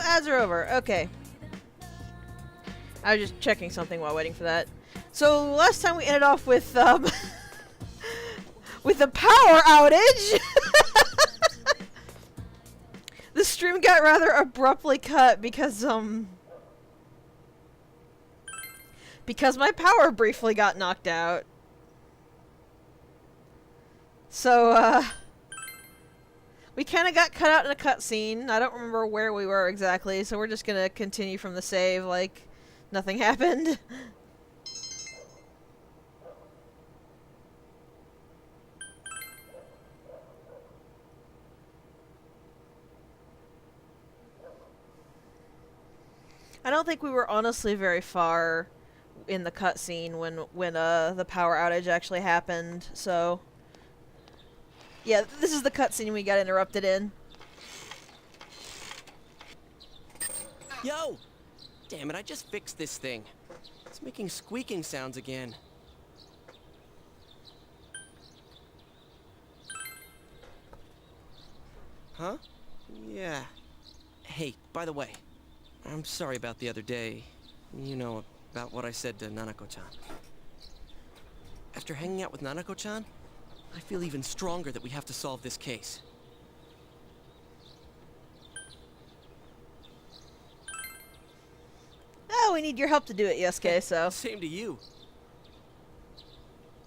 ads are over. Okay. I was just checking something while waiting for that. So last time we ended off with with a power outage. The stream got rather abruptly cut because my power briefly got knocked out. So we kind of got cut out in a cutscene. I don't remember where we were exactly, so we're just gonna continue from the save like nothing happened. I don't think we were honestly very far in the cutscene when the power outage actually happened, so yeah, this is the cutscene we got interrupted in. Yo! Damn it, I just fixed this thing. It's making squeaking sounds again. Huh? Yeah. Hey, by the way, I'm sorry about the other day. You know, about what I said to Nanako-chan. After hanging out with Nanako-chan, I feel even stronger that we have to solve this case. Oh, we need your help to do it, Yosuke, so. Same to you.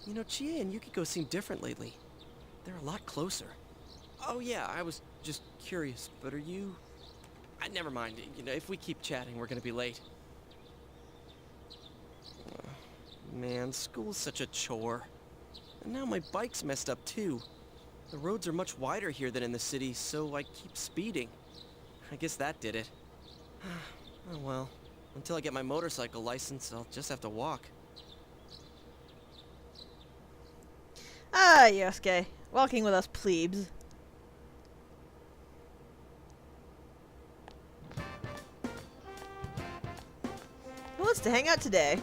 You know, Chie and Yukiko seem different lately. They're a lot closer. Oh yeah, I was just curious, but are you... never mind. You know, if we keep chatting, we're gonna be late. Man, school's such a chore. And now my bike's messed up too. The roads are much wider here than in the city, so I keep speeding. I guess that did it. Oh well. Until I get my motorcycle license, I'll just have to walk. Ah, Yosuke. Walking with us plebes. Who wants to hang out today?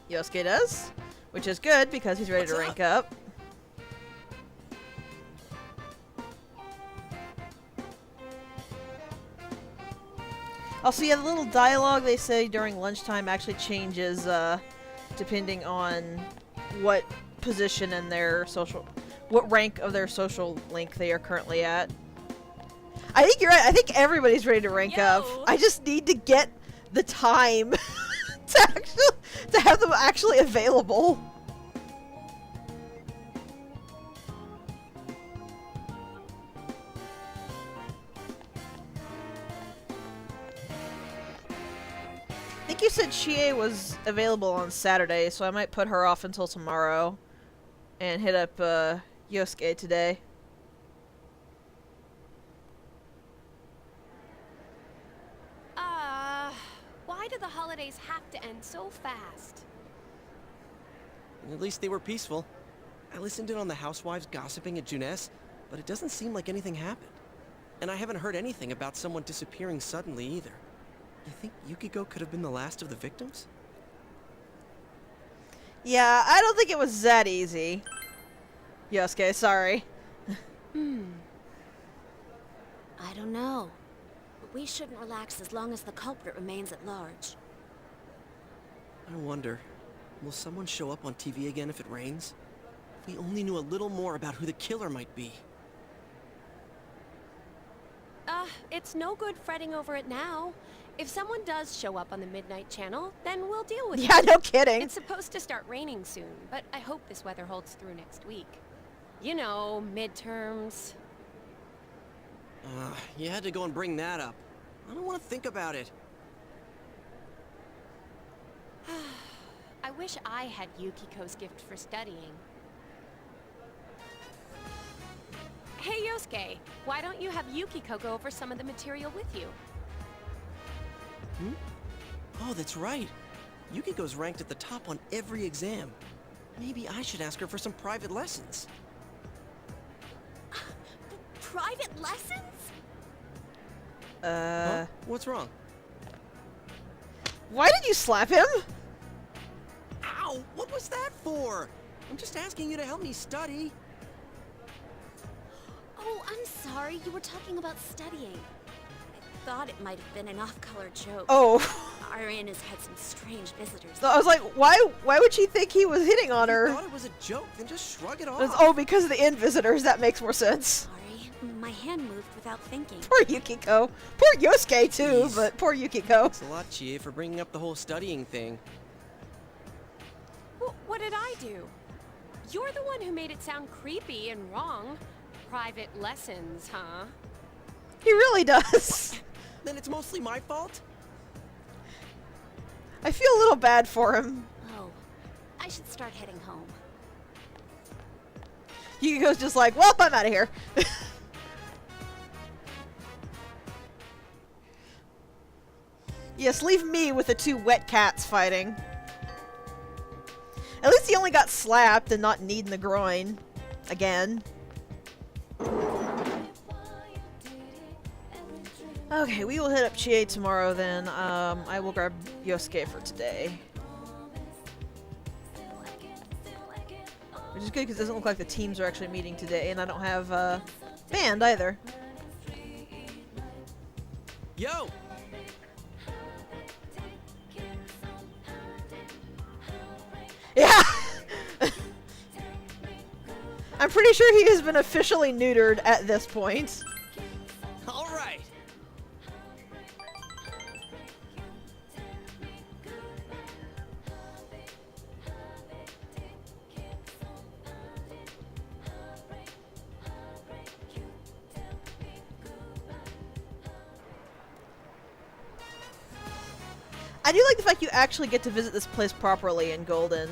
Yosuke does, which is good because he's ready to rank up. Also, yeah, the little dialogue they say during lunchtime actually changes depending on what position in their social... what rank of their social link they are currently at. I think you're right. I think everybody's ready to rank up. I just need to get the time to have them actually available. I think you said Chie was available on Saturday, so I might put her off until tomorrow and hit up Yosuke today. Why do the holidays have to end so fast? At least they were peaceful. I listened in on the housewives gossiping at Junes, but it doesn't seem like anything happened. And I haven't heard anything about someone disappearing suddenly either. You think Yukiko could have been the last of the victims? Yeah, I don't think it was that easy. Yosuke, sorry. I don't know. But we shouldn't relax as long as the culprit remains at large. I wonder, will someone show up on TV again if it rains? If we only knew a little more about who the killer might be. It's no good fretting over it now. If someone does show up on the Midnight Channel, then we'll deal with it. Yeah, no kidding. It's supposed to start raining soon, but I hope this weather holds through next week. You know, midterms. You had to go and bring that up. I don't want to think about it. I wish I had Yukiko's gift for studying. Hey, Yosuke, why don't you have Yukiko go over some of the material with you? Oh, that's right. Yukiko's ranked at the top on every exam. Maybe I should ask her for some private lessons. Private lessons? Huh? What's wrong? Why did you slap him? Ow! What was that for? I'm just asking you to help me study. Oh, I'm sorry. You were talking about studying. I thought it might have been an off-color joke. Oh. Arian has had some strange visitors. So I was like, why would she think he was hitting on If her? you thought it was a joke, then just shrug it off. Oh, because of the inn visitors, that makes more sense. Sorry, my hand moved without thinking. Poor Yukiko. Poor Yosuke too, Jeez. but poor Yukiko. Thanks a lot, Chie, for bringing up the whole studying thing. What did I do? You're the one who made it sound creepy and wrong. Private lessons, huh? He really does. Then it's mostly my fault? I feel a little bad for him. Oh, I should start heading home. Yukiko's just like, well, I'm out of here. Yes, leave me with the two wet cats fighting. At least he only got slapped and not kneed in the groin. Again. Okay, we will hit up Chie tomorrow then. I will grab Yosuke for today. Which is good because it doesn't look like the teams are actually meeting today, and I don't have band either. Yo! Yeah! I'm pretty sure he has been officially neutered at this point. All right. I do like the fact you actually get to visit this place properly in Golden.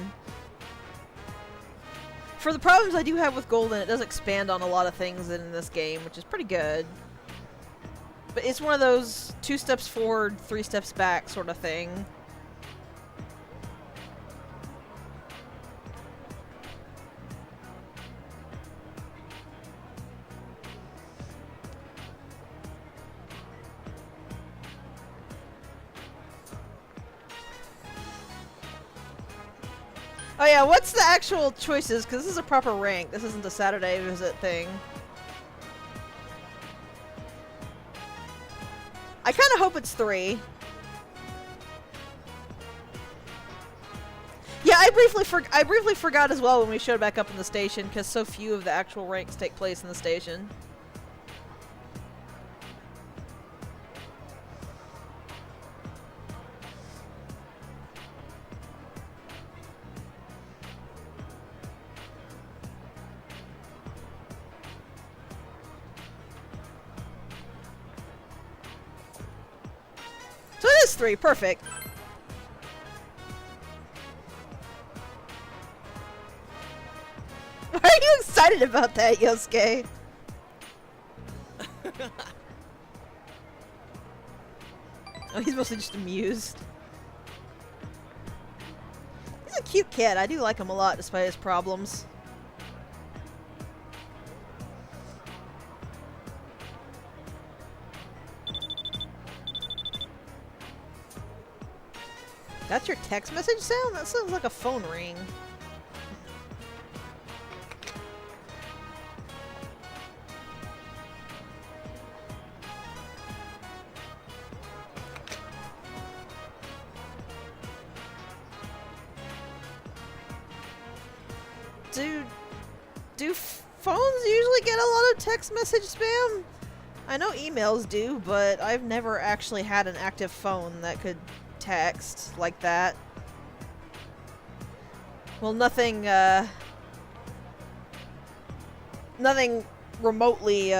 For the problems I do have with Golden, it does expand on a lot of things in this game, which is pretty good. But it's one of those 2 steps forward, 3 steps back sort of thing. Oh yeah, what's the actual choices? Because this is a proper rank. This isn't a Saturday visit thing. I kind of hope it's 3. Yeah, I briefly forgot as well when we showed back up in the station because so few of the actual ranks take place in the station. So it is 3, perfect. Why are you excited about that, Yosuke? Oh, he's mostly just amused. He's a cute kid. I do like him a lot despite his problems. That's your text message sound? That sounds like a phone ring. Do phones usually get a lot of text message spam? I know emails do, but I've never actually had an active phone that could text like that. Well, nothing remotely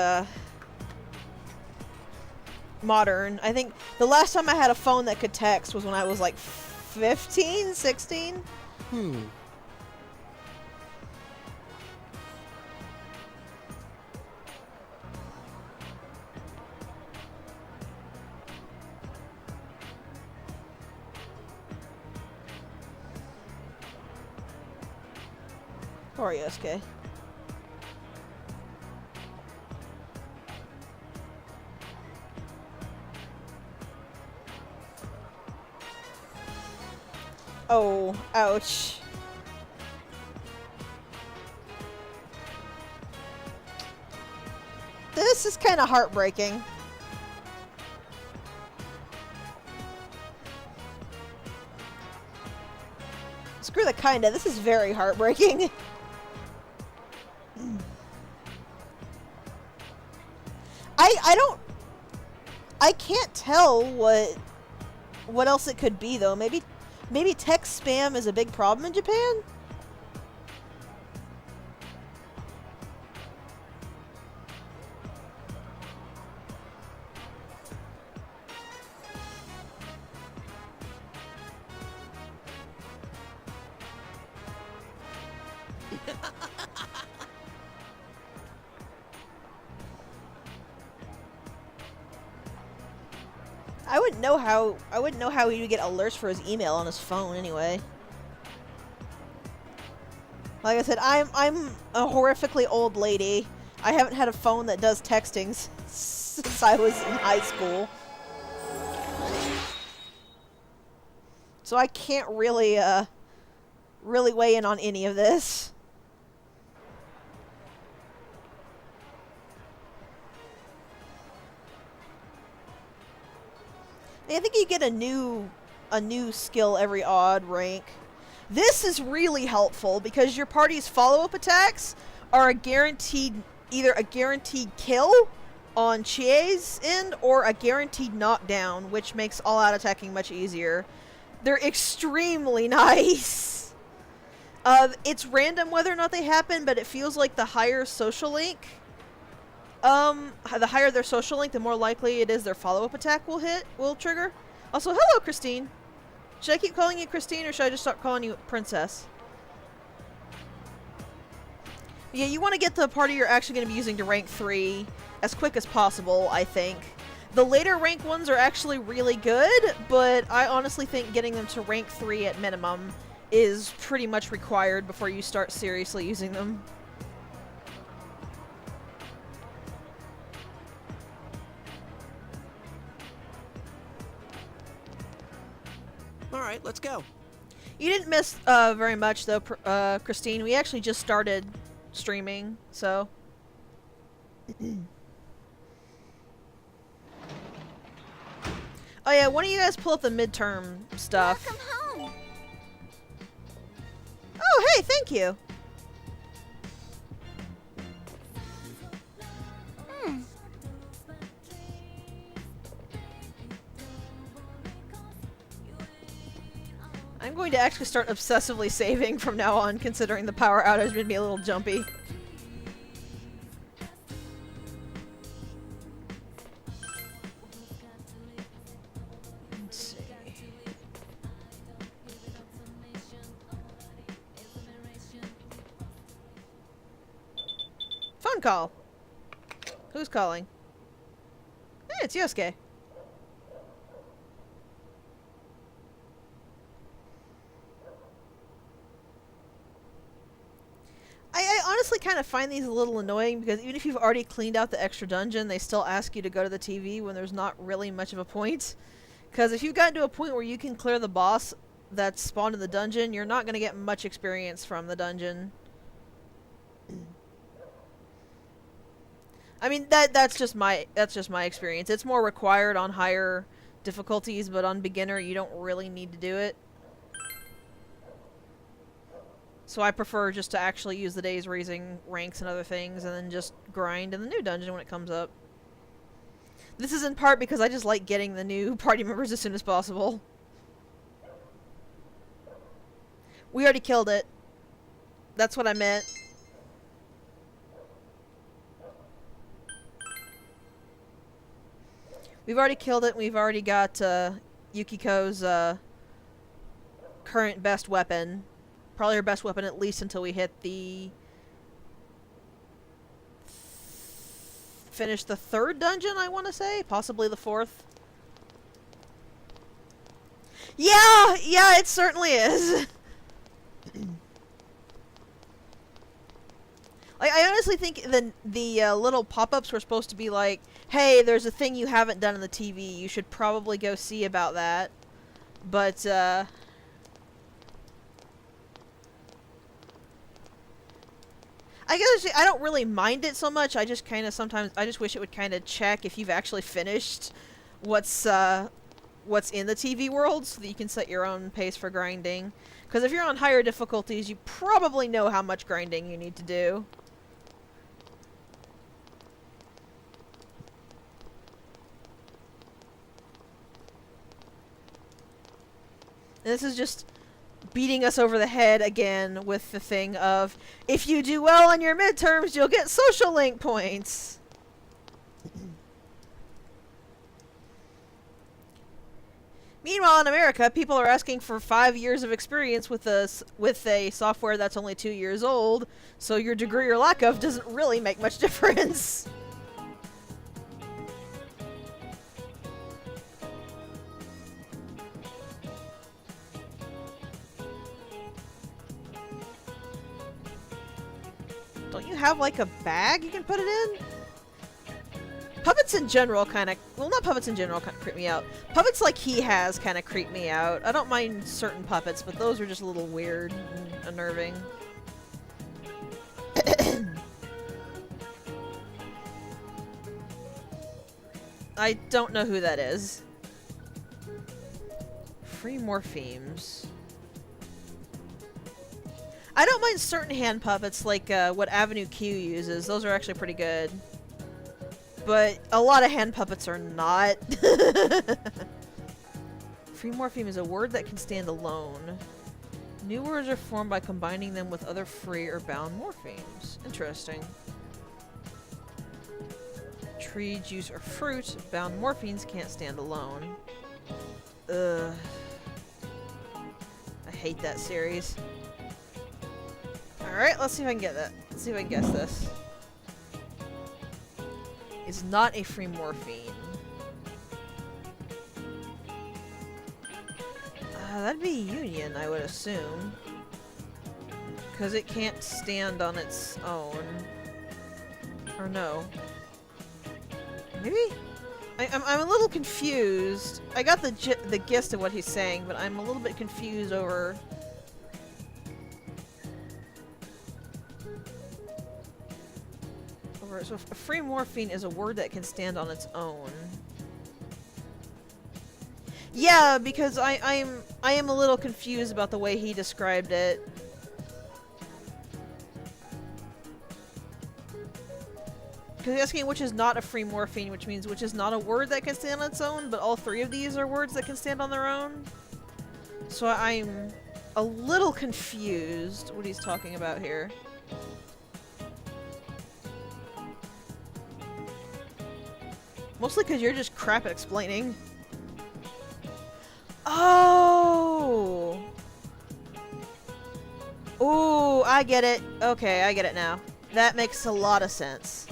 modern. I think the last time I had a phone that could text was when I was like 15, 16. Or Yosuke. Oh, ouch. This is kind of heartbreaking. Screw the kinda. This is very heartbreaking. I can't tell what else it could be though. Maybe text spam is a big problem in Japan? I wouldn't know how he would get alerts for his email on his phone anyway. Like I said, I'm a horrifically old lady. I haven't had a phone that does texting since I was in high school. So I can't really weigh in on any of this. I think you get a new skill every odd rank. This is really helpful because your party's follow-up attacks are either a guaranteed kill on Chie's end or a guaranteed knockdown, which makes all-out attacking much easier. They're extremely nice. It's random whether or not they happen, but it feels like the higher social link, the higher their social link, the more likely it is their follow-up attack will trigger. Also, hello, Christine. Should I keep calling you Christine, or should I just start calling you Princess? Yeah, you want to get the party you're actually going to be using to rank 3 as quick as possible, I think. The later rank ones are actually really good, but I honestly think getting them to rank 3 at minimum is pretty much required before you start seriously using them. Alright, let's go. You didn't miss very much though, Christine. We actually just started streaming, so... Oh yeah, why don't you guys pull up the midterm stuff? Welcome home. Oh, hey, thank you. I'm going to actually start obsessively saving from now on, considering the power outage made me a little jumpy. Let's see. Phone call. Who's calling? Hey, it's Yosuke. I honestly kind of find these a little annoying because even if you've already cleaned out the extra dungeon, they still ask you to go to the TV when there's not really much of a point. Because if you've gotten to a point where you can clear the boss that's spawned in the dungeon, you're not going to get much experience from the dungeon. I mean, that's just my experience. It's more required on higher difficulties, but on beginner, you don't really need to do it. So I prefer just to actually use the days raising ranks and other things, and then just grind in the new dungeon when it comes up. This is in part because I just like getting the new party members as soon as possible. We already killed it. That's what I meant. We've already killed it, and we've already got Yukiko's current best weapon. Probably her best weapon at least until we hit the... finish the 3rd dungeon, I want to say? Possibly the 4th. Yeah, it certainly is. Like, I honestly think the little pop-ups were supposed to be like, hey, there's a thing you haven't done on the TV. You should probably go see about that. But, I guess I don't really mind it so much. I just kind of sometimes I just wish it would kind of check if you've actually finished what's in the TV world, so that you can set your own pace for grinding. Because if you're on higher difficulties, you probably know how much grinding you need to do. And this is just beating us over the head again with the thing of, if you do well on your midterms, you'll get social link points. Meanwhile, in America, people are asking for 5 years of experience with a software that's only 2 years old, so your degree or lack of doesn't really make much difference. Don't you have, like, a bag you can put it in? Puppets in general kind of... Well, not puppets in general kind of creep me out. Puppets like he has kind of creep me out. I don't mind certain puppets, but those are just a little weird and unnerving. I don't know who that is. Free morphemes. I don't mind certain hand puppets, like what Avenue Q uses. Those are actually pretty good. But a lot of hand puppets are not. Free morpheme is a word that can stand alone. New words are formed by combining them with other free or bound morphemes. Interesting. Tree, juice, or fruit. Bound morphemes can't stand alone. Ugh. I hate that series. Alright, let's see if I can get that. Let's see if I can guess this. Is not a free morphine. That'd be union, I would assume. Because it can't stand on its own. Or no. Maybe? I'm a little confused. I got the gist of what he's saying, but I'm a little bit confused over... So a free morphine is a word that can stand on its own. Yeah, because I am a little confused about the way he described it. Because he's asking which is not a free morphine, which means which is not a word that can stand on its own, but all three of these are words that can stand on their own. So I'm a little confused what he's talking about here. Mostly because you're just crap at explaining. Oh! Ooh, I get it. Okay, I get it now. That makes a lot of sense.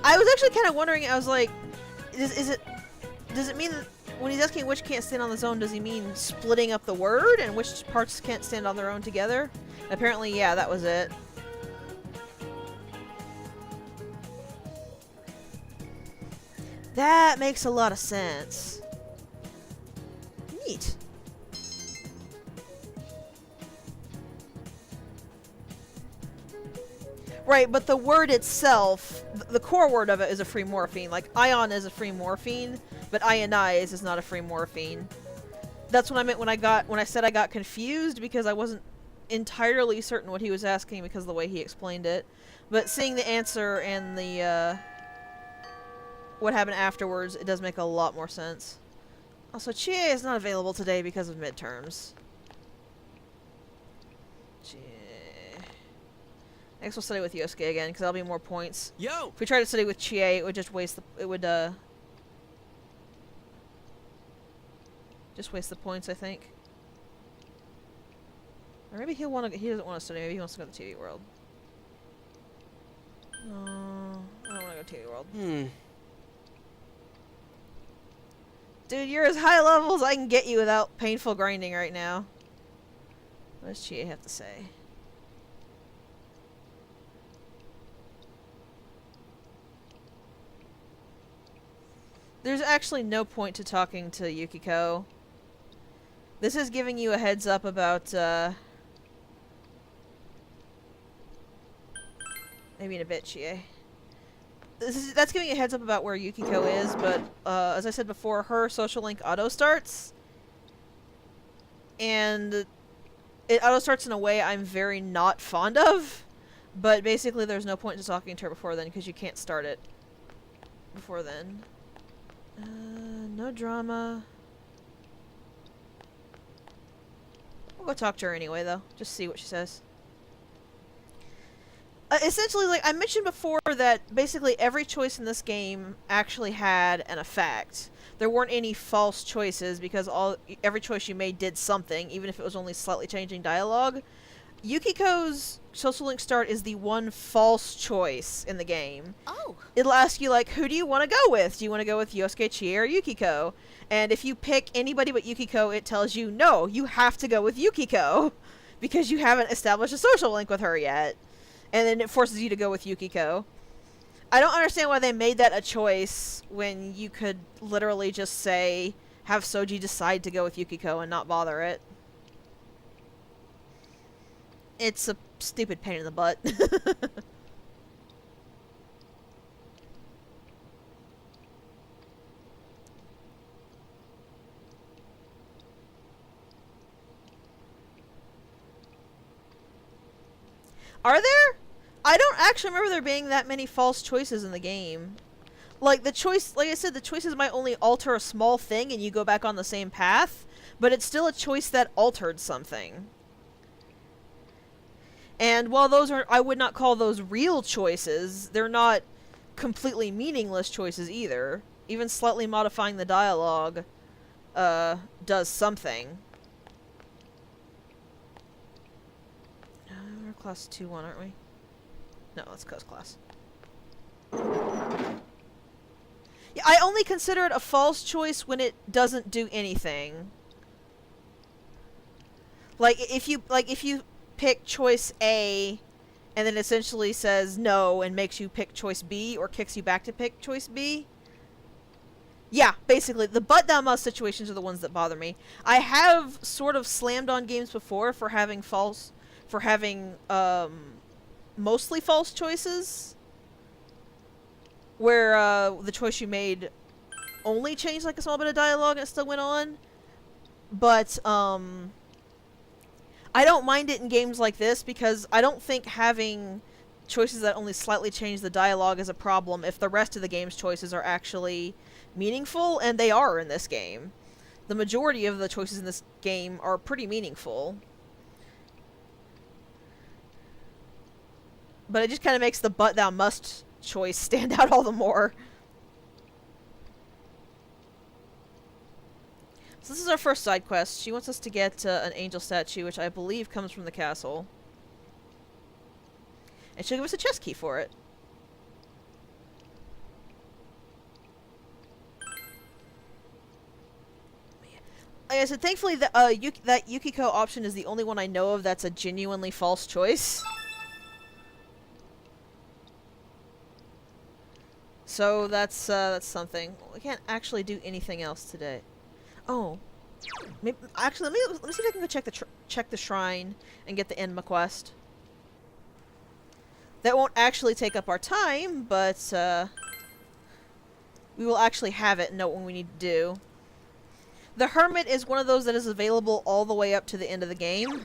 I was actually kind of wondering, I was like, does it mean that when he's asking which can't stand on its own, does he mean splitting up the word and which parts can't stand on their own together? Apparently, yeah, that was it. That makes a lot of sense. Neat. Right, but the word itself, the core word of it is a free morphine. Like, ion is a free morphine, but ionize is not a free morphine. That's what I meant when I said I got confused, because I wasn't entirely certain what he was asking because of the way he explained it. But seeing the answer and the, what happened afterwards, it does make a lot more sense. Also, Chie is not available today because of midterms. Chie. I guess we'll study with Yosuke again, because that'll be more points. Yo! If we try to study with Chie, it would just waste the... It would, just waste the points, I think. Or maybe he'll want to... He doesn't want to study, maybe he wants to go to TV World. No, I don't want to go to TV World. Dude, you're as high level as I can get you without painful grinding right now. What does Chie have to say? There's actually no point to talking to Yukiko. This is giving you a heads up about, Maybe in a bit, Chie. That's giving you a heads up about where Yukiko is, but as I said before, her social link auto starts. And it auto starts in a way I'm very not fond of. But basically there's no point in talking to her before then because you can't start it before then. No drama. We'll go talk to her anyway though. Just see what she says. Essentially, like I mentioned before, that basically every choice in this game actually had an effect. There weren't any false choices because every choice you made did something, even if it was only slightly changing dialogue. Yukiko's social link start is the one false choice in the game. Oh. It'll ask you, like, who do you want to go with? Do you want to go with Yosuke, Chie, or Yukiko? And if you pick anybody but Yukiko, it tells you, no, you have to go with Yukiko because you haven't established a social link with her yet. And then it forces you to go with Yukiko. I don't understand why they made that a choice when you could literally just say, have Soji decide to go with Yukiko and not bother it. It's a stupid pain in the butt. Are there? I don't actually remember there being that many false choices in the game. Like, the choice, like I said, the choices might only alter a small thing and you go back on the same path, but it's still a choice that altered something. And while those are, I would not call those real choices, they're not completely meaningless choices either. Even slightly modifying the dialogue, does something. We're class 2-1, aren't we? No, that's Coast class. Yeah, I only consider it a false choice when it doesn't do anything. Like if you pick choice A and then essentially says no and makes you pick choice B or kicks you back to pick choice B. Yeah, basically the but thou must situations are the ones that bother me. I have sort of slammed on games before for having mostly false choices where the choice you made only changed like a small bit of dialogue and it still went on. But I don't mind it in games like this because I don't think having choices that only slightly change the dialogue is a problem if the rest of the game's choices are actually meaningful, and they are in this game. The majority of the choices in this game are pretty meaningful. But it just kind of makes the but thou must choice stand out all the more. So this is our first side quest. She wants us to get an angel statue, which I believe comes from the castle. And she'll give us a chest key for it. Like I said, thankfully that Yukiko option is the only one I know of that's a genuinely false choice. So that's something. We can't actually do anything else today. Oh, maybe, actually, let me see if I can go check the shrine and get the Enma quest. That won't actually take up our time, but we will actually have it and know what we need to do. The Hermit is one of those that is available all the way up to the end of the game.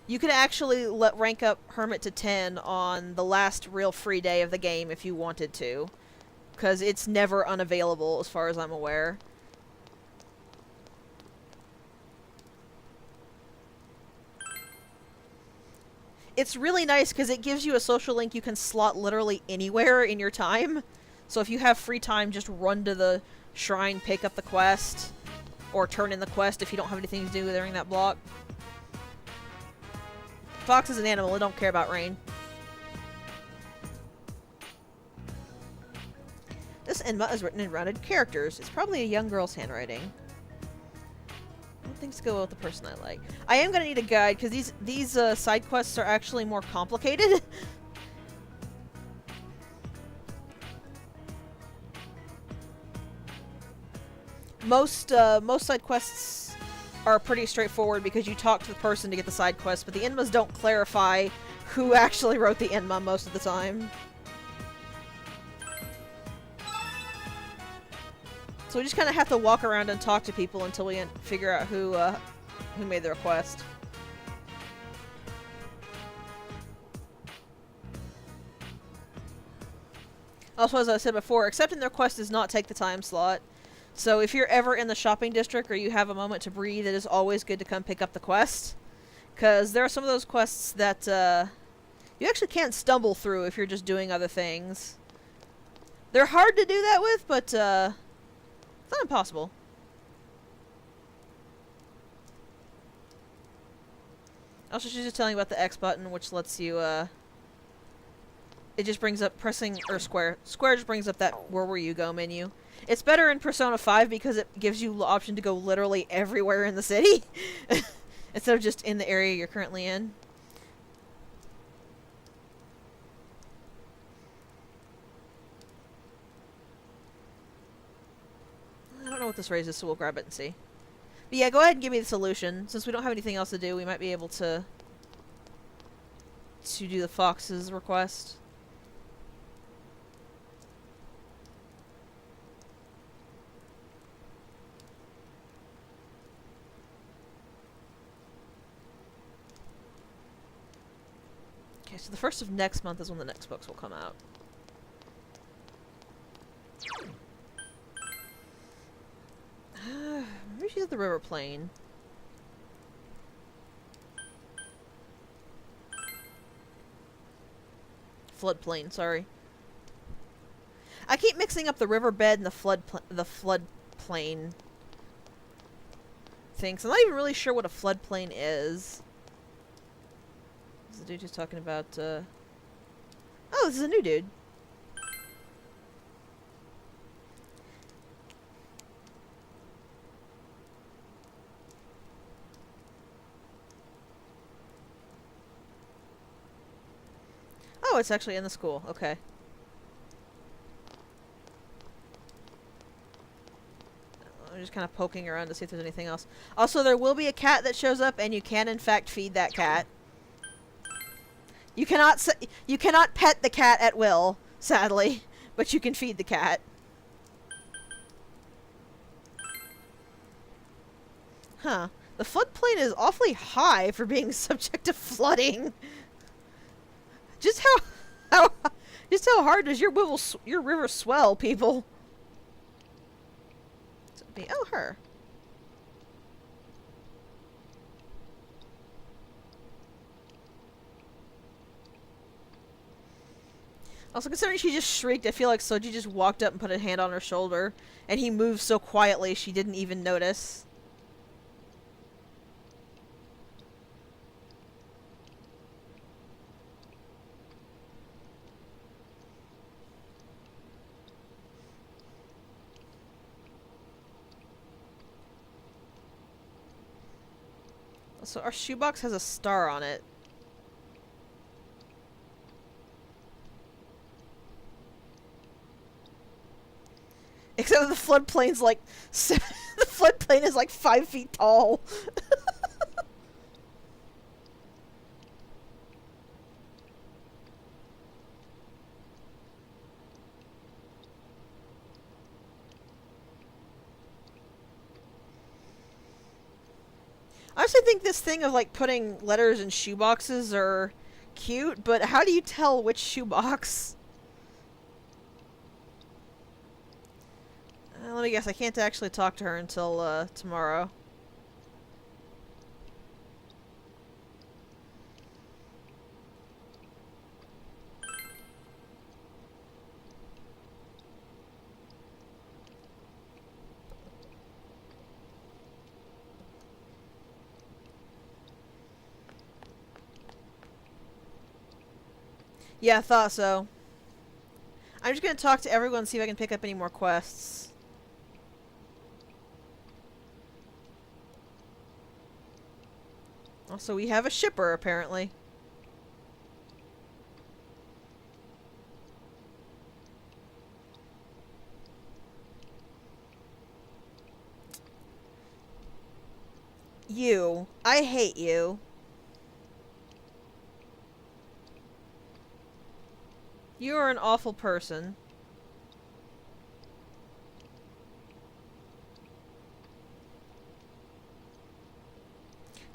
You could actually rank up Hermit to 10 on the last real free day of the game if you wanted to. Because it's never unavailable as far as I'm aware. It's really nice because it gives you a social link you can slot literally anywhere in your time. So if you have free time, just run to the shrine, pick up the quest, or turn in the quest if you don't have anything to do during that block. Fox is an animal, it don't care about rain. This Enma is written in rounded characters. It's probably a young girl's handwriting. Things go well with the person I like. I am gonna need a guide because these side quests are actually more complicated. Most side quests are pretty straightforward because you talk to the person to get the side quest, but the Enmas don't clarify who actually wrote the Enma most of the time. So we just kind of have to walk around and talk to people until we figure out who made the request. Also, as I said before, accepting the request does not take the time slot. So if you're ever in the shopping district or you have a moment to breathe, it is always good to come pick up the quest. Because there are some of those quests that you actually can't stumble through if you're just doing other things. They're hard to do that with, but it's not impossible. Also, she's just telling you about the X button, which lets you, it just brings up pressing, or square. Square just brings up that where you go menu. It's better in Persona 5 because it gives you the option to go literally everywhere in the city. Instead of just in the area you're currently in. I don't know what this raises, so we'll grab it and see. But yeah, go ahead and give me the solution. Since we don't have anything else to do, we might be able to do the fox's request. Okay, so the first of next month is when the next books will come out. Maybe she's at the river plain. Floodplain, sorry. I keep mixing up the riverbed and the floodplain things. I'm not even really sure what a floodplain is. The dude who's talking about, oh, this is a new dude. Oh, it's actually in the school. Okay. I'm just kind of poking around to see if there's anything else. Also, there will be a cat that shows up, and you can, in fact, feed that cat. You cannot pet the cat at will, sadly, but you can feed the cat. Huh. The floodplain is awfully high for being subject to flooding. Just how hard does your river swell, people? Oh, her. Also, considering she just shrieked, I feel like Soji just walked up and put a hand on her shoulder, and he moved so quietly she didn't even notice. So our shoebox has a star on it. Except the floodplain's like the floodplain is like 5 feet tall. I honestly think this thing of like putting letters in shoeboxes are cute, but how do you tell which shoebox? Let me guess, I can't actually talk to her until tomorrow. Yeah, I thought so. I'm just gonna talk to everyone and see if I can pick up any more quests. Also, we have a shipper, apparently. You. I hate you. You're an awful person.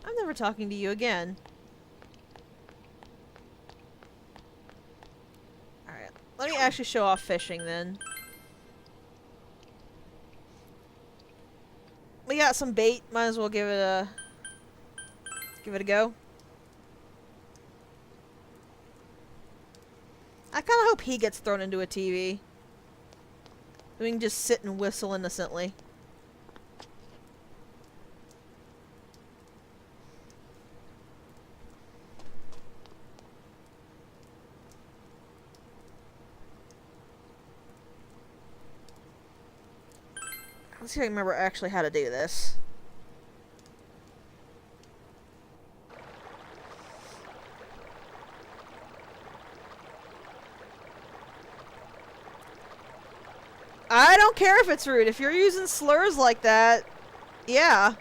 I'm never talking to you again. Alright, let me actually show off fishing then. We got some bait, might as well give it a go. I kind of hope he gets thrown into a TV. We can just sit and whistle innocently. Let's see if I can remember actually how to do this. I don't care if it's rude. If you're using slurs like that, yeah.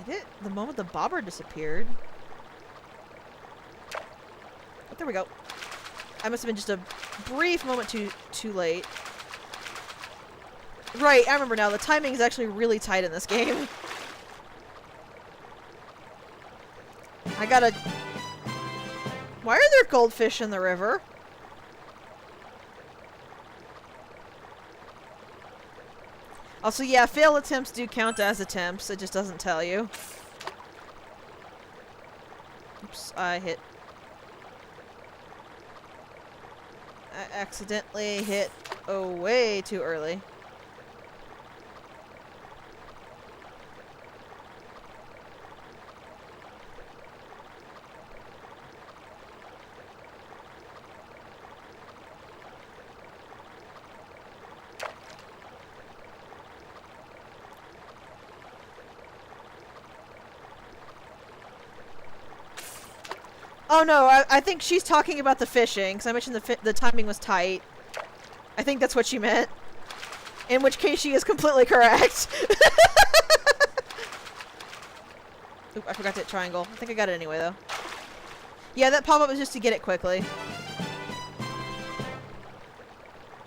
Get it? The moment the bobber disappeared. Oh, there we go. I must have been just a brief moment too late. Right, I remember now. The timing is actually really tight in this game. I gotta... Why are there goldfish in the river? Also, yeah, failed attempts do count as attempts. It just doesn't tell you. Oops, I accidentally hit way too early. Oh no, I think she's talking about the fishing, because I mentioned the timing was tight. I think that's what she meant. In which case she is completely correct. Oop, I forgot to hit triangle. I think I got it anyway though. Yeah, that pop-up was just to get it quickly.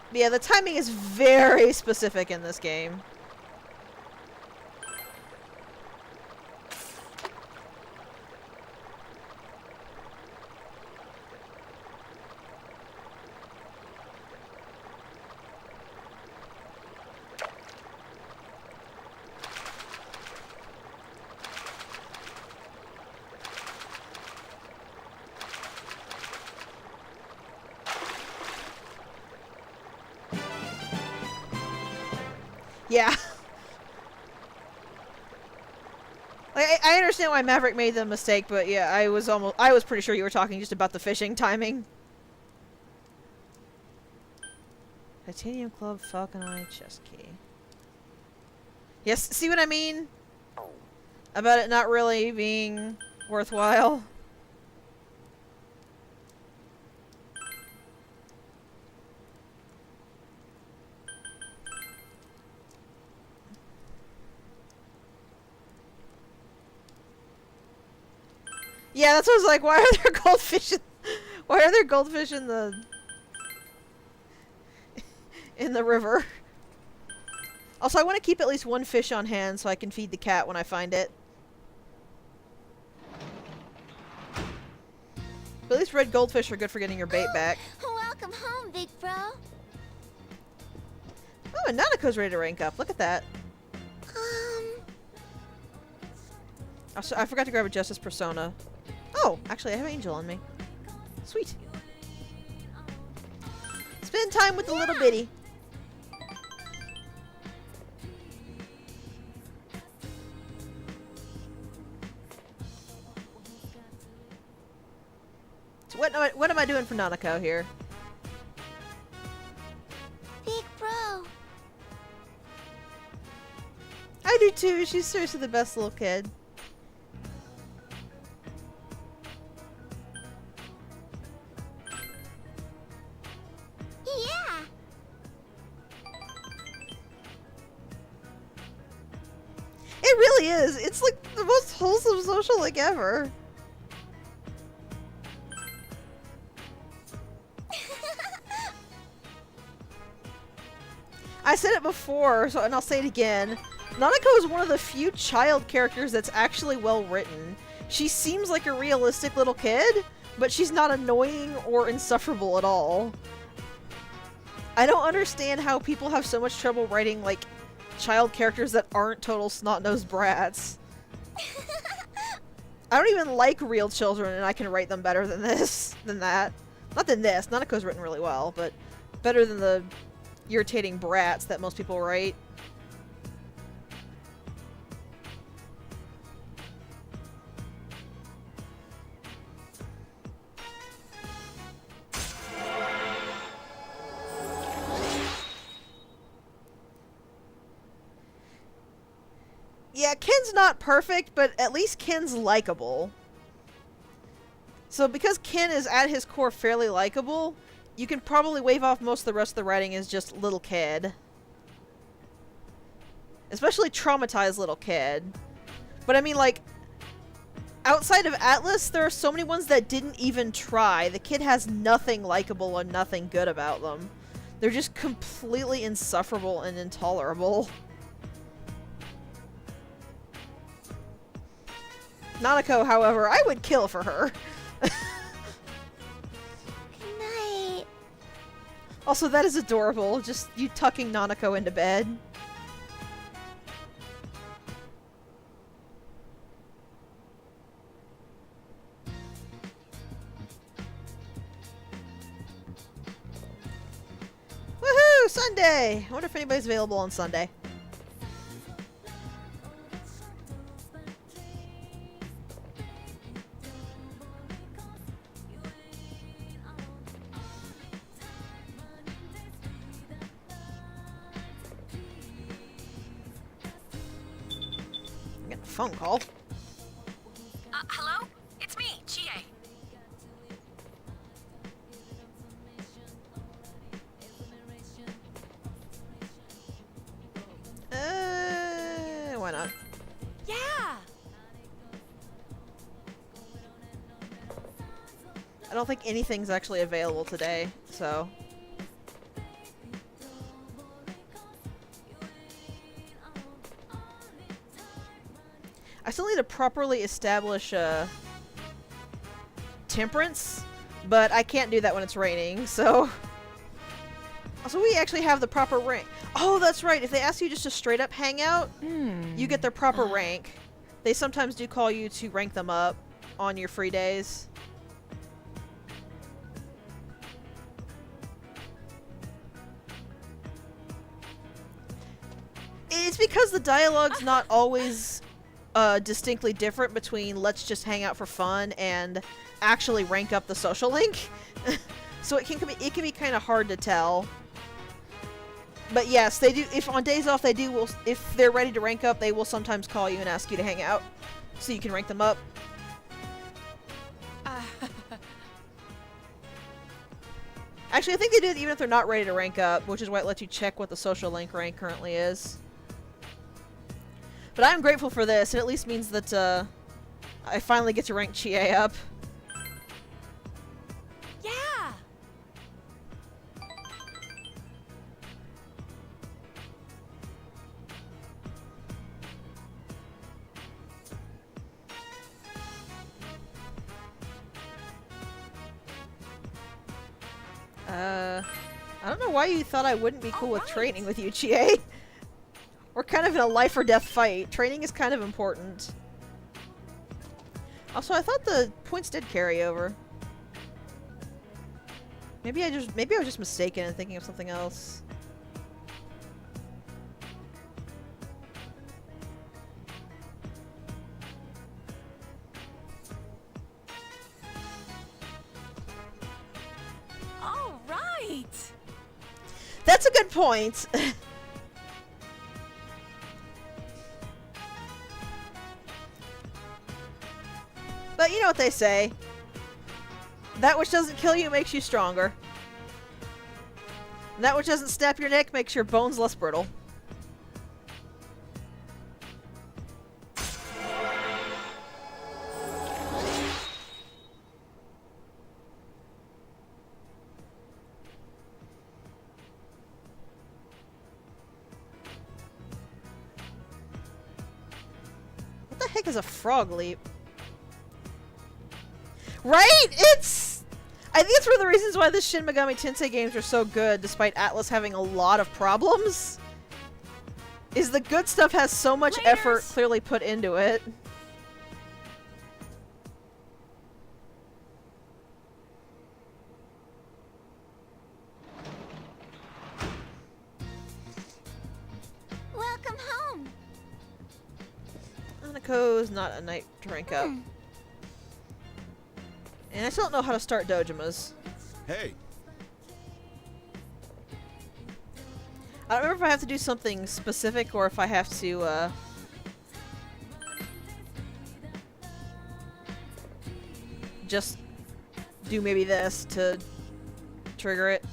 But yeah, the timing is very specific in this game. Yeah. Like, I understand why Maverick made the mistake, but yeah, I was pretty sure you were talking just about the fishing timing. Titanium Club, Falcon Eye, chest key. Yes, see what I mean? About it not really being worthwhile. Yeah, that's what I was like, why are there goldfish in the river? Also, I want to keep at least one fish on hand so I can feed the cat when I find it. But at least red goldfish are good for getting your bait back. Welcome home, big bro. Oh, and Nanako's ready to rank up. Look at that. Also, I forgot to grab a Justice Persona. Oh, actually, I have Angel on me. Sweet. Spend time with the little bitty. So what am I doing for Nanako here? Big bro. I do too. She's seriously the best little kid. Yeah. It really is. It's like the most wholesome social link ever. I said it before, and I'll say it again. Nanako is one of the few child characters that's actually well written. She seems like a realistic little kid, but she's not annoying or insufferable at all. I don't understand how people have so much trouble writing, like, child characters that aren't total snot-nosed brats. I don't even like real children, and I can write them better than that. Not than this. Nanako's written really well, but better than the irritating brats that most people write. Yeah, Ken's not perfect, but at least Ken's likable. So because Ken is at his core fairly likable, you can probably wave off most of the rest of the writing as just little kid. Especially traumatized little kid. But I mean, like, outside of Atlas, there are so many ones that didn't even try. The kid has nothing likable and nothing good about them. They're just completely insufferable and intolerable. Nanako, however, I would kill for her. Good night. Also, that is adorable. Just you tucking Nanako into bed. Woohoo! Sunday! I wonder if anybody's available on Sunday. Phone call. Hello? It's me, Chie. Why not? Yeah! I don't think anything's actually available today, so... I still need to properly establish temperance, but I can't do that when it's raining, so... So we actually have the proper rank. Oh, that's right. If they ask you just to straight up hang out, you get their proper rank. They sometimes do call you to rank them up on your free days. It's because the dialogue's not always distinctly different between let's just hang out for fun and actually rank up the social link. So it can be kind of hard to tell. But yes, they do. If on days off if they're ready to rank up, they will sometimes call you and ask you to hang out, so you can rank them up. Actually, I think they do it even if they're not ready to rank up, which is why it lets you check what the social link rank currently is. But I'm grateful for this. It at least means that I finally get to rank Chie up. Yeah! I don't know why you thought I wouldn't be cool with training with you, Chie. We're kind of in a life or death fight. Training is kind of important. Also, I thought the points did carry over. Maybe I was just mistaken and thinking of something else. All right! That's a good point. you know what they say. That which doesn't kill you makes you stronger. And that which doesn't snap your neck makes your bones less brittle. What the heck is a frog leap? Right? I think it's one of the reasons why the Shin Megami Tensei games are so good, despite Atlas having a lot of problems. Is the good stuff has so much effort clearly put into it. Welcome home. Hanako's not a night to rank up. And I still don't know how to start Dojimas. Hey, I don't remember if I have to do something specific or if I have to, just do maybe this to trigger it.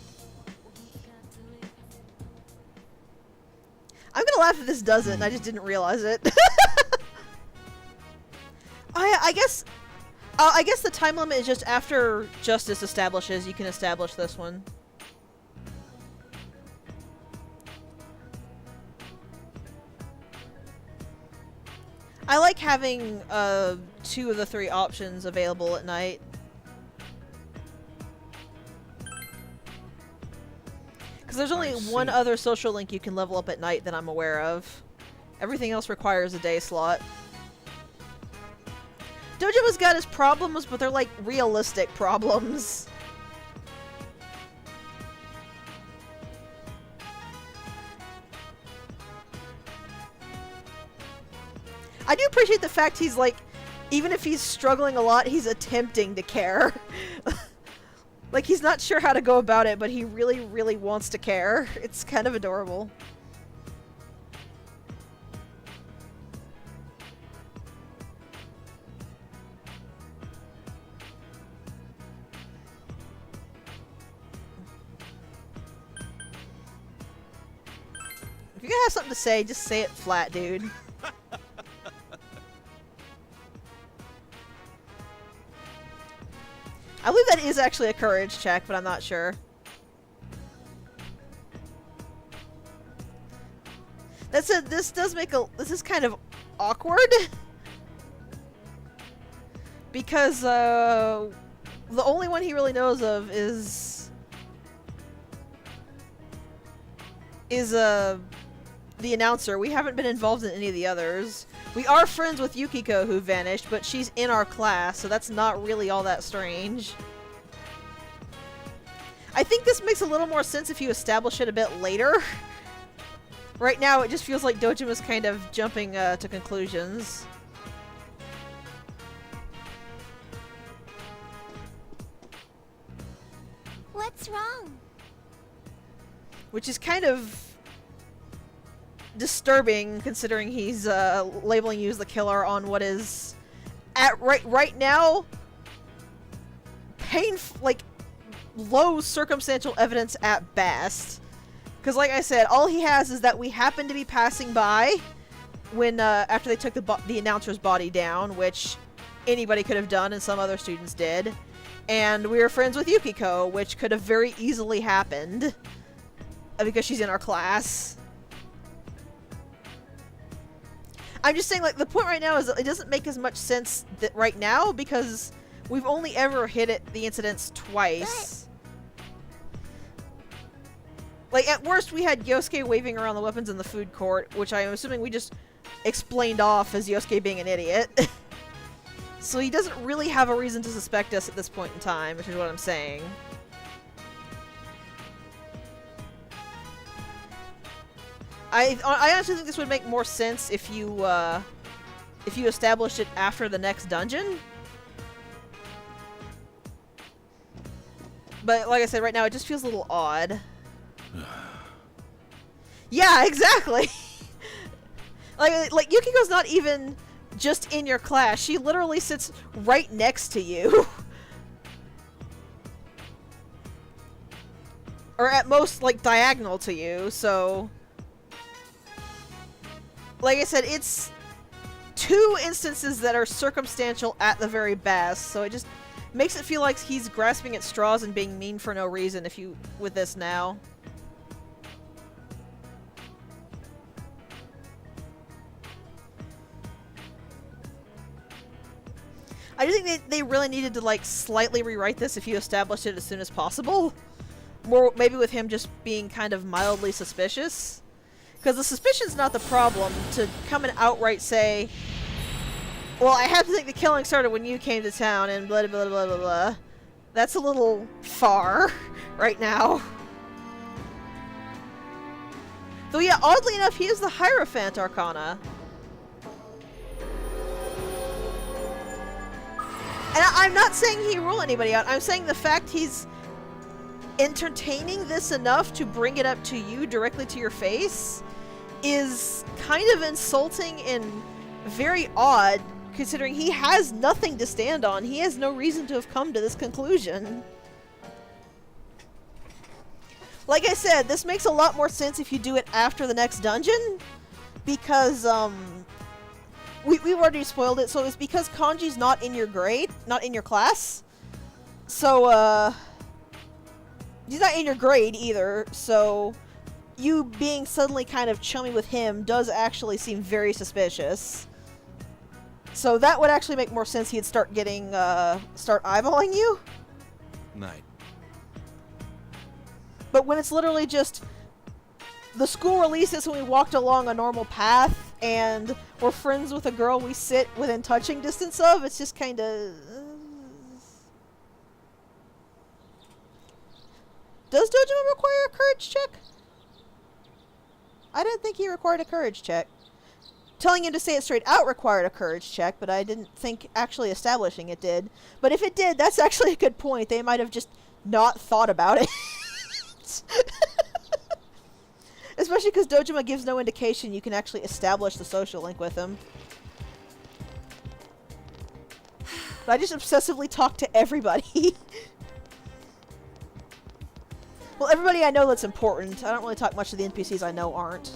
I'm gonna laugh if this doesn't and I just didn't realize it. I guess the time limit is just after justice establishes, you can establish this one. I like having 2 of the 3 options available at night. Because there's only one other social link you can level up at night that I'm aware of. Everything else requires a day slot. Dojima's got his problems, but they're like realistic problems. I do appreciate the fact he's like, even if he's struggling a lot, he's attempting to care. Like, he's not sure how to go about it, but he really, really wants to care. It's kind of adorable. If you're gonna have something to say, just say it flat, dude. I believe that is actually a courage check, but I'm not sure. That said, this does make this is kind of awkward. Because, the only one he really knows of is the announcer. We haven't been involved in any of the others. We are friends with Yukiko, who vanished, but she's in our class, so that's not really all that strange. I think this makes a little more sense if you establish it a bit later. Right now, it just feels like Dojima's kind of jumping to conclusions. What's wrong? Which is kind of disturbing, considering he's labeling you as the killer on what is right now like low circumstantial evidence at best. Because like I said, all he has is that we happened to be passing by when after they took the announcer's body down, which anybody could have done and some other students did, and we were friends with Yukiko, which could have very easily happened because she's in our class. I'm just saying, like, the point right now is that it doesn't make as much sense that right now because we've only ever hit the incidents twice. Like, at worst, we had Yosuke waving around the weapons in the food court, which I'm assuming we just explained off as Yosuke being an idiot. So he doesn't really have a reason to suspect us at this point in time, which is what I'm saying. I honestly think this would make more sense if you established it after the next dungeon. But like I said, right now it just feels a little odd. Yeah, exactly. like Yukiko's not even just in your class. She literally sits right next to you. Or at most, like, diagonal to you, so... Like I said, it's 2 instances that are circumstantial at the very best, so it just makes it feel like he's grasping at straws and being mean for no reason with this now. I do think they really needed to, like, slightly rewrite this if you established it as soon as possible. More, maybe with him just being kind of mildly suspicious. Because the suspicion's not the problem. To come and outright say, well, I have to think the killing started when you came to town and blah blah blah blah blah. That's a little far right now. Though yeah, oddly enough, he is the Hierophant Arcana. And I'm not saying he rule anybody out. I'm saying the fact he's entertaining this enough to bring it up to you directly to your face is kind of insulting and very odd, considering he has nothing to stand on. He has no reason to have come to this conclusion. Like I said, this makes a lot more sense if you do it after the next dungeon, because, we've already spoiled it, so it's because Kanji's not in your grade, not in your class. So, he's not in your grade either, so you being suddenly kind of chummy with him does actually seem very suspicious. So that would actually make more sense. He'd start getting, start eyeballing you. Night. But when it's literally just the school released us when we walked along a normal path and we're friends with a girl we sit within touching distance of, it's just kind of... Does Dojima require a courage check? I didn't think he required a courage check. Telling him to say it straight out required a courage check, but I didn't think actually establishing it did. But if it did, that's actually a good point. They might have just not thought about it. Especially because Dojima gives no indication you can actually establish the social link with him. But I just obsessively talk to everybody. Well, everybody I know that's important. I don't really talk much to the NPCs I know aren't.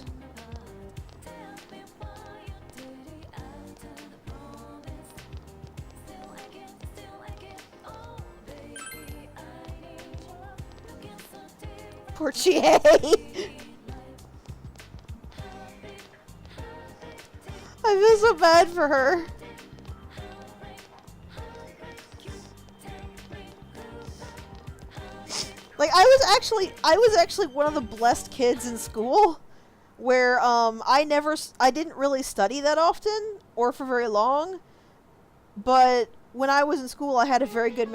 Poor Chie. I feel so bad for her. Like, I was actually one of the blessed kids in school where, I didn't really study that often or for very long, but when I was in school, I had a very good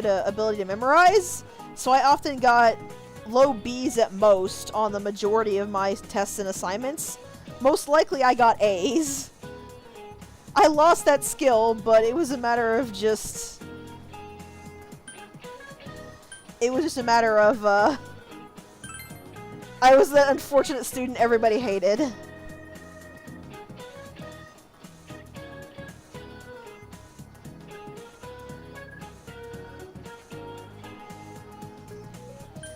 ability to memorize, so I often got low B's at most on the majority of my tests and assignments. Most likely I got A's. I lost that skill, but it was a matter of just... It was just a matter of, I was that unfortunate student everybody hated.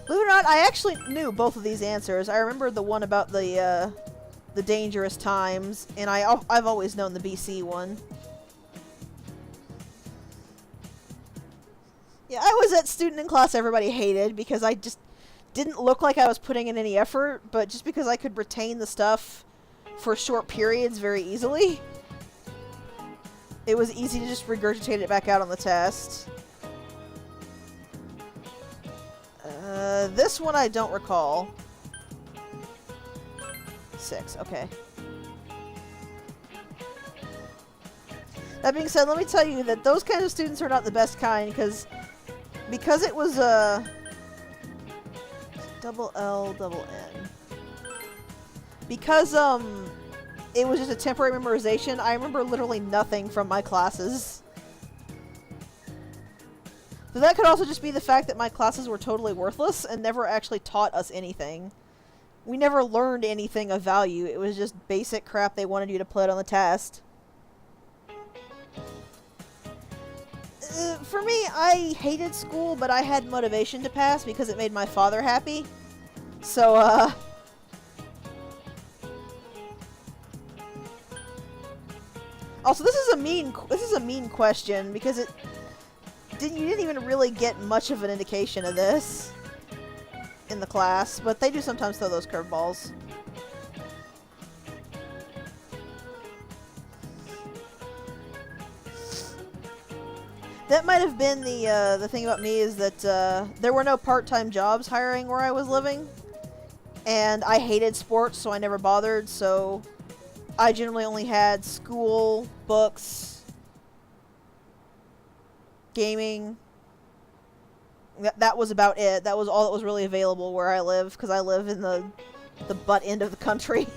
Believe it or not, I actually knew both of these answers. I remember the one about the dangerous times, and I've always known the BC one. Yeah, I was that student in class everybody hated because I just didn't look like I was putting in any effort, but just because I could retain the stuff for short periods very easily, it was easy to just regurgitate it back out on the test. This one I don't recall. 6, okay. That being said, let me tell you that those kinds of students are not the best kind, because it was a double L, double N. Because it was just a temporary memorization, I remember literally nothing from my classes. So that could also just be the fact that my classes were totally worthless and never actually taught us anything. We never learned anything of value. It was just basic crap they wanted you to put on the test. For me, I hated school, but I had motivation to pass because it made my father happy. So, Also, this is a mean question because you didn't even really get much of an indication of this in the class, but they do sometimes throw those curveballs. That might have been the thing about me is that there were no part-time jobs hiring where I was living, and I hated sports, so I never bothered. So I generally only had school, books, gaming. That was about it. That was all that was really available where I live, because I live in the butt end of the country.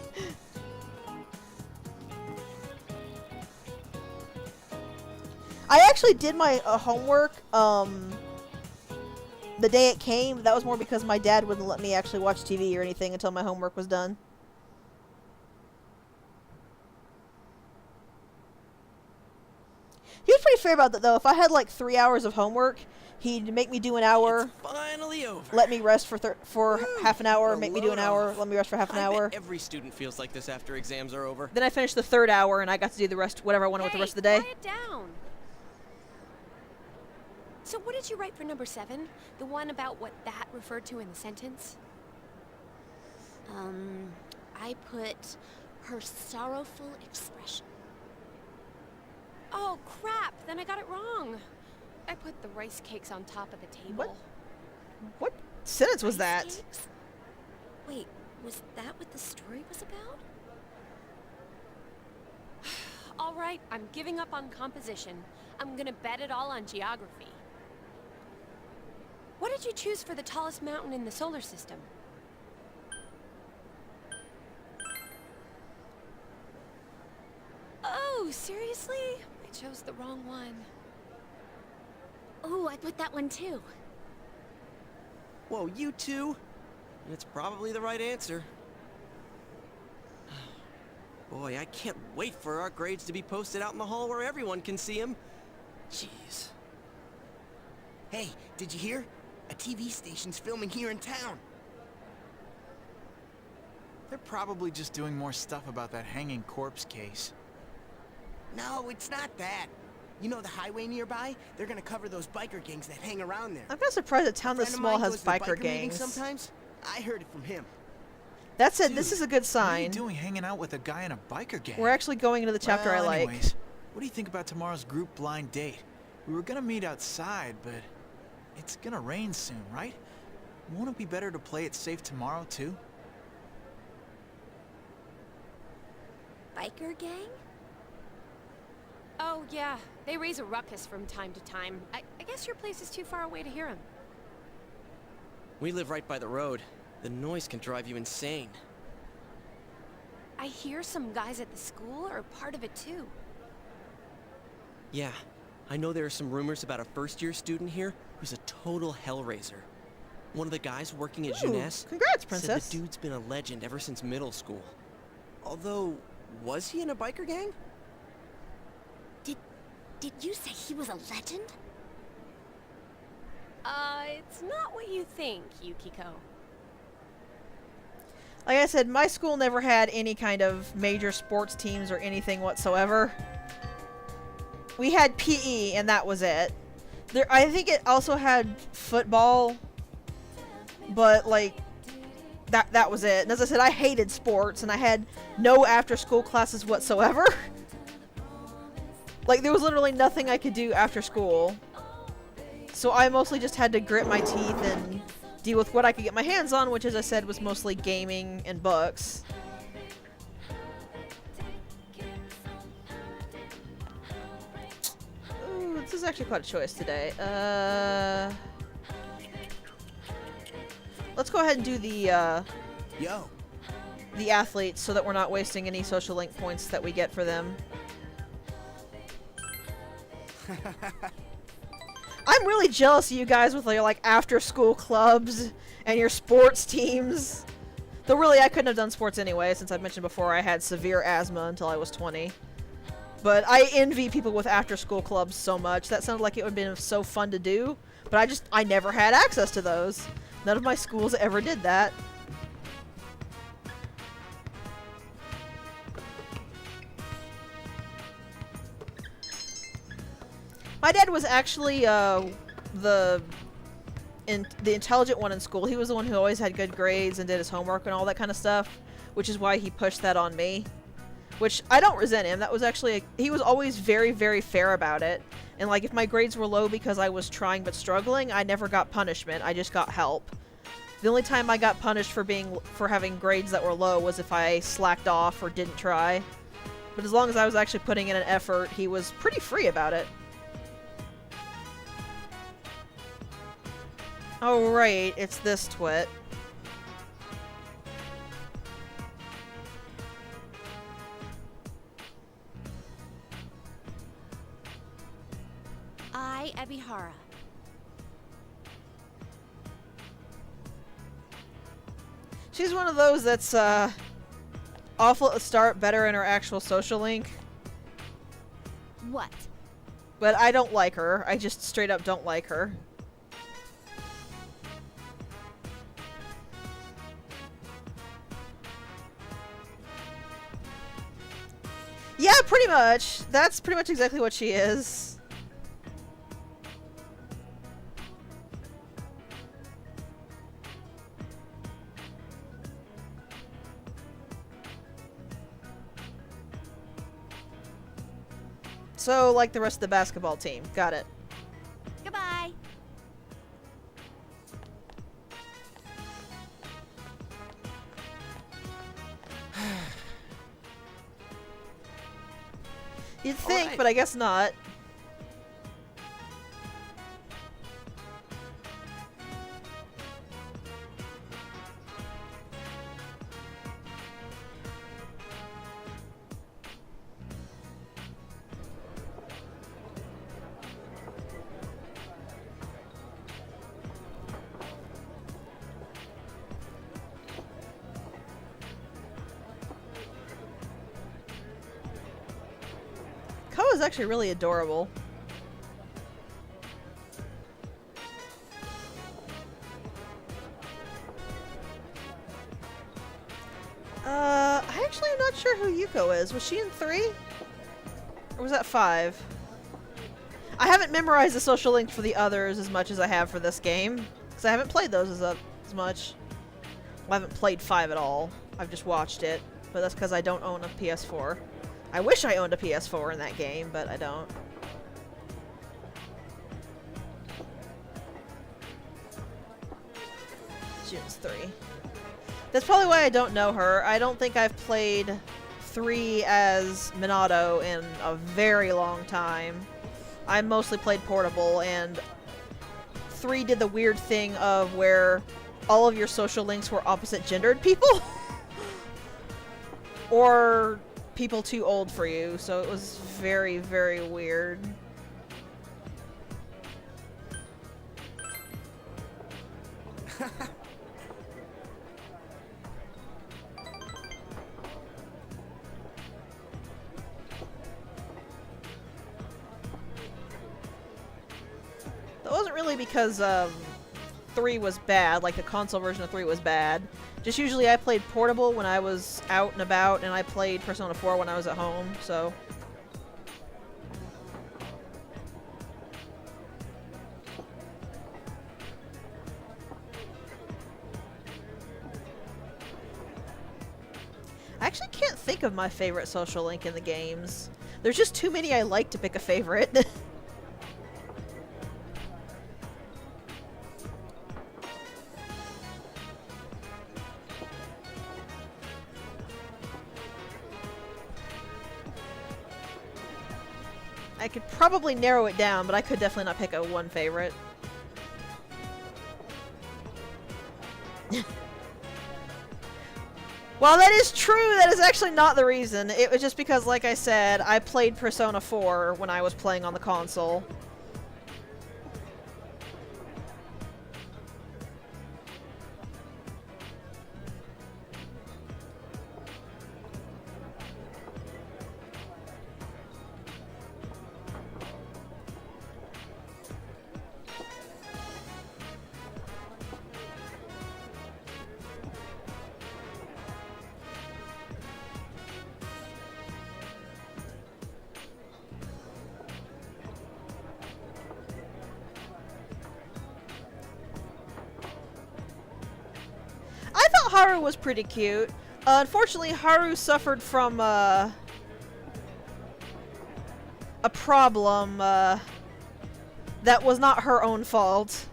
I actually did my homework the day it came. That was more because my dad wouldn't let me actually watch TV or anything until my homework was done. He was pretty fair about that, though. If I had like 3 hours of homework, he'd make me do an hour. It's finally over. Let me rest for half an hour. Make me do an hour. Let me rest for half an hour. Bet every student feels like this after exams are over. Then I finished the third hour, and I got to do the rest, whatever I wanted with the rest of the day. Quiet down. So what did you write for number 7? The one about what that referred to in the sentence? I put her sorrowful expression. Oh, crap. Then I got it wrong. I put the rice cakes on top of the table. What sentence was that? Rice cakes? Wait, was that what the story was about? All right, I'm giving up on composition. I'm gonna bet it all on geography. What did you choose for the tallest mountain in the solar system? Oh, seriously? I chose the wrong one. Oh, I put that one too. Whoa, you two? It's probably the right answer. Boy, I can't wait for our grades to be posted out in the hall where everyone can see them. Jeez. Hey, did you hear? A TV station's filming here in town. They're probably just doing more stuff about that hanging corpse case. No, it's not that. You know the highway nearby? They're gonna cover those biker gangs that hang around there. I'm kind of surprised a town this Friend of small mine has goes to biker meetings gangs. Sometimes I heard it from him. That said, Dude, this is a good What are you sign. doing hanging out with a guy in a biker gang? We're actually going into the chapter Well, I like. anyways, what do you think about tomorrow's group blind date? We were gonna meet outside, but it's gonna rain soon, right? Won't it be better to play it safe tomorrow, too? Biker gang? Oh, yeah. They raise a ruckus from time to time. I guess your place is too far away to hear them. We live right by the road. The noise can drive you insane. I hear some guys at the school are part of it, too. Yeah, I know there are some rumors about a first-year student here who's a total hellraiser. One of the guys working at Ooh, Jeunesse congrats, said princess. the dude's been a legend ever since middle school. Although, was he in a biker gang? Did you say he was a legend? It's not what you think, Yukiko. Like I said, my school never had any kind of major sports teams or anything whatsoever. We had PE, and that was it. I think it also had football, but like that was it. And as I said, I hated sports, and I had no after-school classes whatsoever. Like, there was literally nothing I could do after school. So I mostly just had to grit my teeth and deal with what I could get my hands on, which, as I said, was mostly gaming and books. Ooh, this is actually quite a choice today. Let's go ahead and do the athletes so that we're not wasting any social link points that we get for them. I'm really jealous of you guys with your like after school clubs and your sports teams. Though really I couldn't have done sports anyway, since I mentioned before I had severe asthma until I was 20. But I envy people with after-school clubs so much. That sounded like it would have been so fun to do. But I never had access to those. None of my schools ever did that. My dad was actually the intelligent one in school. He was the one who always had good grades and did his homework and all that kind of stuff, which is why he pushed that on me. Which, I don't resent him. That was actually he was always very, very fair about it. And like, if my grades were low because I was trying but struggling, I never got punishment. I just got help. The only time I got punished for having grades that were low was if I slacked off or didn't try. But as long as I was actually putting in an effort, he was pretty free about it. Oh right, it's this twit. Ebihara. She's one of those that's awful at the start, better in her actual social link. What? But I don't like her. I just straight up don't like her. Yeah, pretty much. That's pretty much exactly what she is. So, like the rest of the basketball team. Got it. Goodbye. You'd think, Alright. but I guess not. Koa's actually really adorable. I actually am not sure who Yuko is. Was she in 3? Or was that 5? I haven't memorized the social link for the others as much as I have for this game. Because I haven't played those as much. Well, I haven't played 5 at all. I've just watched it. But that's because I don't own a PS4. I wish I owned a PS4 in that game, but I don't. June's 3. That's probably why I don't know her. I don't think I've played 3 as Minato in a very long time. I mostly played Portable, and 3 did the weird thing of where all of your social links were opposite gendered people. Or people too old for you, so it was very, very weird. That wasn't really because 3 was bad, like the console version of 3 was bad. Just usually I played Portable when I was out and about, and I played Persona 4 when I was at home, so... I actually can't think of my favorite social link in the games. There's just too many I like to pick a favorite. I could probably narrow it down, but I could definitely not pick a one favorite. While that is true, that is actually not the reason. It was just because, like I said, I played Persona 4 when I was playing on the console. Haru was pretty cute. Unfortunately, Haru suffered from a problem that was not her own fault.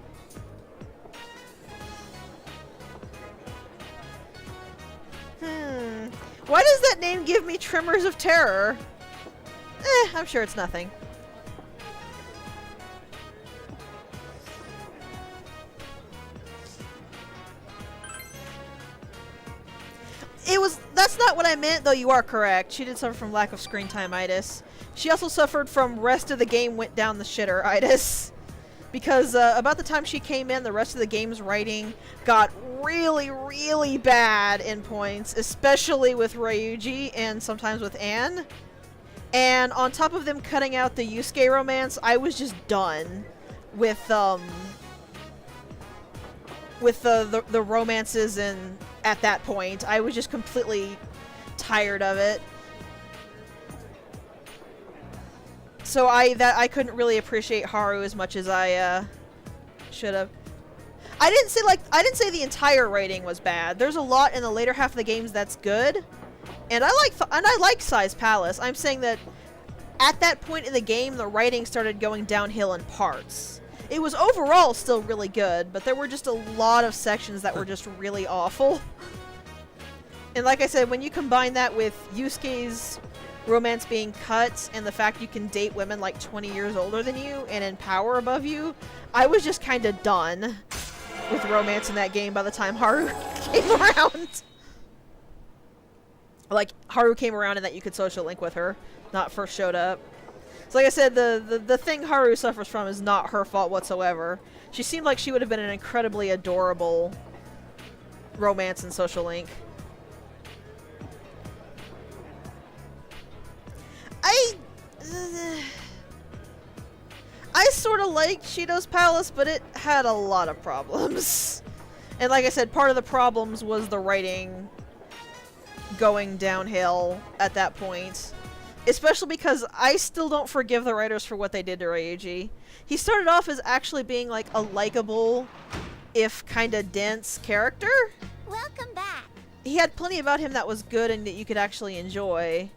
Why does that name give me tremors of terror? I'm sure it's nothing. That's not what I meant, though you are correct. She did suffer from lack of screen time-itis. She also suffered from rest of the game went down the shitter-itis. Because about the time she came in, the rest of the game's writing got really, really bad in points, especially with Ryuji and sometimes with Anne. And on top of them cutting out the Yusuke romance, I was just done with the romances and at that point. I was just completely tired of it. So I couldn't really appreciate Haru as much as I should have. I didn't say the entire writing was bad. There's a lot in the later half of the games that's good. And I like Sai's Palace. I'm saying that at that point in the game, the writing started going downhill in parts. It was overall still really good, but there were just a lot of sections that were just really awful. And like I said, when you combine that with Yusuke's romance being cut and the fact you can date women like 20 years older than you and in power above you, I was just kind of done with romance in that game by the time Haru came around. Like, Haru came around and that you could social link with her, not first showed up. So like I said, the thing Haru suffers from is not her fault whatsoever. She seemed like she would have been an incredibly adorable romance and social link. I sort of liked Shido's Palace, but it had a lot of problems. And like I said, part of the problems was the writing going downhill at that point. Especially because I still don't forgive the writers for what they did to Ryuji. He started off as actually being like a likable, if kinda dense character. Welcome back. He had plenty about him that was good and that you could actually enjoy.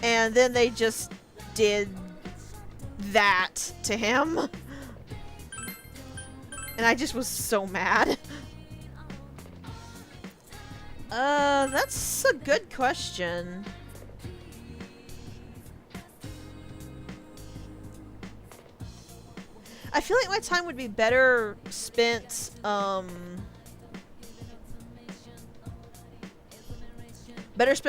And then they just did that to him. And I just was so mad. That's a good question. I feel like my time would be better spent,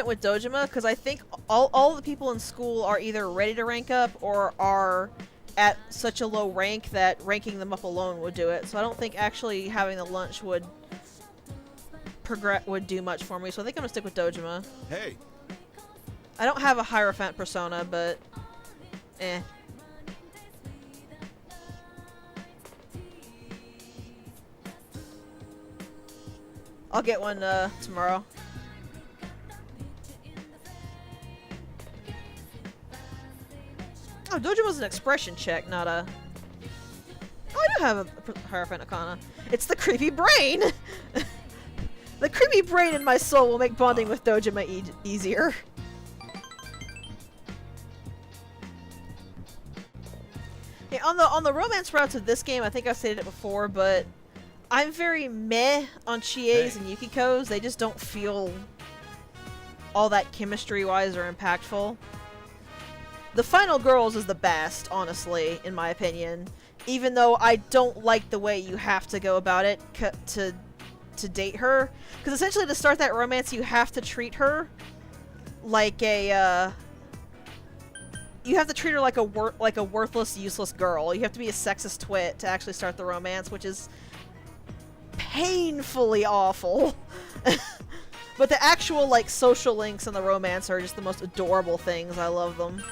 with Dojima, because I think all the people in school are either ready to rank up or are at such a low rank that ranking them up alone would do it. So I don't think actually having the lunch would do much for me. So I think I'm gonna stick with Dojima. Hey. I don't have a Hierophant persona, but eh. I'll get one tomorrow. Oh, Dojo was an expression check, not a... Oh, I do have a Hierophant Arcana. It's the creepy brain! The creepy brain in my soul will make bonding with Dojima easier. Yeah, on the romance routes of this game, I think I've stated it before, but I'm very meh on Chie's and Yukiko's. They just don't feel all that chemistry-wise or impactful. The Final Girls is the best, honestly, in my opinion. Even though I don't like the way you have to go about it to date her. Because essentially to start that romance, you have to treat her like a, you have to treat her like a worthless, useless girl. You have to be a sexist twit to actually start the romance, which is painfully awful. But the actual, like, social links in the romance are just the most adorable things. I love them.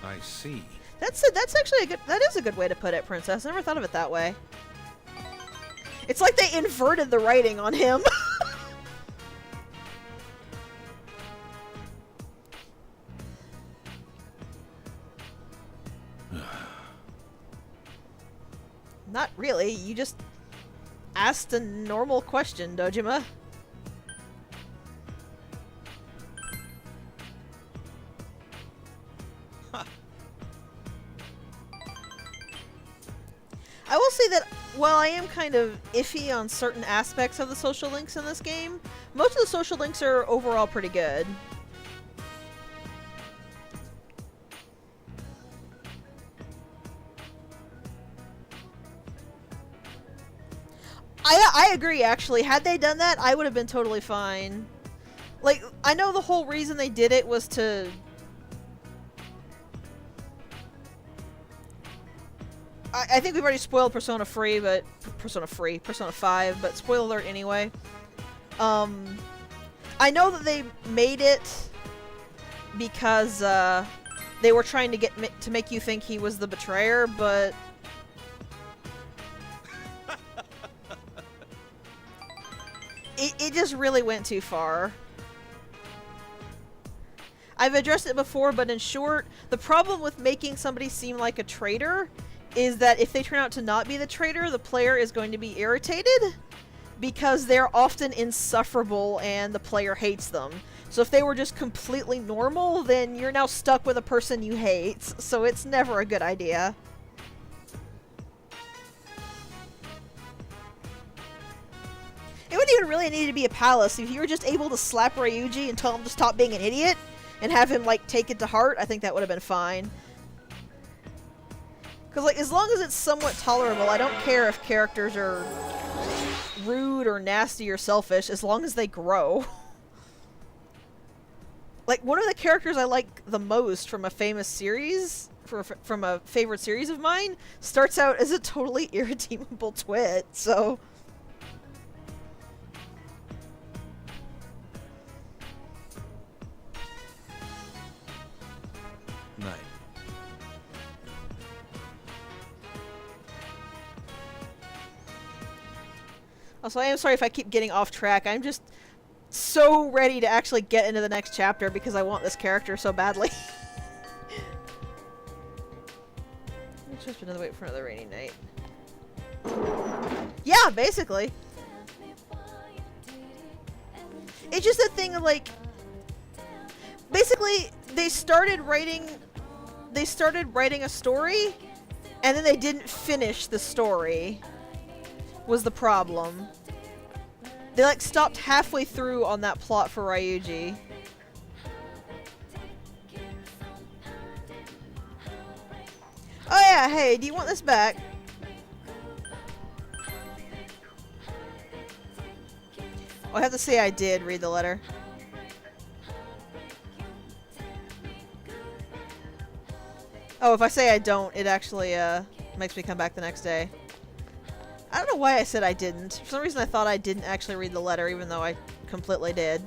I see. That's actually that is a good way to put it, Princess. I never thought of it that way. It's like they inverted the writing on him. Not really. You just asked a normal question, Dojima. I will say that while I am kind of iffy on certain aspects of the social links in this game, most of the social links are overall pretty good. I agree, actually. Had they done that, I would have been totally fine. Like, I know the whole reason they did it was to... I think we've already spoiled Persona 5, but spoiler alert anyway. I know that they made it because they were trying to make you think he was the betrayer, but it just really went too far. I've addressed it before, but in short, the problem with making somebody seem like a traitor is that if they turn out to not be the traitor, the player is going to be irritated because they're often insufferable and the player hates them. So if they were just completely normal, then you're now stuck with a person you hate, so it's never a good idea. It wouldn't even really need to be a palace. If you were just able to slap Ryuji and tell him to stop being an idiot and have him, like, take it to heart, I think that would have been fine. Because, like, as long as it's somewhat tolerable, I don't care if characters are rude or nasty or selfish, as long as they grow. Like, one of the characters I like the most from a famous series, from a favorite series of mine, starts out as a totally irredeemable twit, so... Night. Also, I am sorry if I keep getting off track. I'm just so ready to actually get into the next chapter because I want this character so badly. It's just another wait for another rainy night. Yeah, basically. It's just a thing of, like, basically they started writing a story and then they didn't finish the story was the problem. They, like, stopped halfway through on that plot for Ryuji. Oh yeah, hey, do you want this back? Oh, I have to say I did read the letter. Oh, if I say I don't, it actually makes me come back the next day. I don't know why I said I didn't. For some reason I thought I didn't actually read the letter, even though I completely did.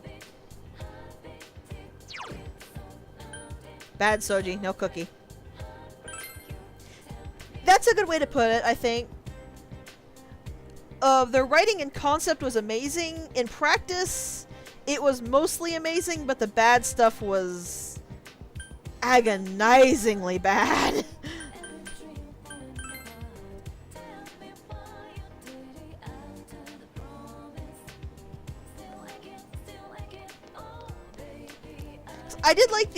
Bad Soji, no cookie. That's a good way to put it, I think. The writing and concept was amazing. In practice, it was mostly amazing, but the bad stuff was agonizingly bad. I did like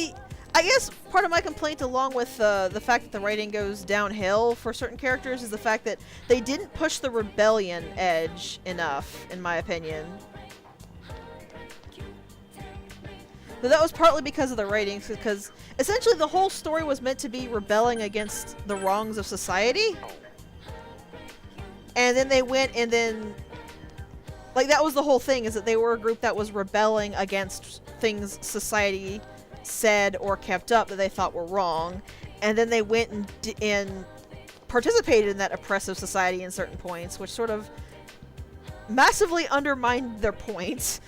I guess part of my complaint, along with the fact that the writing goes downhill for certain characters, is the fact that they didn't push the rebellion edge enough, in my opinion. But that was partly because of the writings, because essentially the whole story was meant to be rebelling against the wrongs of society. And then they went and then... Like, that was the whole thing, is that they were a group that was rebelling against things society said or kept up that they thought were wrong. And then they went and participated in that oppressive society in certain points, which sort of massively undermined their points.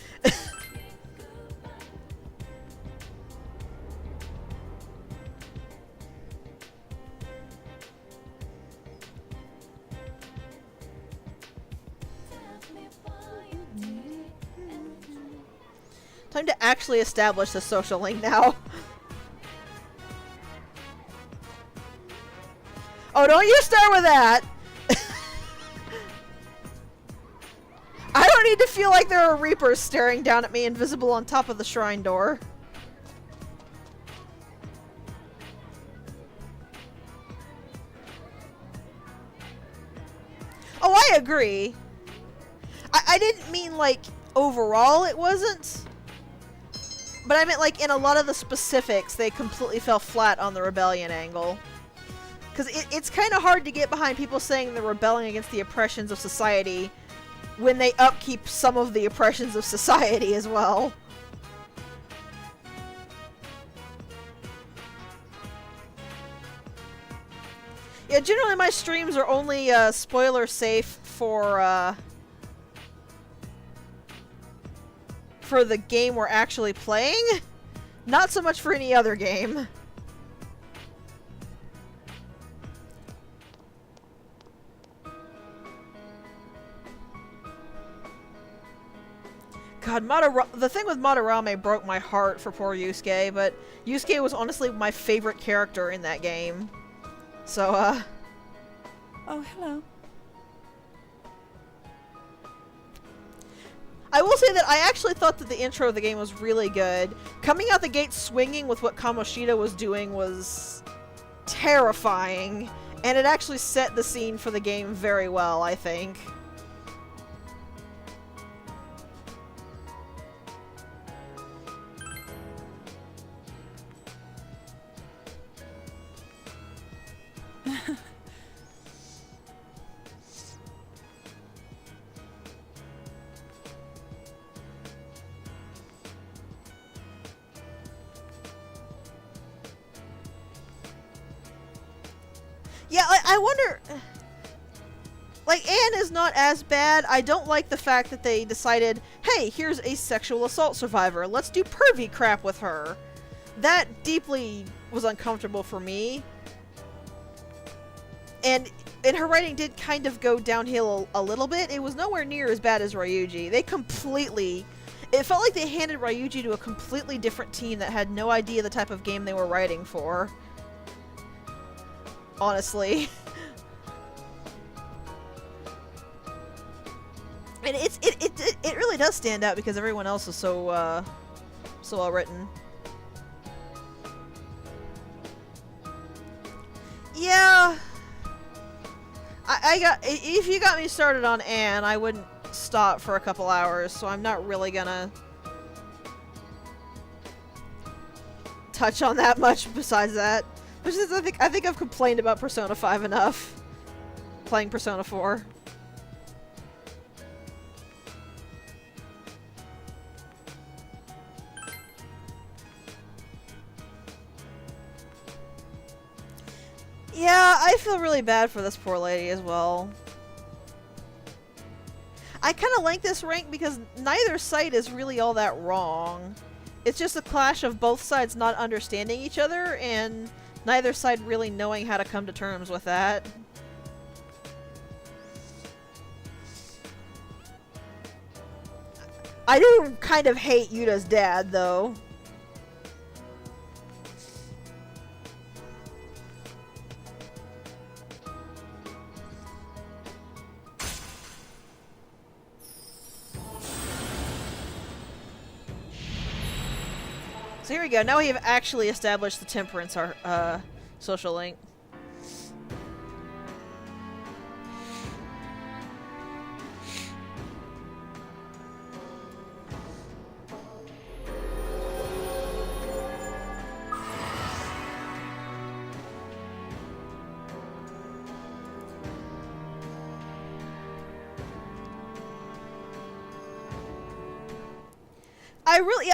Time to actually establish the social link now. Oh, don't you start with that! don't need to feel like there are Reapers staring down at me, invisible on top of the shrine door. Oh, I agree. I didn't mean, like, overall it wasn't. But I meant, like, in a lot of the specifics, they completely fell flat on the rebellion angle. Because it's kind of hard to get behind people saying they're rebelling against the oppressions of society when they upkeep some of the oppressions of society as well. Yeah, generally my streams are only spoiler safe for the game we're actually playing, not so much for any other game. God, the thing with Madarame broke my heart for poor Yusuke, but Yusuke was honestly my favorite character in that game. So, Oh, hello. I will say that I actually thought that the intro of the game was really good. Coming out the gate swinging with what Kamoshida was doing was terrifying, and it actually set the scene for the game very well, I think. Yeah, I wonder... Like, Anne is not as bad. I don't like the fact that they decided, hey, here's a sexual assault survivor. Let's do pervy crap with her. That deeply was uncomfortable for me. And her writing did kind of go downhill a little bit. It was nowhere near as bad as Ryuji. They completely... It felt like they handed Ryuji to a completely different team that had no idea the type of game they were writing for. Honestly. And it really does stand out because everyone else is so so well written. Yeah. If you got me started on Anne, I wouldn't stop for a couple hours, so I'm not really gonna touch on that much besides that. Which is, I think I've complained about Persona 5 enough. Playing Persona 4. Yeah, I feel really bad for this poor lady as well. I kind of like this rank because neither side is really all that wrong. It's just a clash of both sides not understanding each other and neither side really knowing how to come to terms with that. I do kind of hate Yuta's dad, though. So here we go. Now we have actually established the Temperance social link.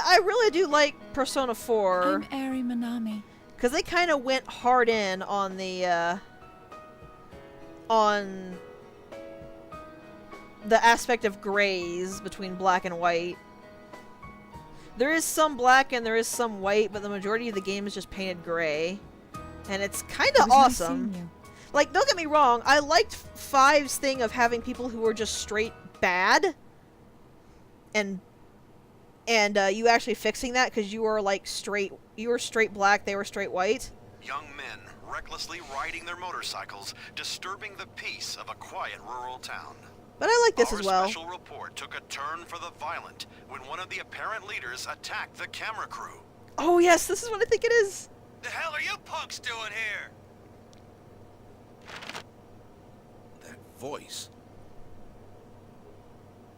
I really do like Persona 4. I'm Ari Minami. Because they kind of went hard in on the aspect of grays between black and white. There is some black and there is some white, but the majority of the game is just painted gray. And it's kind of awesome. Nice. Like, don't get me wrong, I liked 5's thing of having people who were just straight bad. And you actually fixing that because you were like you were straight black, they were straight white. Young men recklessly riding their motorcycles, disturbing the peace of a quiet rural town. But I like this as well. Our special report took a turn for the violent when one of the apparent leaders attacked the camera crew. Oh yes, this is what I think it is. The hell are you punks doing here? That voice.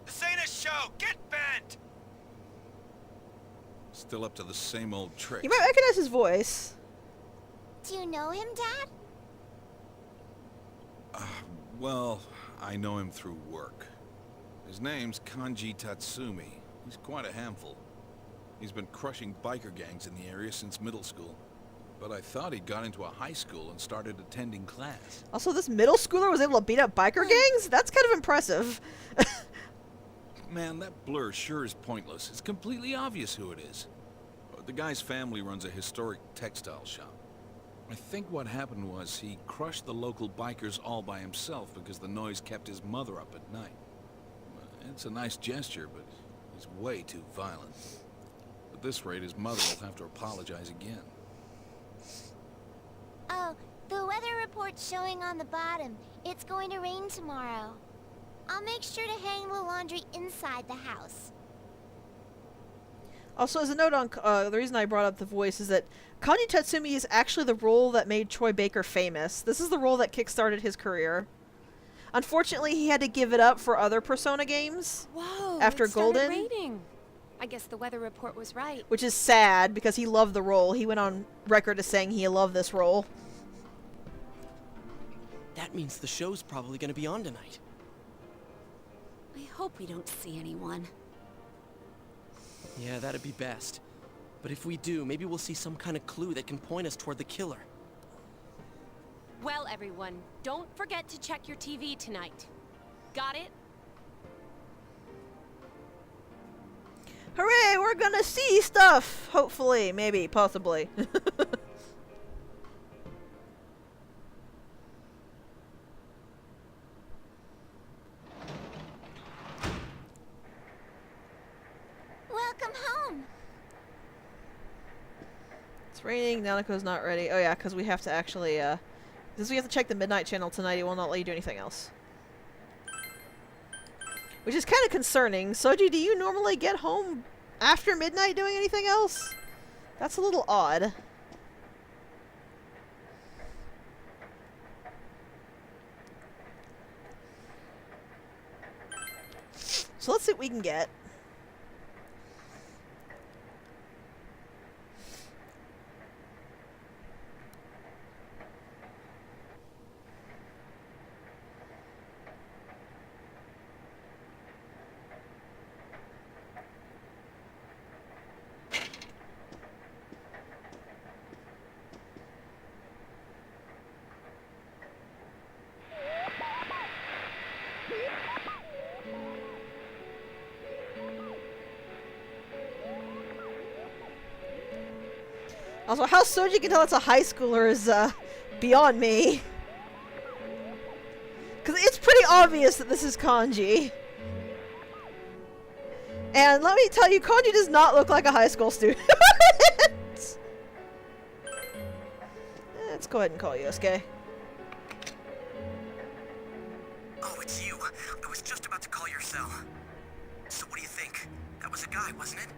This ain't a show. Get bent. Still up to the same old tricks. You might recognize his voice. Do you know him, Dad? Well, I know him through work. His name's Kanji Tatsumi. He's quite a handful. He's been crushing biker gangs in the area since middle school. But I thought he'd got into a high school and started attending class. Also, this middle schooler was able to beat up biker gangs? That's kind of impressive. Man, that blur sure is pointless. It's completely obvious who it is. The guy's family runs a historic textile shop. I think what happened was he crushed the local bikers all by himself because the noise kept his mother up at night. It's a nice gesture, but he's way too violent. At this rate, his mother will have to apologize again. Oh, the weather report's showing on the bottom. It's going to rain tomorrow. I'll make sure to hang the laundry inside the house. Also, as a note on the reason I brought up the voice is that Kanji Tatsumi is actually the role that made Troy Baker famous. This is the role that kickstarted his career. Unfortunately, he had to give it up for other Persona games. Whoa! After it started Golden? raining. I guess the weather report was right. Which is sad because he loved the role. He went on record as saying he loved this role. That means the show's probably gonna be on tonight. I hope we don't see anyone. Yeah, that'd be best. But if we do, maybe we'll see some kind of clue that can point us toward the killer. Well, everyone, don't forget to check your TV tonight. Got it? Hooray, we're gonna see stuff! Hopefully, maybe, possibly. Welcome home. It's raining, Nanako's not ready. Oh yeah, because we have to actually, since we have to check the Midnight Channel tonight, it will not let you do anything else. Which is kind of concerning. Soji, do you normally get home after midnight doing anything else? That's a little odd. So let's see what we can get. Also, how Soji can tell it's a high schooler is, beyond me. Because it's pretty obvious that this is Kanji. And let me tell you, Kanji does not look like a high school student. Let's go ahead and call Yosuke. Oh, it's you. I was just about to call your cell. So what do you think? That was a guy, wasn't it?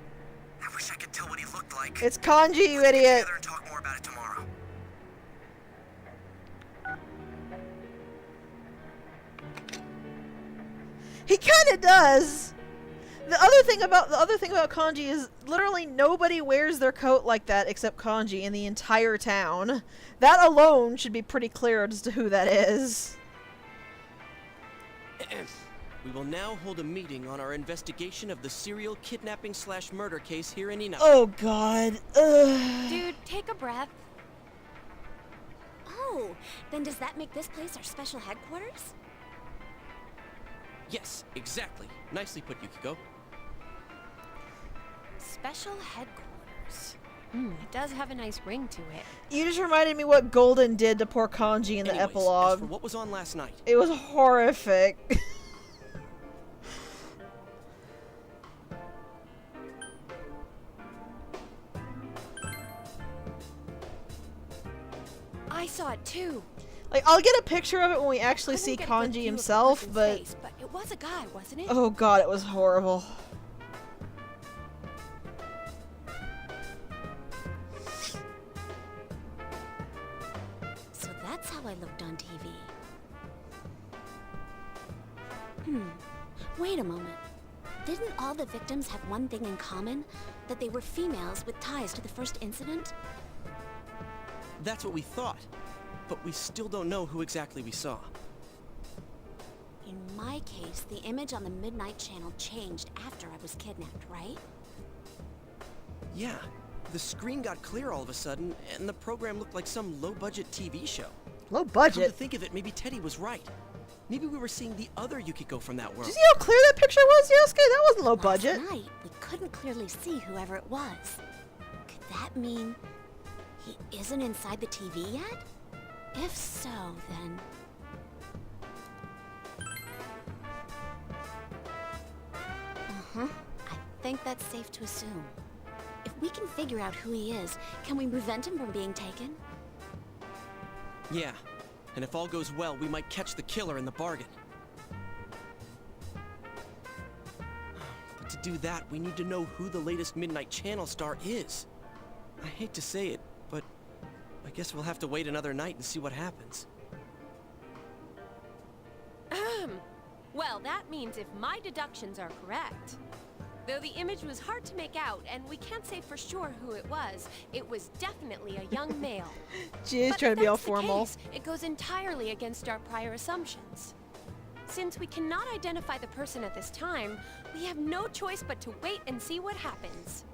I wish I could tell what he looked like. It's Kanji, you Let's get idiot. together and talk more about it tomorrow. He kind of does. The other thing about Kanji is literally nobody wears their coat like that except Kanji in the entire town. That alone should be pretty clear as to who that is. We will now hold a meeting on our investigation of the serial kidnapping/murder case here in Ina. Oh god. Ugh. Dude, take a breath. Oh, then does that make this place our special headquarters? Yes, exactly. Nicely put, Yukiko. Special headquarters. It does have a nice ring to it. You just reminded me what Golden did to poor Kanji in the Anyways, epilogue. as for what was on last night? It was horrific. I saw it too. Like, I'll get a picture of it when we actually Couldn't see get a good Kanji view of the himself, person's but face, but it was a guy, wasn't it? oh god, it was horrible. So that's how I looked on TV. Wait a moment. Didn't all the victims have one thing in common? That they were females with ties to the first incident? That's what we thought. But we still don't know who exactly we saw. In my case, the image on the Midnight Channel changed after I was kidnapped, right? Yeah. The screen got clear all of a sudden, and the program looked like some low-budget TV show. Low Come to budget. think of it, maybe Teddy was right. Maybe we were seeing the other Yukiko from that world. Did you see how clear that picture was, Yosuke? That wasn't low budget. Last night, we couldn't clearly see whoever it was. Could that mean he isn't inside the TV yet? If so, then... I think that's safe to assume. If we can figure out who he is, can we prevent him from being taken? Yeah. And if all goes well, we might catch the killer in the bargain. But to do that, we need to know who the latest Midnight Channel star is. I hate to say it, but I guess we'll have to wait another night and see what happens. Well, that means if my deductions are correct. Though the image was hard to make out, and we can't say for sure who it was definitely a young male. She is But trying if to be all that's the formal. case, it goes entirely against our prior assumptions. Since we cannot identify the person at this time, we have no choice but to wait and see what happens.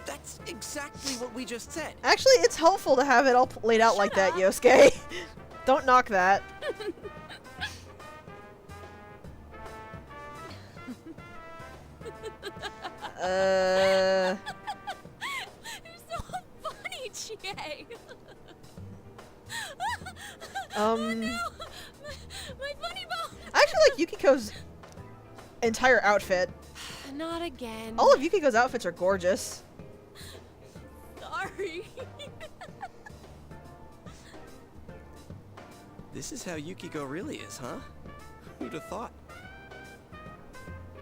That's exactly what we just said. Actually, it's helpful to have it all laid out like that, up. Yosuke. Don't knock that. You're so funny, Chie. Oh no, my funny bone. I actually like Yukiko's entire outfit. Not again. All of Yukiko's outfits are gorgeous. Sorry. This is how Yukiko really is, huh? Who'd have thought?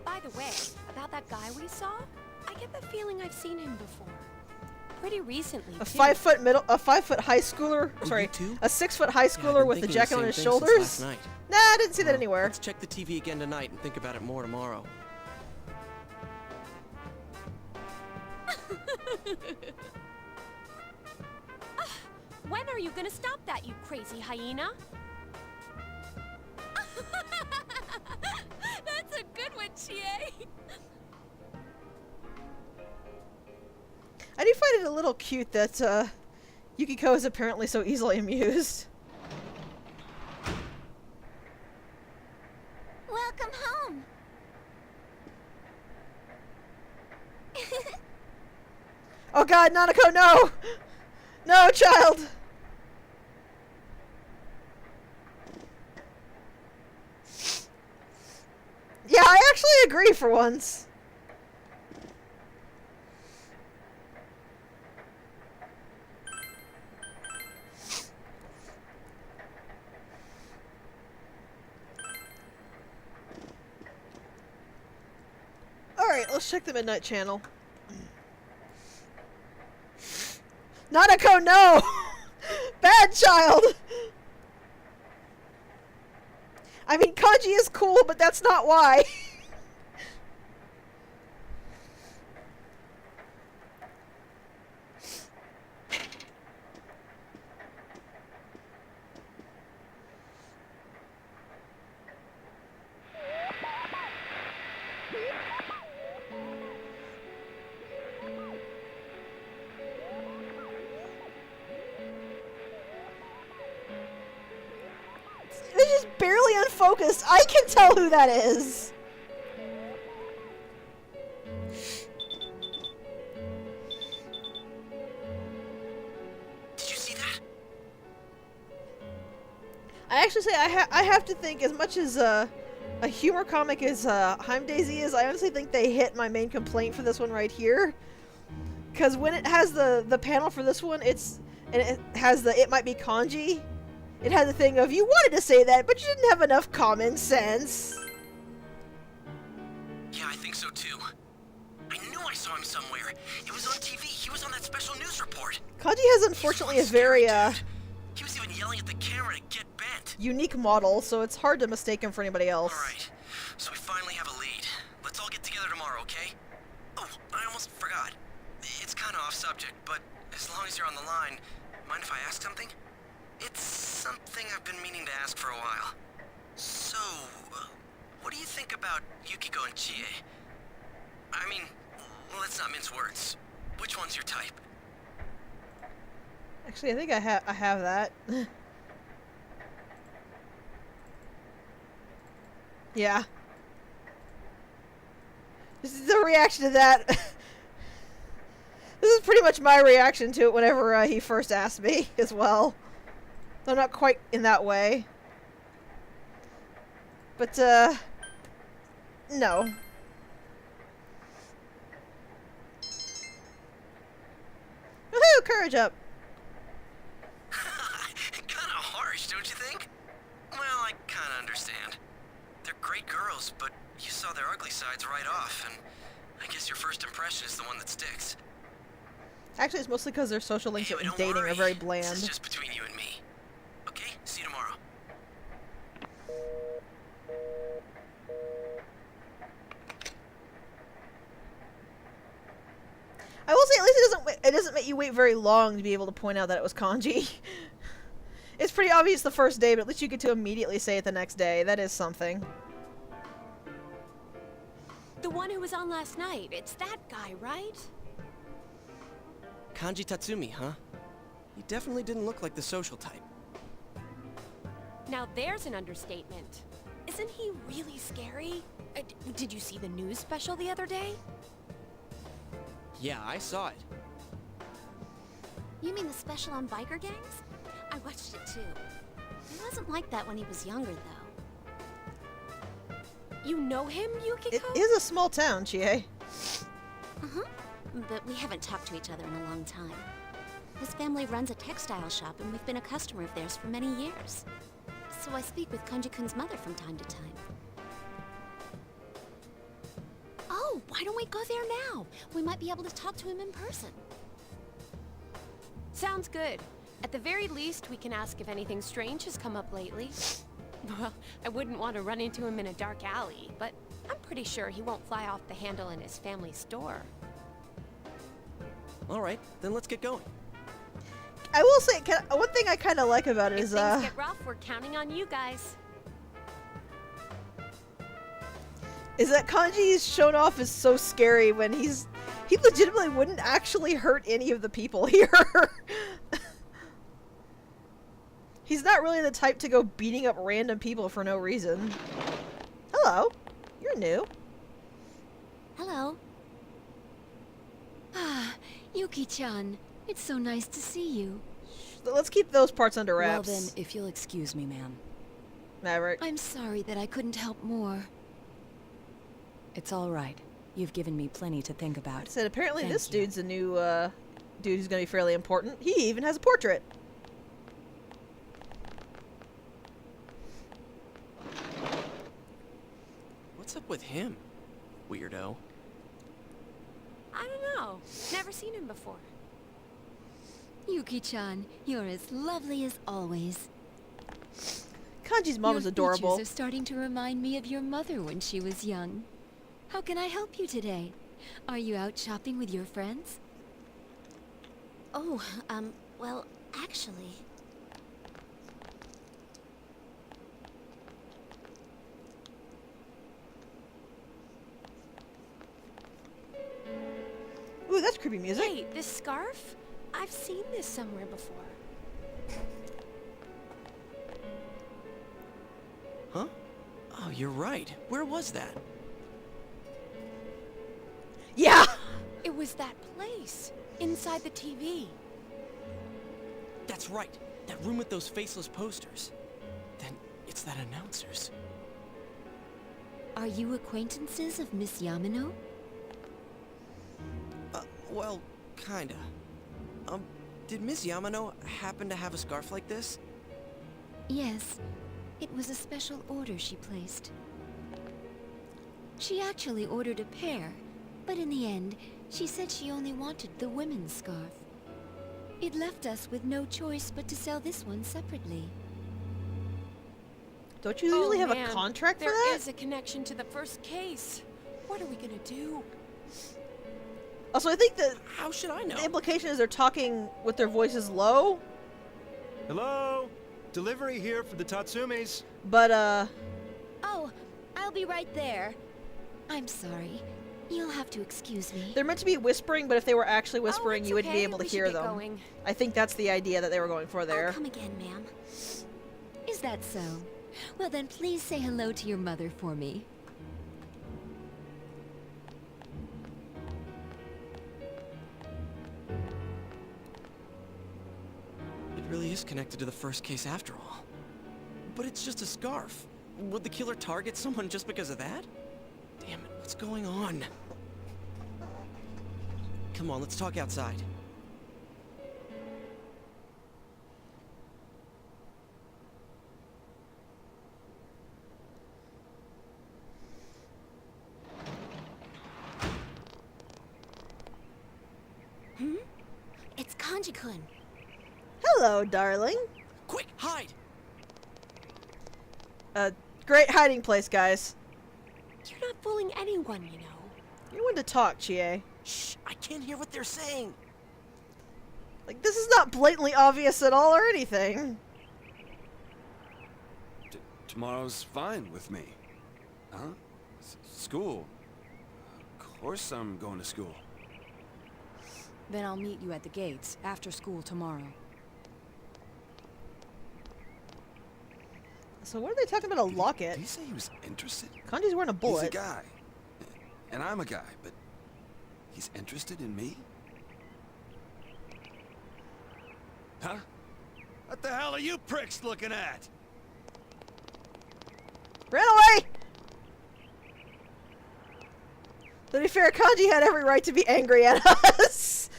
By the way, about that guy we saw, I get the feeling I've seen him before. Pretty recently, A too. 5 foot high schooler. Oh, Sorry, you too? a 6 foot high Yeah, I've schooler been with the thinking jacket same on his thing since shoulders. last night. Nah, I didn't see that Well, anywhere. Let's check the TV again tonight and think about it more tomorrow. When are you gonna stop that, you crazy hyena? That's a good one, Chie. I do find it a little cute that Yukiko is apparently so easily amused. Welcome home. Oh god, Nanako, no! No, child! Yeah, I actually agree for once. Alright, let's check the Midnight Channel. Nanako, no! Bad child! I mean, Kanji is cool, but that's not why. It's just barely unfocused. I can tell who that is. Did you see that? I actually say I have to think, as much as a humor comic as Heim Daisy is, I honestly think they hit my main complaint for this one right here. Because when it has the panel for this one, it's And it has the "it might be kanji." It had the thing of, you wanted to say that, but you didn't have enough common sense. Yeah, I think so too. I knew I saw him somewhere. It was on TV. He was on that special news report. Kanji has unfortunately a very, He was even yelling at the camera to get bent. unique model, so it's hard to mistake him for anybody else. Alright, so we finally have a lead. Let's all get together tomorrow, okay? Oh, I almost forgot. It's kind of off subject, but as long as you're on the line, mind if I ask something? It's something I've been meaning to ask for a while. So, what do you think about Yukiko and Chie? I mean, let's not mince words. Which one's your type? Actually, I think I have that. Yeah. This is the reaction to that. This is pretty much my reaction to it whenever he first asked me as well. Though not quite in that way. But, no. Woohoo! Courage up! Kinda harsh, don't you think? Well, I kinda understand. They're great girls, but you saw their ugly sides right off, and I guess your first impression is the one that sticks. Actually, it's mostly because their social links Anyway, and don't dating worry. are very This bland. is just between you and me. Okay? See you tomorrow. I will say, at least it doesn't make you wait very long to be able to point out that it was kanji. It's pretty obvious the first day, but at least you get to immediately say it the next day. That is something. The one who was on last night. It's that guy, right? Kanji Tatsumi, huh? He definitely didn't look like the social type. Now there's an understatement. Isn't he really scary? Did you see the news special the other day? Yeah, I saw it. You mean the special on biker gangs? I watched it too. It wasn't like that when he was younger, though. You know him, Yukiko? It is a small town, Chie. Uh-huh. But we haven't talked to each other in a long time. His family runs a textile shop, and we've been a customer of theirs for many years. So I speak with Kanji-kun's mother from time to time. Oh, why don't we go there now? We might be able to talk to him in person. Sounds good. At the very least, we can ask if anything strange has come up lately. Well, I wouldn't want to run into him in a dark alley, but I'm pretty sure he won't fly off the handle in his family store. Alright, then let's get going. I will say, one thing I kind of like about it If is, things get rough, we're counting on you guys. is that Kanji is shown off as so scary when he legitimately wouldn't actually hurt any of the people here. He's not really the type to go beating up random people for no reason. Hello. You're new. Hello. Ah, Yuki-chan. It's so nice to see you. Let's keep those parts under wraps. Well then, if you'll excuse me, ma'am. Maverick. I'm sorry that I couldn't help more. It's all right. You've given me plenty to think about. I said apparently Thank this you. dude's a new dude who's going to be fairly important. He even has a portrait. What's up with him? Weirdo. I don't know. Never seen him before. Yuki-chan, you're as lovely as always. Kanji's mom your is adorable. features are starting to remind me of your mother when she was young. How can I help you today? Are you out shopping with your friends? Oh, well, actually... Ooh, that's creepy music. Hey, this scarf? I've seen this somewhere before. Huh? Oh, you're right. Where was that? Yeah! It was that place. Inside the TV. That's right. That room with those faceless posters. Then it's that announcer's. Are you acquaintances of Miss Yamano? Well, kinda. Did Ms. Yamano happen to have a scarf like this? Yes, it was a special order she placed. She actually ordered a pair, but in the end, she said she only wanted the women's scarf. It left us with no choice but to sell this one separately. Don't you usually have man, a contract for There that? is a connection to the first case. What are we gonna do? Also, I think that How should I know? the implication is they're talking with their voices low, Hello? Delivery here for the Tatsumis. but Oh, I'll be right there. I'm sorry. You'll have to excuse me. they're meant to be whispering, but if they were actually whispering, it's you wouldn't be okay. able to We should hear get them. going. I think that's the idea that they were going for there. I'll come again, ma'am. Is that so? Well then, please say hello to your mother for me. It really is connected to the first case after all. But it's just a scarf. Would the killer target someone just because of that? Damn it, what's going on? Come on, let's talk outside. It's Kanji-kun. Hello, darling. Quick, hide! Great hiding place, guys. You're not fooling anyone, you know. You want to talk, Chie. Shh, I can't hear what they're saying. Like, this is not blatantly obvious at all or anything. Tomorrow's fine with me. Huh? School. Of course I'm going to school. Then I'll meet you at the gates after school tomorrow. So what are they talking about a locket? Did he say he was interested? Kanji's wearing a bullet. He's a guy. And I'm a guy, but he's interested in me? Huh? What the hell are you pricks looking at? Ran away! To be fair, Kanji had every right to be angry at us.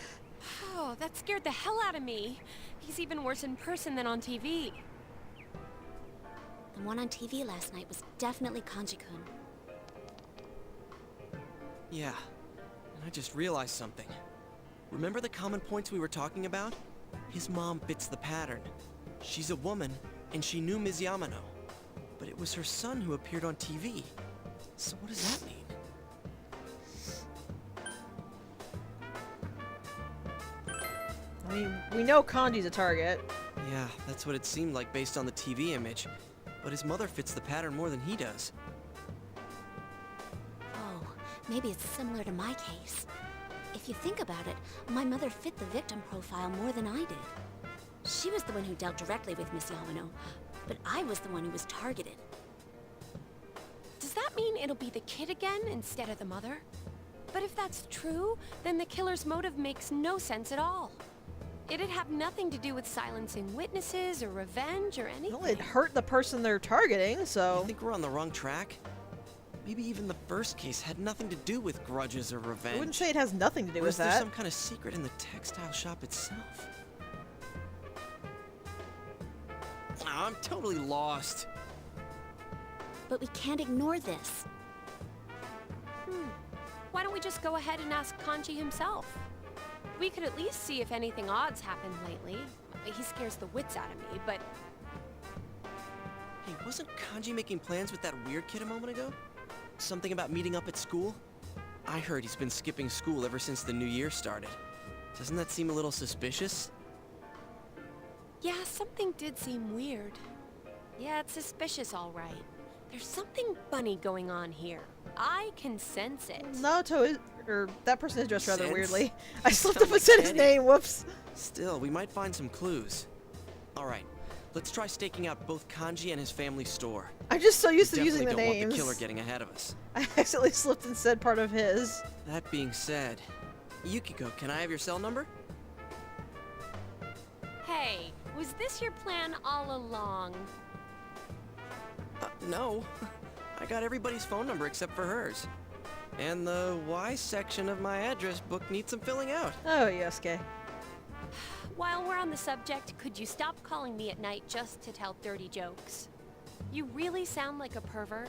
Oh, that scared the hell out of me. He's even worse in person than on TV. The one on TV last night was definitely Kanji-kun. Yeah, and I just realized something. Remember the common points we were talking about? His mom fits the pattern. She's a woman, and she knew Ms. Yamano. But it was her son who appeared on TV. So what does that mean? I mean, we know Kanji's a target. Yeah, that's what it seemed like based on the TV image. But his mother fits the pattern more than he does. Oh, maybe it's similar to my case. If you think about it, my mother fit the victim profile more than I did. She was the one who dealt directly with Miss Yamano, but I was the one who was targeted. Does that mean it'll be the kid again instead of the mother? But if that's true, then the killer's motive makes no sense at all. It'd have nothing to do with silencing witnesses or revenge or anything. Well, it hurt the person they're targeting, so... You think we're on the wrong track? Maybe even the first case had nothing to do with grudges or revenge. I wouldn't say it has nothing to do Or with is there that. some kind of secret in the textile shop itself? I'm totally lost. But we can't ignore this. Why don't we just go ahead and ask Kanji himself? We could at least see if anything odd's happened lately. He scares the wits out of me, but... Hey, wasn't Kanji making plans with that weird kid a moment ago? Something about meeting up at school? I heard he's been skipping school ever since the new year started. Doesn't that seem a little suspicious? Yeah, something did seem weird. Yeah, it's suspicious, all right. There's something funny going on here. I can sense it. Naoto is... or that person is dressed rather Sense? weirdly. I slipped Sound up and like said his Eddie. name, whoops. Still, we might find some clues. Alright, let's try staking out both Kanji and his family store. I'm just so We used to using definitely the don't names. want the killer getting ahead of us. I accidentally slipped and said part of his. That being said, Yukiko, can I have your cell number? Hey, was this your plan all along? No. I got everybody's phone number except for hers. And the Y section of my address book needs some filling out. Oh, Yosuke. While we're on the subject, could you stop calling me at night just to tell dirty jokes? You really sound like a pervert.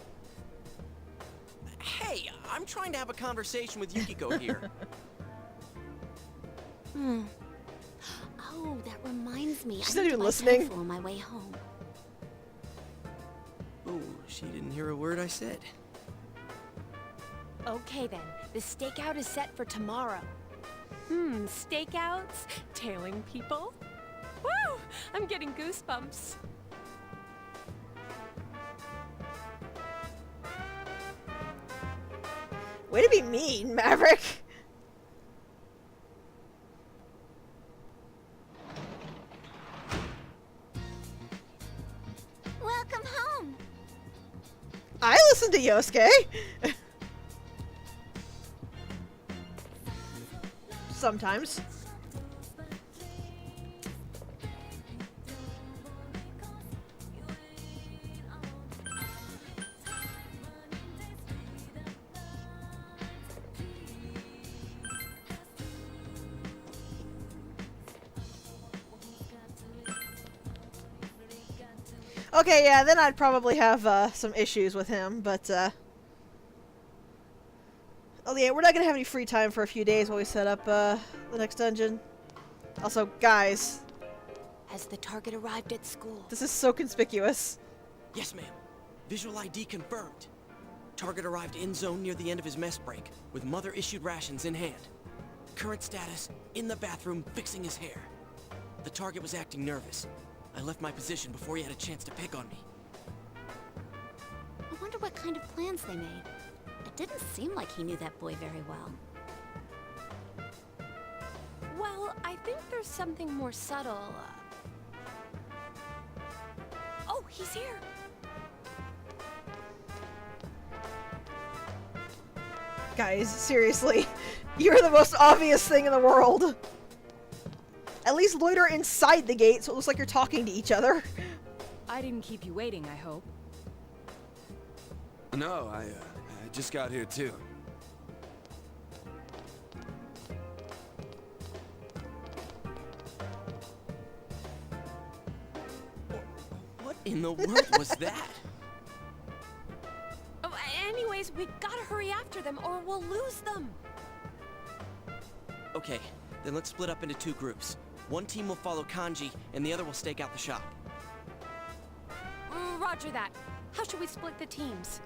Hey, I'm trying to have a conversation with Yukiko here. Oh, that reminds me. She's I not need to even buy listening. tofu on my way home. Oh, she didn't hear a word I said. Okay then, the stakeout is set for tomorrow. Stakeouts? Tailing people? Woo! I'm getting goosebumps. Way to be mean, Maverick. Welcome home. I listen to Yosuke. Sometimes. Okay, yeah, then I'd probably have some issues with him, but oh yeah, we're not gonna have any free time for a few days while we set up the next dungeon. Also, guys, Has the target arrived at school? this is so conspicuous. Yes, ma'am. Visual ID confirmed. Target arrived in zone near the end of his mess break, with mother-issued rations in hand. Current status, in the bathroom, fixing his hair. The target was acting nervous. I left my position before he had a chance to pick on me. I wonder what kind of plans they made. It didn't seem like he knew that boy very well. Well, I think there's something more subtle. Oh, he's here! Guys, seriously, you're the most obvious thing in the world. At least loiter inside the gate so it looks like you're talking to each other. I didn't keep you waiting, I hope. No, I just got here too. What in the world was that? Oh, anyways, we gotta hurry after them or we'll lose them. Okay, then let's split up into two groups. One team will follow Kanji, and the other will stake out the shop. Roger that. How should we split the teams?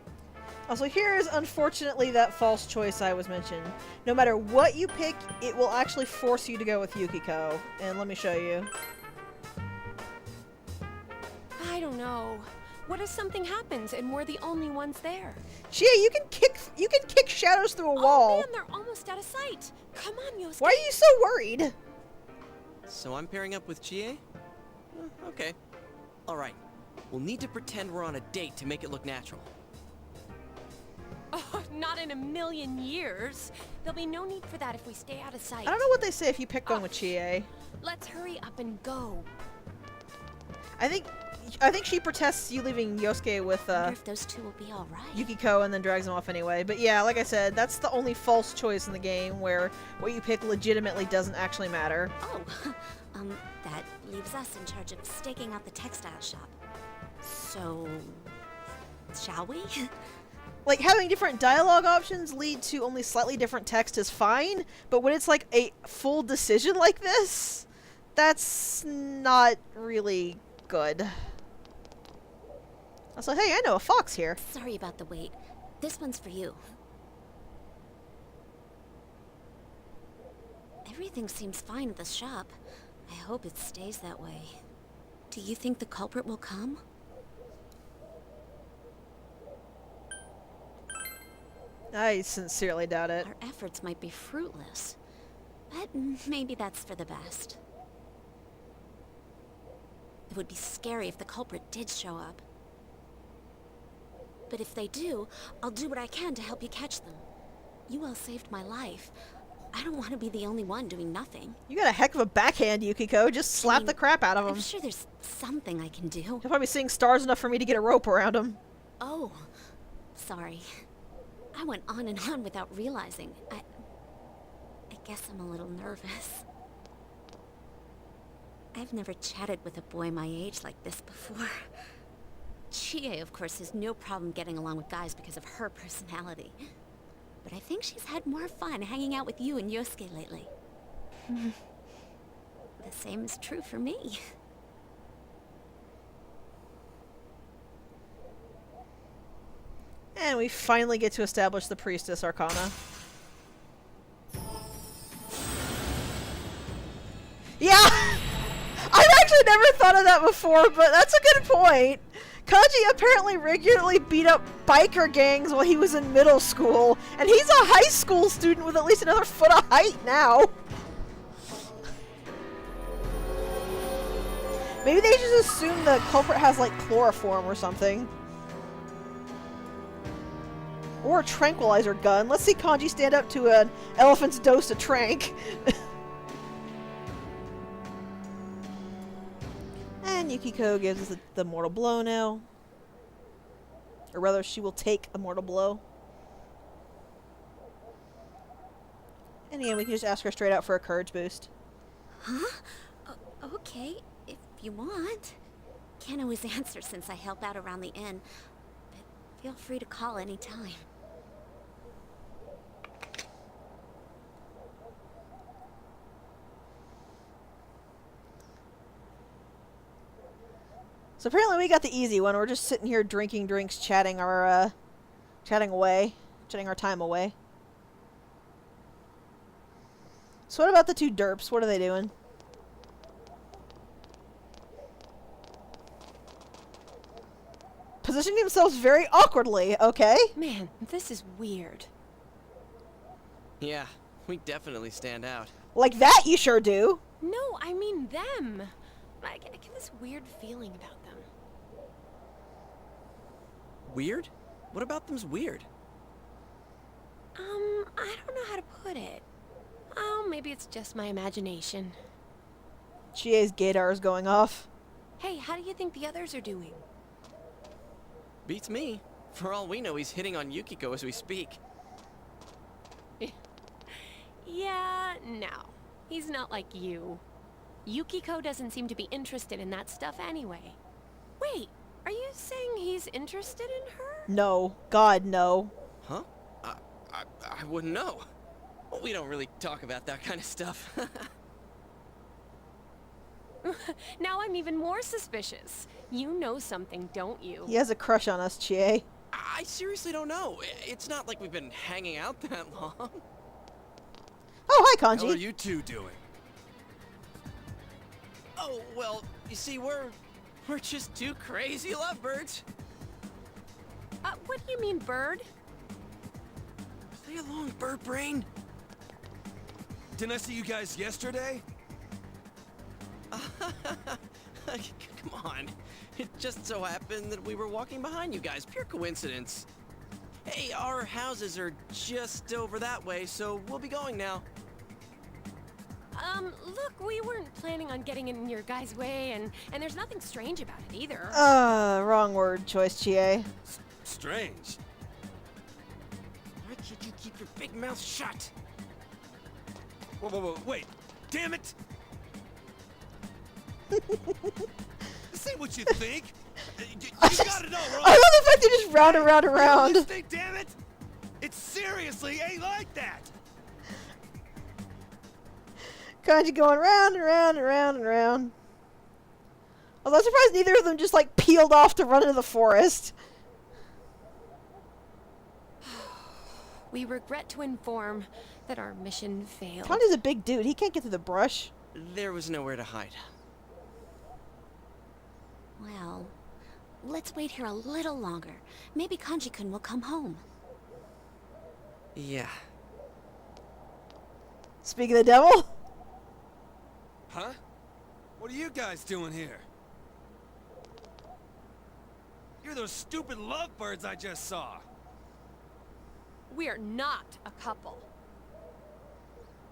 Also, here is unfortunately that false choice I was mentioned. No matter what you pick, it will actually force you to go with Yukiko. And let me show you. I don't know. What if something happens and we're the only ones there? Shia, you can kick shadows through a wall. Oh man, they're almost out of sight. Come on, Yosuke. Why are you so worried? So I'm pairing up with Chie? Okay. Alright. We'll need to pretend we're on a date to make it look natural. Oh, not in a million years. There'll be no need for that if we stay out of sight. I don't know what they say if you pick one with Chie. Let's hurry up and go. I think she protests you leaving Yosuke with I wonder if those two will be all right. Yukiko and then drags him off anyway. But yeah, like I said, that's the only false choice in the game where what you pick legitimately doesn't actually matter. Oh, that leaves us in charge of staking out the textile shop. So, shall we? Like, having different dialogue options lead to only slightly different text is fine, but when it's like a full decision like this, that's not really good. Also, hey, I know a fox here. Sorry about the wait. This one's for you. Everything seems fine at the shop. I hope it stays that way. Do you think the culprit will come? I sincerely doubt it. Our efforts might be fruitless, but maybe that's for the best. It would be scary if the culprit did show up. But if they do, I'll do what I can to help you catch them. You all saved my life. I don't want to be the only one doing nothing. You got a heck of a backhand, Yukiko. Just slap the crap out of him. I'm sure there's something I can do. He'll probably be seeing stars enough for me to get a rope around him. Oh, sorry. I went on and on without realizing. I guess I'm a little nervous. I've never chatted with a boy my age like this before. Chie, of course, has no problem getting along with guys because of her personality. But I think she's had more fun hanging out with you and Yosuke lately. The same is true for me. And we finally get to establish the Priestess Arcana. Yeah! I've actually never thought of that before, but that's a good point. Kanji apparently regularly beat up biker gangs while he was in middle school, and he's a high school student with at least another foot of height now. Maybe they just assume the culprit has, like, chloroform or something. Or a tranquilizer gun. Let's see Kanji stand up to an elephant's dose of trank. And Yukiko gives us the mortal blow now. Or rather, she will take a mortal blow. And again, we can just ask her straight out for a courage boost. Huh? Okay, if you want. Can't always answer since I help out around the inn. But feel free to call anytime. So apparently we got the easy one. We're just sitting here drinking drinks, chatting our time away. So what about the two derps? What are they doing? Positioning themselves very awkwardly, okay? Man, this is weird. Yeah, we definitely stand out. Like that you sure do. No, I mean them. I get this weird feeling about them. Weird? What about them's weird? I don't know how to put it. Oh, maybe it's just my imagination. Chie's gaydar is going off. Hey, how do you think the others are doing? Beats me. For all we know, he's hitting on Yukiko as we speak. Yeah, no. He's not like you. Yukiko doesn't seem to be interested in that stuff anyway. Wait, are you saying he's interested in her? No. God, no. Huh? I wouldn't know. Well, we don't really talk about that kind of stuff. Now I'm even more suspicious. You know something, don't you? He has a crush on us, Chie. I seriously don't know. It's not like we've been hanging out that long. Oh, hi, Kanji. How are you two doing? Oh, well, you see, we're just two crazy lovebirds. What do you mean, bird? Play along, bird brain. Didn't I see you guys yesterday? Come on. It just so happened that we were walking behind you guys. Pure coincidence. Hey, our houses are just over that way, so we'll be going now. Look, we weren't planning on getting in your guys' way, and there's nothing strange about it either. Wrong word choice, Chie. Strange. Why can't you keep your big mouth shut? Whoa, wait. Damn it! This ain't what you think. You gotta know, right? I love the fact they just round and round and round. You know this thing, damn it! It seriously ain't like that. Kanji going round and round and round and round. I was surprised neither of them just like peeled off to run into the forest. We regret to inform that our mission failed. Kanji's a big dude. He can't get through the brush. There was nowhere to hide. Well, let's wait here a little longer. Maybe Kanji-kun will come home. Yeah. Speak of the devil? Huh? What are you guys doing here? You're those stupid lovebirds I just saw. We're not a couple.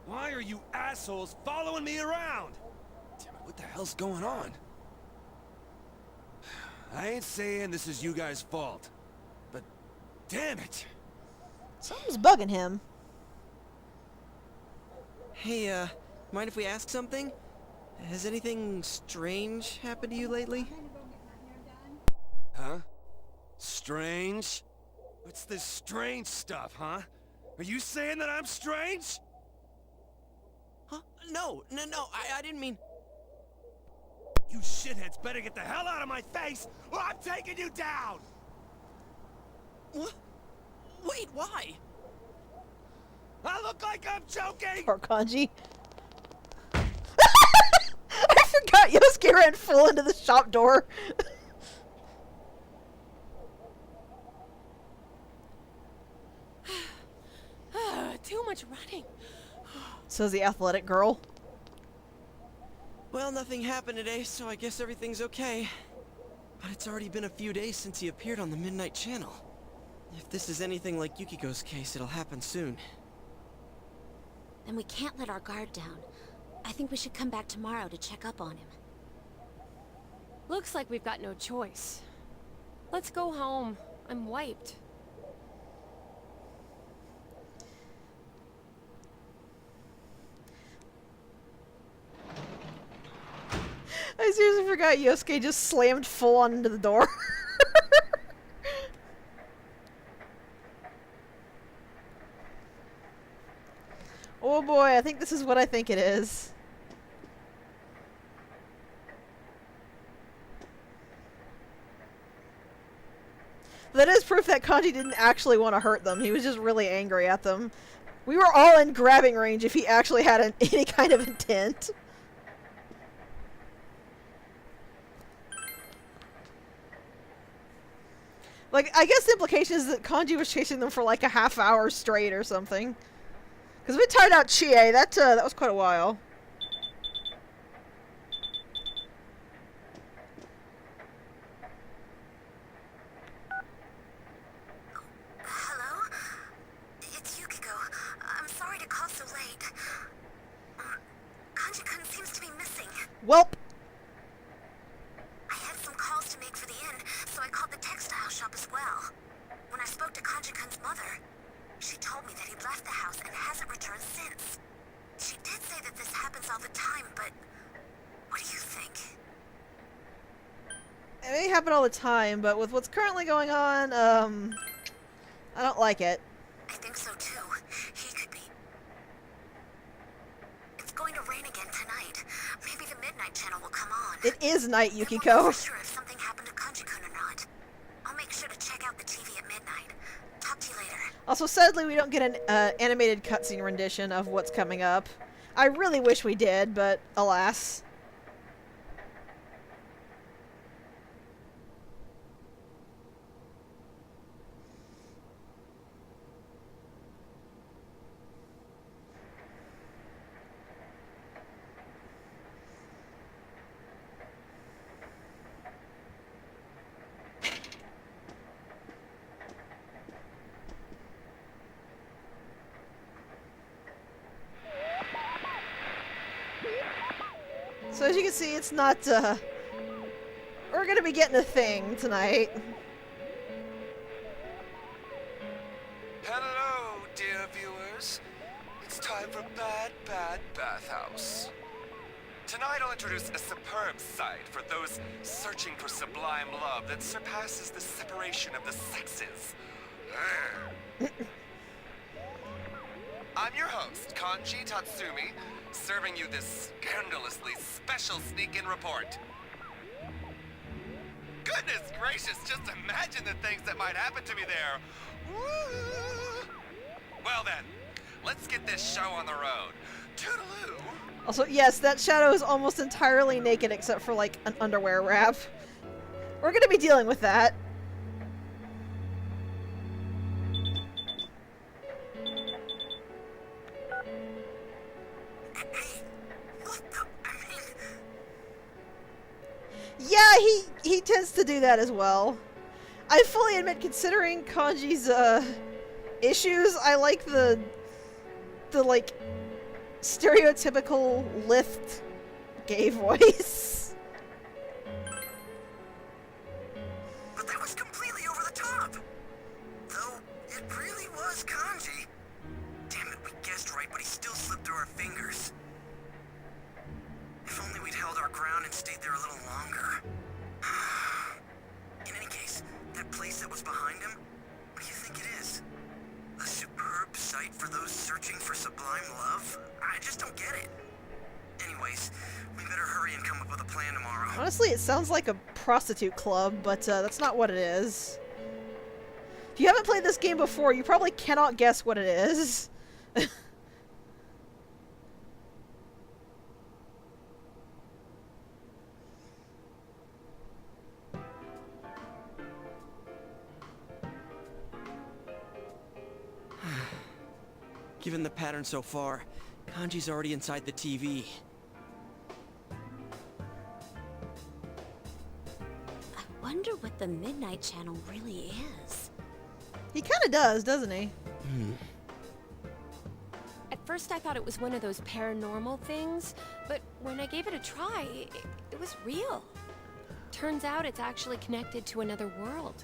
Why are you assholes following me around? Damn it, what the hell's going on? I ain't saying this is you guys' fault, but damn it! Something's bugging him. Hey, mind if we ask something? Has anything strange happened to you lately? Huh? Strange? What's this strange stuff, huh? Are you saying that I'm strange? Huh? No, I didn't mean... You shitheads better get the hell out of my face, or I'm taking you down! What? Wait, why? I look like I'm joking! Poor Kanji. I forgot Yosuke ran full into the shop door. Too much running. Says the athletic girl. Well, nothing happened today, so I guess everything's okay. But it's already been a few days since he appeared on the Midnight Channel. If this is anything like Yukiko's case, it'll happen soon. Then we can't let our guard down. I think we should come back tomorrow to check up on him. Looks like we've got no choice. Let's go home. I'm wiped. I seriously forgot Yosuke just slammed full on into the door. Oh boy, I think this is what I think it is. That is proof that Kanji didn't actually want to hurt them. He was just really angry at them. We were all in grabbing range if he actually had any kind of intent. Like, I guess the implication is that Kanji was chasing them for like a half hour straight or something. Because we tied out Chie, that was quite a while. Hello? It's Yukiko. I'm sorry to call so late. Kanji-kun seems to be missing. Welp. I had some calls to make for the inn, so I called the textile shop as well. When I spoke to Kanji-kun's mother, she told me that he'd left the house and hasn't returned since. She did say that this happens all the time, but what do you think? It may happen all the time, but with what's currently going on, I don't like it. I think so too. He could be... It's going to rain again tonight. Maybe the Midnight Channel will come on. It is night, I Yukiko. won't know for sure if something happened to Kanji-kun or not. I'll make sure to check out the TV at midnight. Talk to you later. Also, sadly, we don't get an animated cutscene rendition of what's coming up. I really wish we did, but alas. So as you can see, it's not, we're gonna be getting a thing tonight. Hello, dear viewers. It's time for Bad Bathhouse. Tonight I'll introduce a superb sight for those searching for sublime love that surpasses the separation of the sexes. I'm your host, Kanji Tatsumi, serving you this scandalously special sneak-in report. Goodness gracious, just imagine the things that might happen to me there. Woo! Well then, let's get this show on the road. Toodaloo! Also, yes, that shadow is almost entirely naked except for, like, an underwear wrap. We're gonna be dealing with that. Yeah, he tends to do that as well. I fully admit, considering Kanji's, issues, I like the like, stereotypical lift gay voice. But that was completely over the top. Though, it really was Kanji. Damn it, we guessed right, but he still slipped through our fingers. If only we'd place that was behind him? What do you think it is? A superb sight for those searching for sublime love? I just don't get it. Anyways, we better hurry and come up with a plan tomorrow. Honestly, it sounds like a prostitute club, but that's not what it is. If you haven't played this game before, you probably cannot guess what it is. Given the pattern so far, Kanji's already inside the TV. I wonder what the Midnight Channel really is. He kind of does, doesn't he? At first I thought it was one of those paranormal things, but when I gave it a try, it was real. Turns out it's actually connected to another world.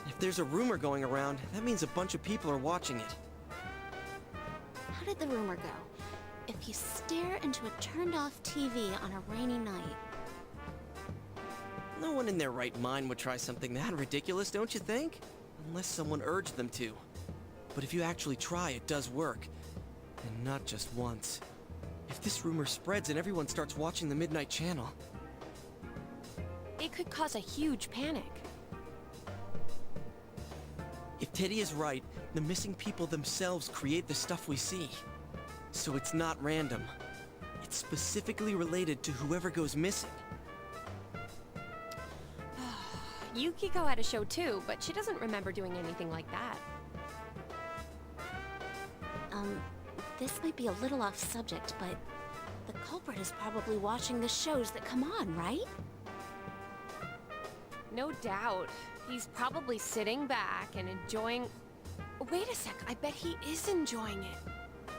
If there's a rumor going around, that means a bunch of people are watching it. How did the rumor go? If you stare into a turned-off TV on a rainy night. No one in their right mind would try something that ridiculous, don't you think? Unless someone urged them to. But if you actually try, it does work. And not just once. If this rumor spreads and everyone starts watching the Midnight Channel... It could cause a huge panic. If Teddy is right, the missing people themselves create the stuff we see. So it's not random. It's specifically related to whoever goes missing. Yukiko had a show too, but she doesn't remember doing anything like that. This might be a little off subject, but the culprit is probably watching the shows that come on, right? No doubt. He's probably sitting back and enjoying... Wait a sec, I bet he is enjoying it.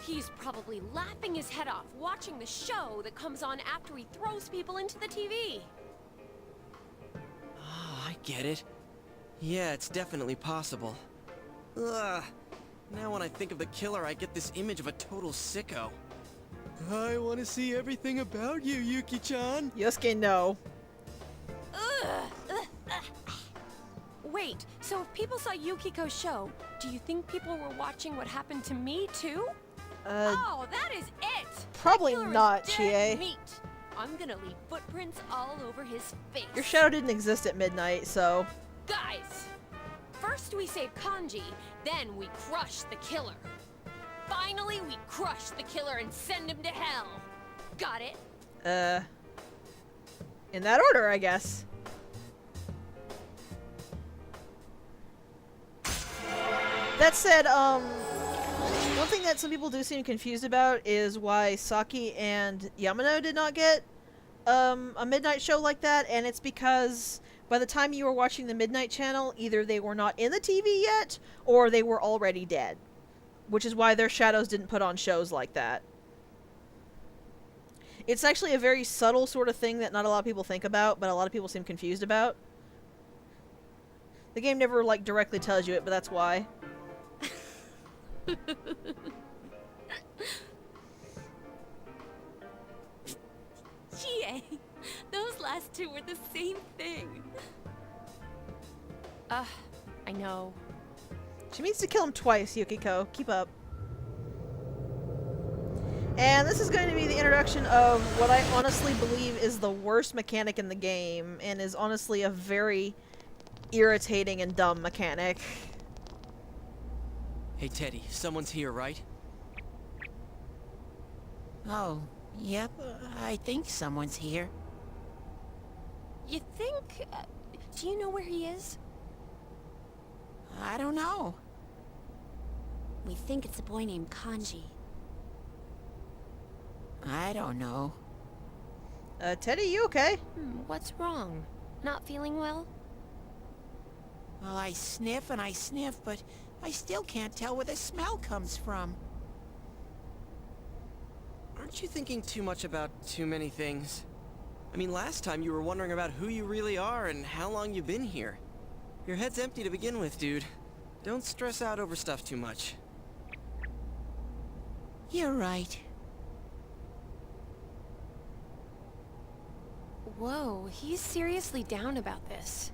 He's probably laughing his head off watching the show that comes on after he throws people into the TV. Oh, I get it. Yeah, it's definitely possible. Ugh. Now when I think of the killer, I get this image of a total sicko. I want to see everything about you, Yuki-chan. Yosuke, no. Wait, so if people saw Yukiko's show, do you think people were watching what happened to me too? Oh, that is it! Probably That killer is not, dead Chie. meat. I'm gonna leave footprints all over his face. Your shadow didn't exist at midnight, so... Guys! First we save Kanji, then we crush the killer. Finally, we crush the killer and send him to hell. Got it? In that order, I guess. That said, one thing that some people do seem confused about is why Saki and Yamano did not get a midnight show like that, and it's because by the time you were watching the Midnight Channel, either they were not in the TV yet, or they were already dead. Which is why their shadows didn't put on shows like that. It's actually a very subtle sort of thing that not a lot of people think about, but a lot of people seem confused about. The game never, like, directly tells you it, but that's why. Chie, those last two were the same thing. I know. She means to kill him twice, Yukiko. Keep up. And this is going to be the introduction of what I honestly believe is the worst mechanic in the game, and is honestly a very irritating and dumb mechanic. Hey Teddy, someone's here, right? Oh, yep, I think someone's here. You think... do you know where he is? I don't know. We think it's a boy named Kanji. I don't know. Teddy, you okay? What's wrong? Not feeling well? Well, I sniff, but I still can't tell where the smell comes from. Aren't you thinking too much about too many things? I mean, last time you were wondering about who you really are and how long you've been here. Your head's empty to begin with, dude. Don't stress out over stuff too much. You're right. Whoa, he's seriously down about this.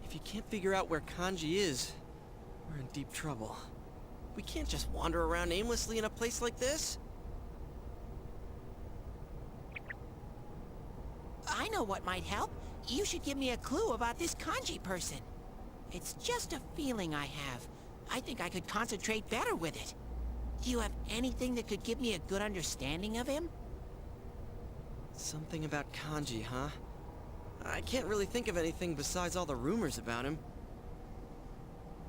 If you can't figure out where Kanji is, we're in deep trouble. We can't just wander around aimlessly in a place like this. I know what might help. You should give me a clue about this Kanji person. It's just a feeling I have. I think I could concentrate better with it. Do you have anything that could give me a good understanding of him? Something about Kanji, huh? I can't really think of anything besides all the rumors about him.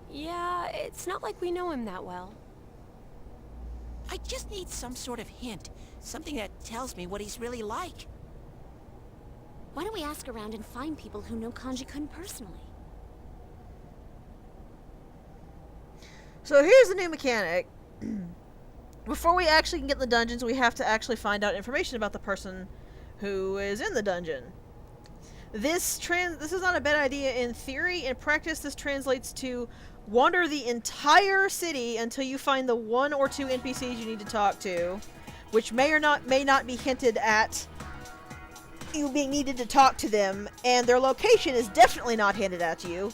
Yeah, it's not like we know him that well. I just need some sort of hint. Something that tells me what he's really like. Why don't we ask around and find people who know Kanji-kun personally? So here's the new mechanic. Before we actually can get in the dungeons, we have to actually find out information about the person who is in the dungeon. This is not a bad idea in theory. In practice, this translates to wander the entire city until you find the 1 or 2 NPCs you need to talk to, which may not be hinted at you being needed to talk to them, and their location is definitely not hinted at you.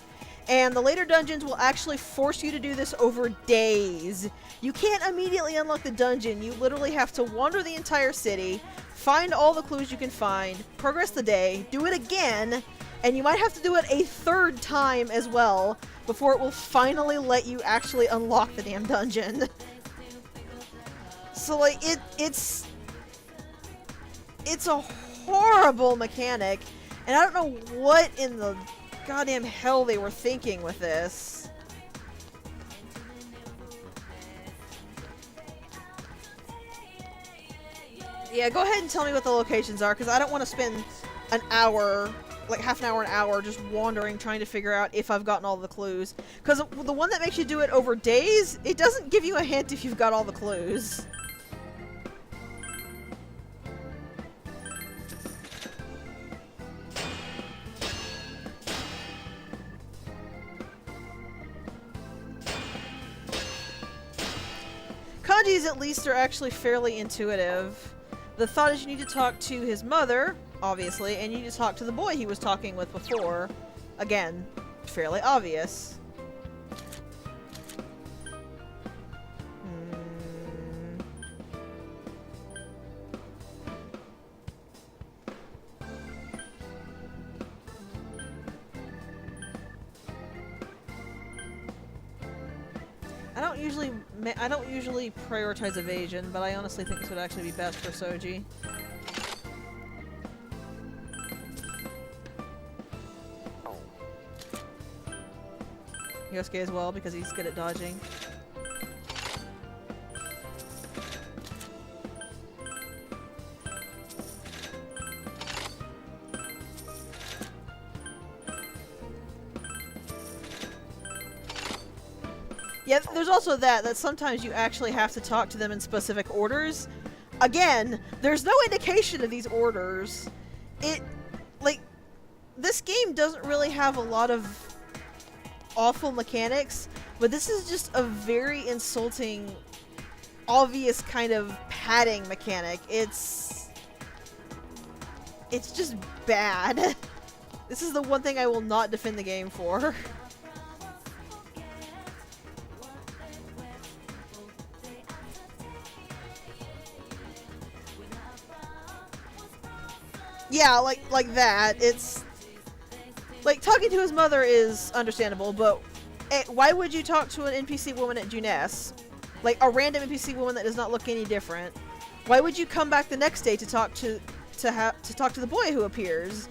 And the later dungeons will actually force you to do this over days. You can't immediately unlock the dungeon. You literally have to wander the entire city, find all the clues you can find, progress the day, do it again, and you might have to do it a 3rd time as well before it will finally let you actually unlock the damn dungeon. So, like, it's a horrible mechanic, and I don't know what in the goddamn hell they were thinking with this. Yeah, go ahead and tell me what the locations are, because I don't want to spend an hour, like half an hour, an hour, just wandering trying to figure out if I've gotten all the clues. Because the one that makes you do it over days, it doesn't give you a hint if you've got all the clues. Kanjis, at least, are actually fairly intuitive. The thought is you need to talk to his mother, obviously, and you need to talk to the boy he was talking with before. Again, fairly obvious. I don't usually prioritize evasion, but I honestly think this would actually be best for Soji. Yosuke as well, because he's good at dodging. Yeah, there's also that sometimes you actually have to talk to them in specific orders. Again, there's no indication of these orders. This game doesn't really have a lot of awful mechanics, but this is just a very insulting, obvious kind of padding mechanic. It's just bad. This is the one thing I will not defend the game for. Yeah, like that. It's like talking to his mother is understandable, but why would you talk to an NPC woman at Junes? Like a random NPC woman that does not look any different. Why would you come back the next day to talk to the boy who appears?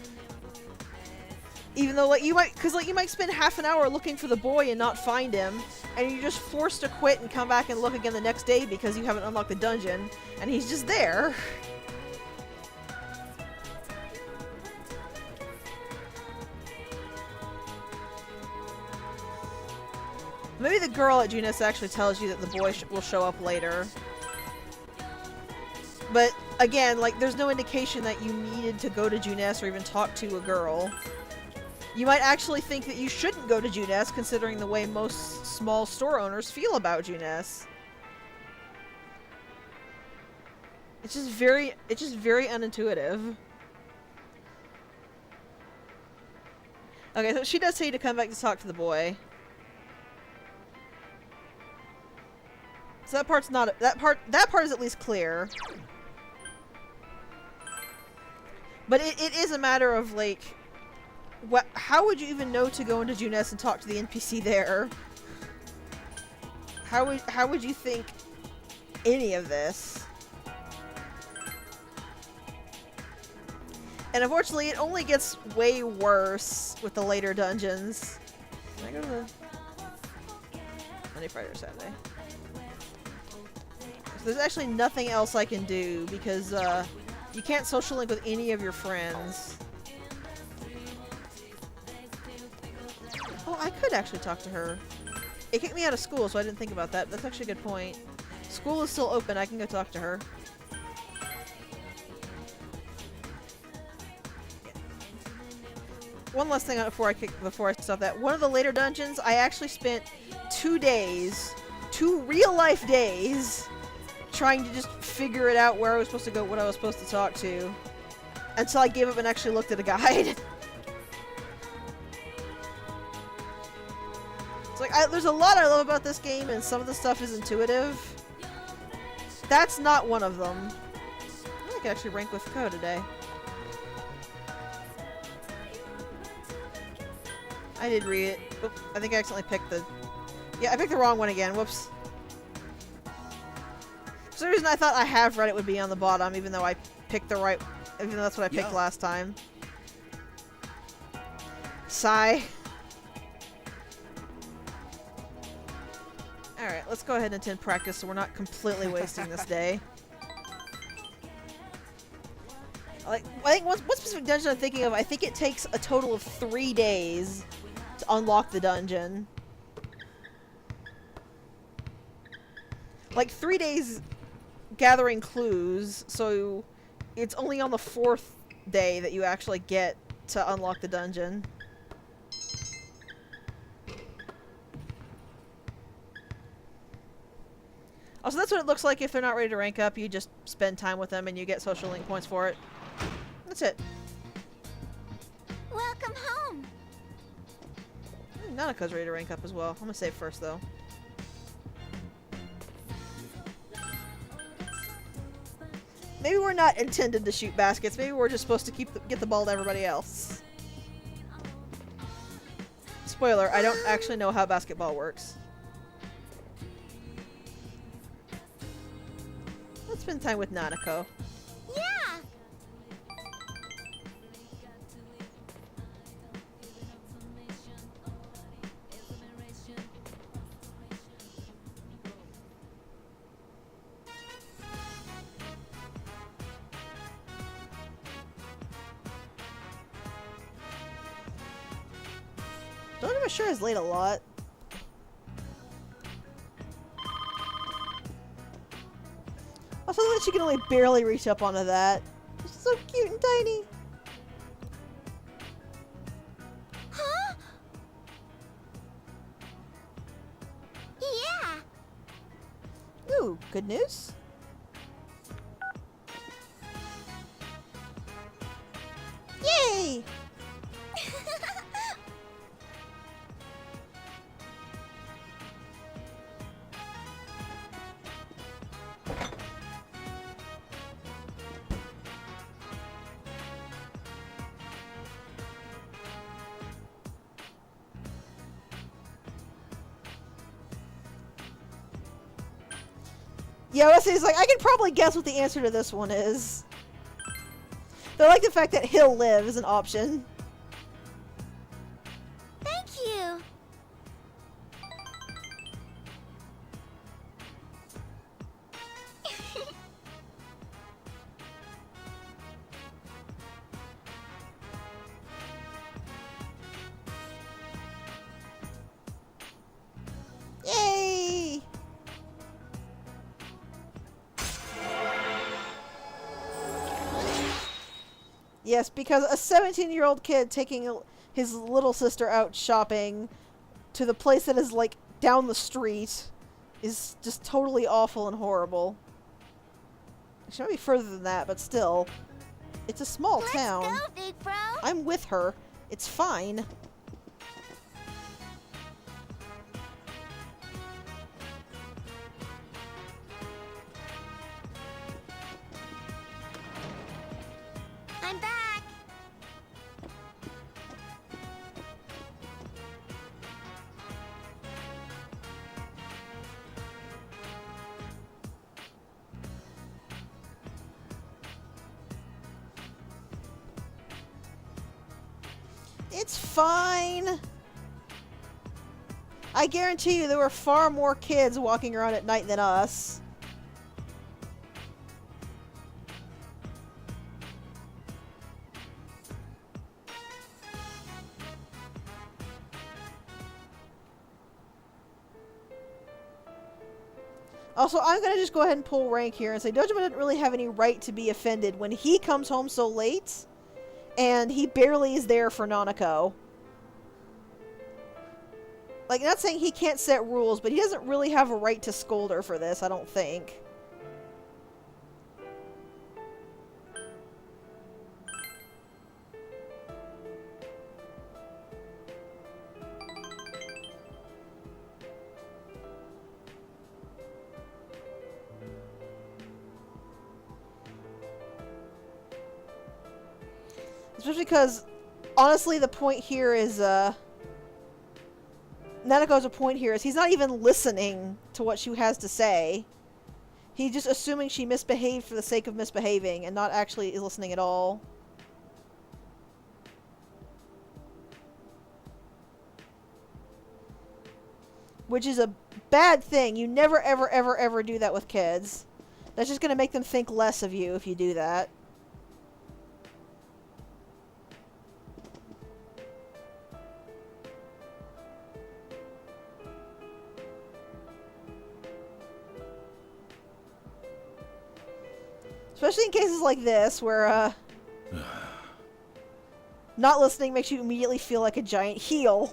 Even though you might spend half an hour looking for the boy and not find him, and you're just forced to quit and come back and look again the next day because you haven't unlocked the dungeon, and he's just there. Maybe the girl at Junes actually tells you that the boy will show up later. But again, there's no indication that you needed to go to Junes or even talk to a girl. You might actually think that you shouldn't go to Junes, considering the way most small store owners feel about Junes. It's just very unintuitive. Okay, so she does say to come back to talk to the boy. So that part's not that part is at least clear. But it is a matter of like how would you even know to go into Junes and talk to the NPC there? How would you think any of this? And unfortunately, it only gets way worse with the later dungeons. Can I go to the Monday, Friday, or Saturday? So there's actually nothing else I can do because you can't social link with any of your friends. Oh, I could actually talk to her. It kicked me out of school, so I didn't think about that. That's actually a good point. School is still open. I can go talk to her. One last thing before I stop that. One of the later dungeons, I actually spent 2 days, 2 real-life days, trying to just figure it out where I was supposed to go, what I was supposed to talk to, until I gave up and actually looked at a guide. It's like, there's a lot I love about this game, and some of the stuff is intuitive. That's not one of them. I can actually rank with Ko today. I did read it. Oop, I think I accidentally picked the... Yeah, I picked the wrong one again. Whoops. For some reason I thought I have read it would be on the bottom, even though I picked the right... Even though that's what I picked last time. Sigh. Alright, let's go ahead and attend practice so we're not completely wasting this day. I think one specific dungeon I'm thinking of, I think it takes a total of 3 days to unlock the dungeon. Like 3 days gathering clues, so it's only on the 4th day that you actually get to unlock the dungeon. Also, that's what it looks like if they're not ready to rank up. You just spend time with them and you get social link points for it. That's it. Welcome home. Nanako's ready to rank up as well. I'm gonna save first, though. Maybe we're not intended to shoot baskets. Maybe we're just supposed to get the ball to everybody else. Spoiler, I don't actually know how basketball works. Let's spend time with Nanako. Yeah. Don't ever sure is late a lot. Also, that she can only barely reach up onto that. It's so cute and tiny. Huh? Yeah. Ooh, good news. Yay! Yeah, Wesley's like, I can probably guess what the answer to this one is. But I like the fact that he'll live is an option. Thank you. Yay! Yes, because a 17-year-old kid taking his little sister out shopping to the place that is, like, down the street is just totally awful and horrible. It should be further than that, but still. It's a small town. Let's go, big bro. I'm with her. It's fine. It's fine. I guarantee you there were far more kids walking around at night than us. Also, I'm going to just go ahead and pull rank here and say Dojima doesn't really have any right to be offended when he comes home so late and he barely is there for Nanako. Like, not saying he can't set rules, but he doesn't really have a right to scold her for this, I don't think. Especially because, honestly, the point here is, Nanako's point here is he's not even listening to what she has to say. He's just assuming she misbehaved for the sake of misbehaving and not actually listening at all. Which is a bad thing. You never, ever, ever, ever do that with kids. That's just going to make them think less of you if you do that. Especially in cases like this, where, not listening makes you immediately feel like a giant heel.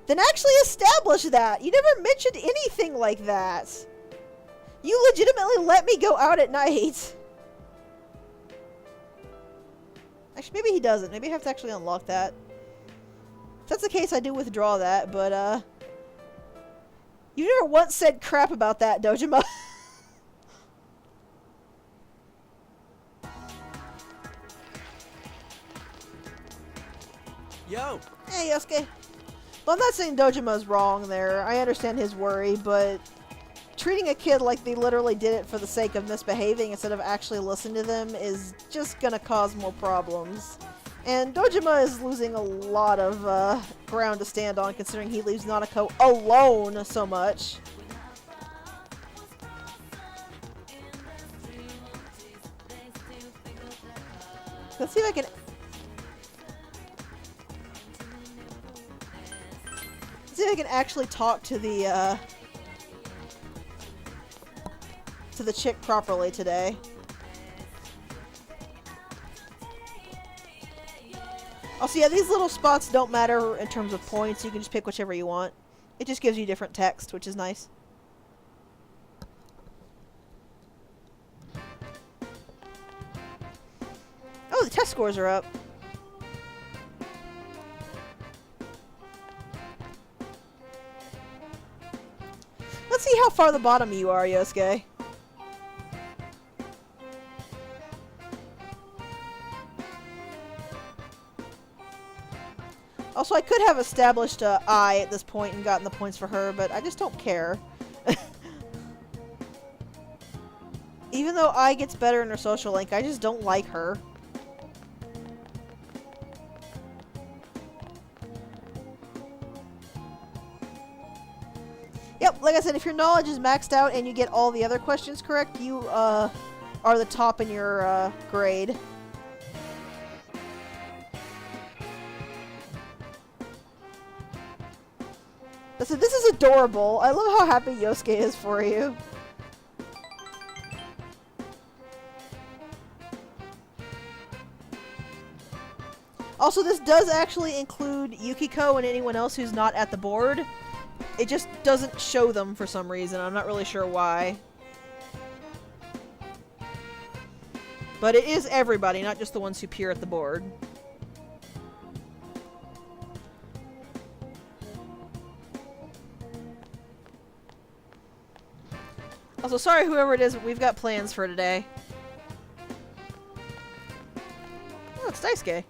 Then actually establish that! You never mentioned anything like that! You legitimately let me go out at night! Actually, maybe he doesn't. Maybe I have to actually unlock that. If that's the case, I do withdraw that, but, you never once said crap about that, Dojima. Yo! Hey, Yosuke. Well, I'm not saying Dojima's wrong there. I understand his worry, but treating a kid like they literally did it for the sake of misbehaving instead of actually listening to them is just gonna cause more problems. And Dojima is losing a lot of ground to stand on, considering he leaves Nanako alone so much. Let's see if I can... Let's see if I can actually talk to the chick properly today. Also, yeah, these little spots don't matter in terms of points. You can just pick whichever you want. It just gives you different text, which is nice. Oh, the test scores are up. Let's see how far the bottom you are, Yosuke. Also, I could have established I at this point and gotten the points for her, but I just don't care. Even though I gets better in her social link, I just don't like her. Yep, like I said, if your knowledge is maxed out and you get all the other questions correct, you are the top in your grade. Listen, this is adorable. I love how happy Yosuke is for you. Also, this does actually include Yukiko and anyone else who's not at the board. It just doesn't show them for some reason. I'm not really sure why. But it is everybody, not just the ones who appear at the board. Also, sorry whoever it is, but we've got plans for today. Oh, it's Daisuke.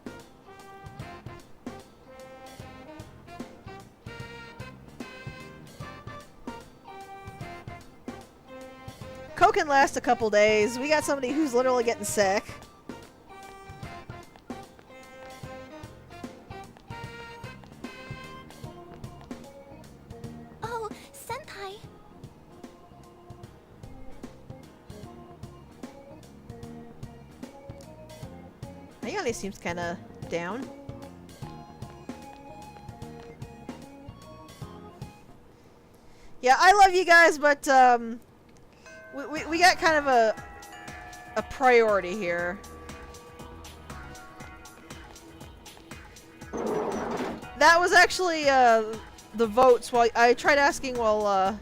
Coke can last a couple days. We got somebody who's literally getting sick. Megami seems kind of down. Yeah, I love you guys, but we got kind of a priority here. That was actually the votes. While I tried asking while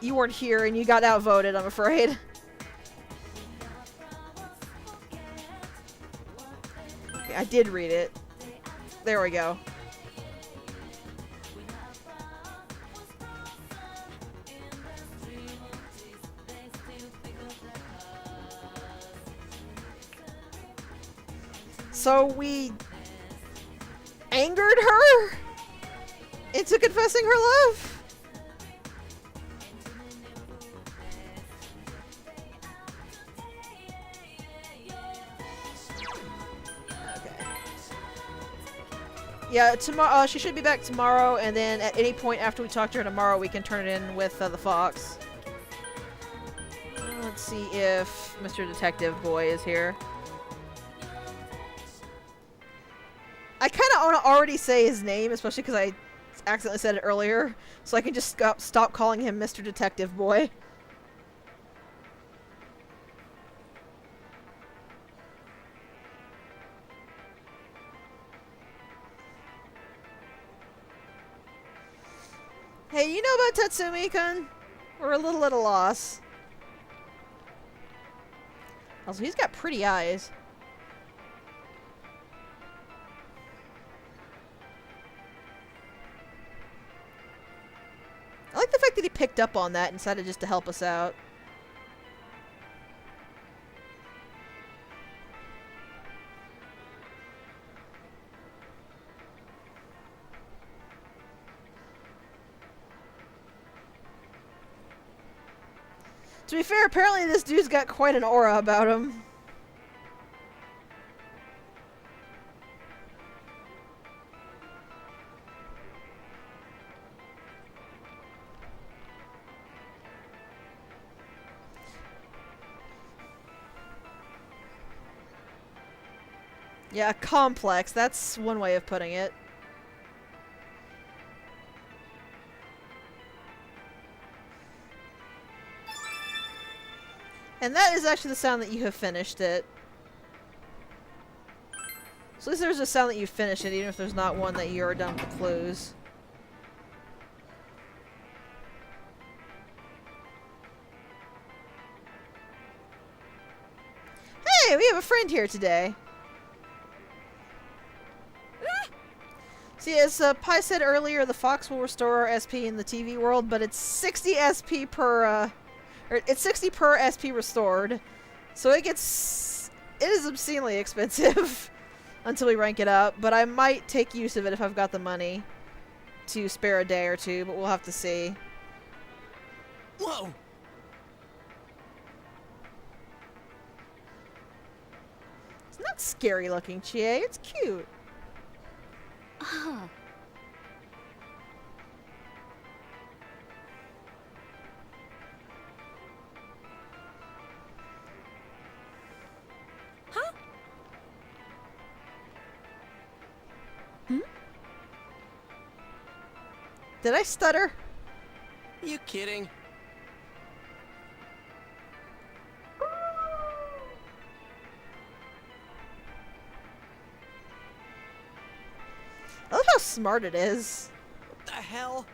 you weren't here, and you got outvoted, I'm afraid. Okay, I did read it. There we go. So we angered her into confessing her love? Okay. Yeah, tomorrow she should be back tomorrow, and then at any point after we talk to her tomorrow, we can turn it in with the fox. Let's see if Mr. Detective Boy is here. I kind of want to already say his name, especially because I accidentally said it earlier, so I can just stop calling him Mr. Detective Boy. Hey, you know about Tatsumi-kun? We're a little at a loss. Also, he's got pretty eyes. I like the fact that he picked up on that and decided just to help us out. To be fair, apparently this dude's got quite an aura about him. Yeah, complex. That's one way of putting it. And that is actually the sound that you have finished it. So at least there's a sound that you finished it, even if there's not one that you're done with the clues. Hey, we have a friend here today. See, as Pi said earlier, the Fox will restore our SP in the TV world, but it's 60 SP per, it's 60 per SP restored. So it is obscenely expensive until we rank it up, but I might take use of it if I've got the money to spare a day or two, but we'll have to see. Whoa! It's not scary looking, Chie. It's cute. Oh. Huh? Hmm? Did I stutter? You kidding? I love how smart it is. What the hell?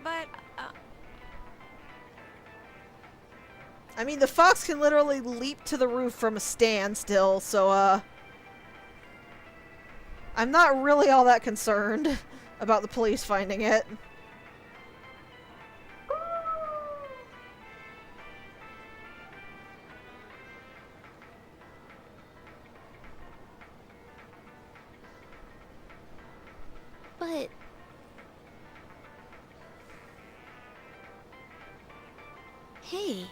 But I mean, the fox can literally leap to the roof from a standstill, so, I'm not really all that concerned about the police finding it. But... Hey.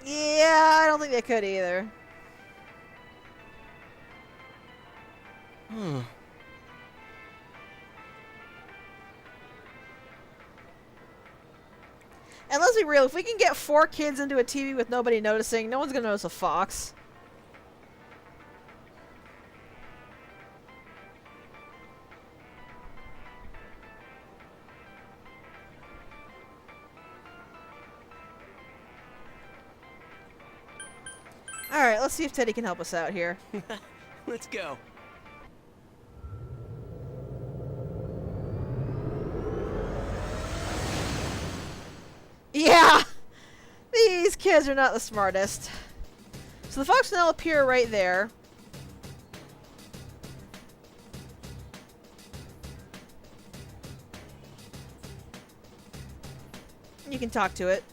Yeah, I don't think they could either. Hmm. And let's be real, if we can get 4 kids into a TV with nobody noticing, no one's gonna notice a fox. Alright, let's see if Teddy can help us out here. Let's go. Yeah! These kids are not the smartest. So the fox will now appear right there. You can talk to it.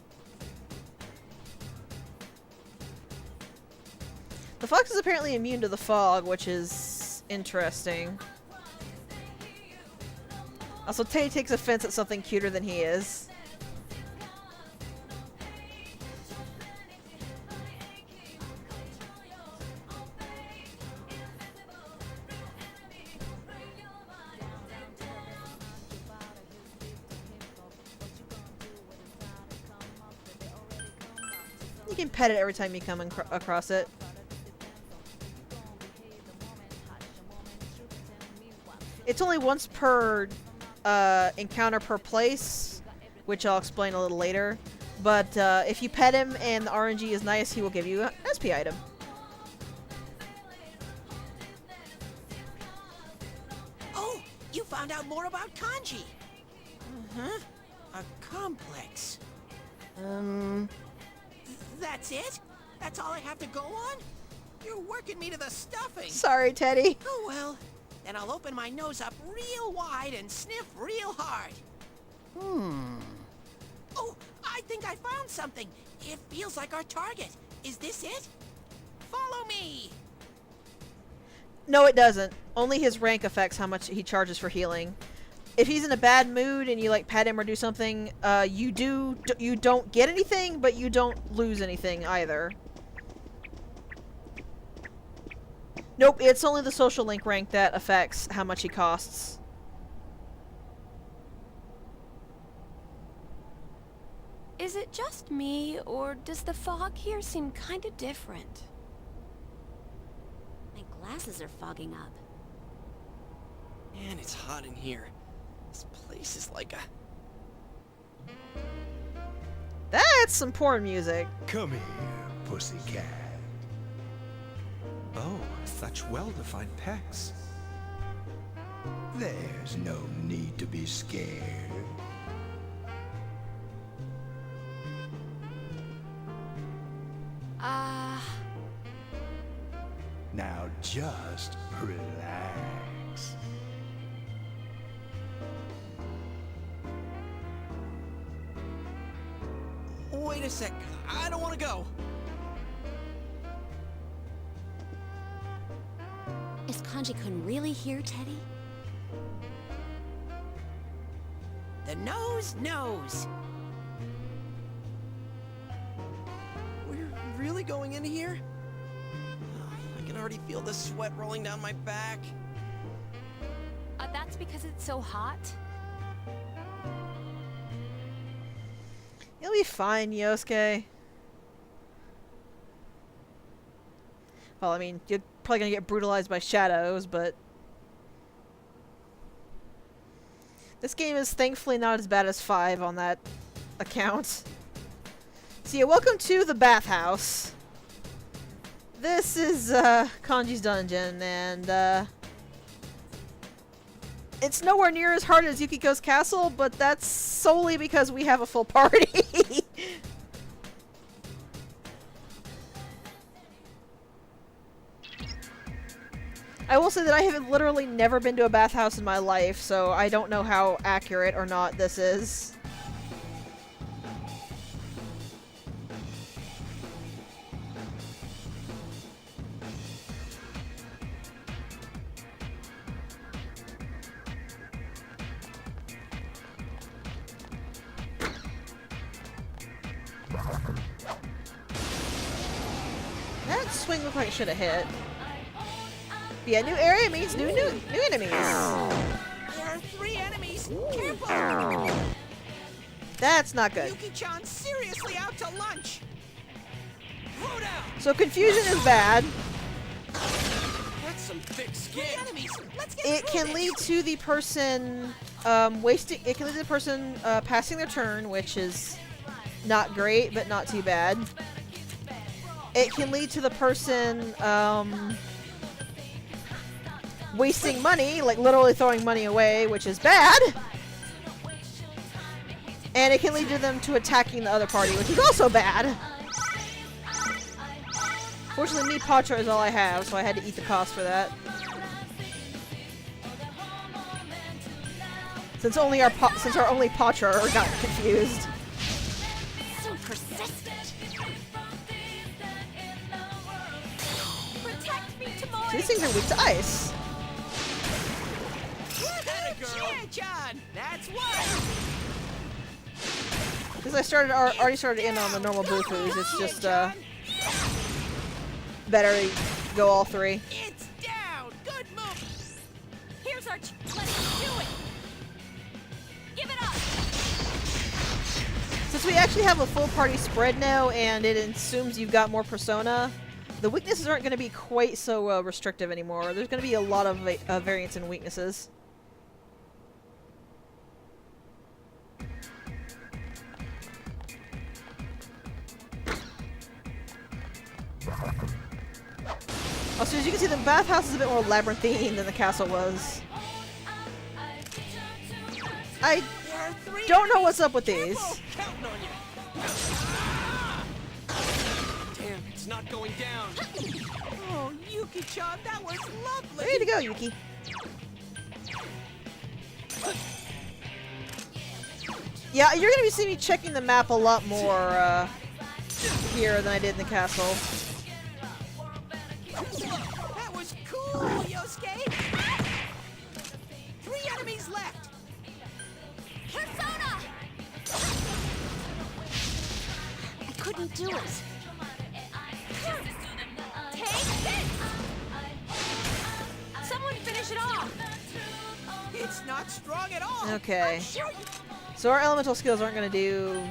The fox is apparently immune to the fog, which is interesting. Also, Teddy takes offense at something cuter than he is. You can pet it every time you come across it. It's only once per encounter per place, which I'll explain a little later. But if you pet him and the RNG is nice, he will give you an SP item. Oh, you found out more about kanji. Uh-huh. A complex. That's it? That's all I have to go on? You're working me to the stuffing. Sorry, Teddy. Oh, well. Then I'll open my nose up real wide and sniff real hard. Oh, I think I found something. It feels like our target. Is this it? Follow me. No, it doesn't. Only his rank affects how much he charges for healing. If he's in a bad mood and you like pet him or do something, you don't get anything, but you don't lose anything either. Nope, it's only the social link rank that affects how much he costs. Is it just me, or does the fog here seem kind of different? My glasses are fogging up. Man, it's hot in here. This place is like a... That's some porn music. Come here, pussycat. Oh, such well-defined pecs. There's no need to be scared. Now just relax. Wait a sec. I don't want to go. Is Kanji-kun really here, Teddy? The nose knows. We're really going in here? I can already feel the sweat rolling down my back. That's because it's so hot? You'll be fine, Yosuke. Well, I mean, you're probably gonna get brutalized by shadows, but... This game is thankfully not as bad as 5 on that account. So yeah, welcome to the bathhouse. This is, Kanji's dungeon, and, it's nowhere near as hard as Yukiko's castle, but that's solely because we have a full party. I will say that I have literally never been to a bathhouse in my life, so I don't know how accurate or not this is. swing looked like it should have hit. Yeah, new area means new enemies. There are 3 enemies. Careful! That's not good. Yuki-chan's seriously out to lunch. Throw down. So confusion is bad. That's some thick skin. 3 enemies. Let's get It through can this. lead to the person It can lead to the person passing their turn, which is not great, but not too bad. It can lead to the person wasting money, like literally throwing money away, which is bad. And it can lead to them to attacking the other party, which is also bad. Fortunately, me Patra is all I have, so I had to eat the cost for that. Since our only Patra got confused. So persistent. Protect me, Tomoe! So these things are weak to ice. Yeah, John. That's one. Because I already started in on the normal Bufus, it's just better to go all 3. It's down. Good move. Here's our let us do it! Give it up! Since we actually have a full party spread now, and it assumes you've got more persona, the weaknesses aren't going to be quite so restrictive anymore. There's going to be a lot of variance in weaknesses. Also, as you can see, the bathhouse is a bit more labyrinthine than the castle was. I don't know what's up with these. Counting on you. Damn, it's not going down. Oh, Yuki-chan, that was lovely. Way to go, Yuki. Yeah, you're gonna be seeing me checking the map a lot more here than I did in the castle. That was cool, Yosuke. 3 enemies left. Persona! I couldn't do it. Take this! Someone finish it off! It's not strong at all. Okay. So our elemental skills aren't gonna do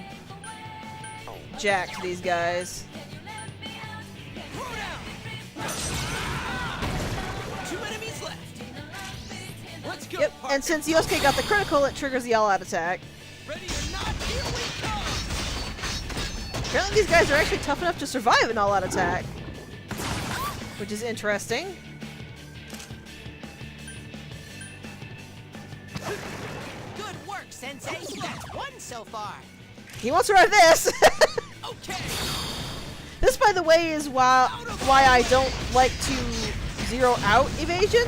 jack to these guys. 2 enemies left. Let's go. Yep, and since Yosuke got the critical, it triggers the all-out attack. Ready or not, here we come. Apparently these guys are actually tough enough to survive an all-out attack. Which is interesting. Good work, Sensei. That's 1 so far. He wants to run this! Okay. This, by the way, is why I don't like to zero out evasion.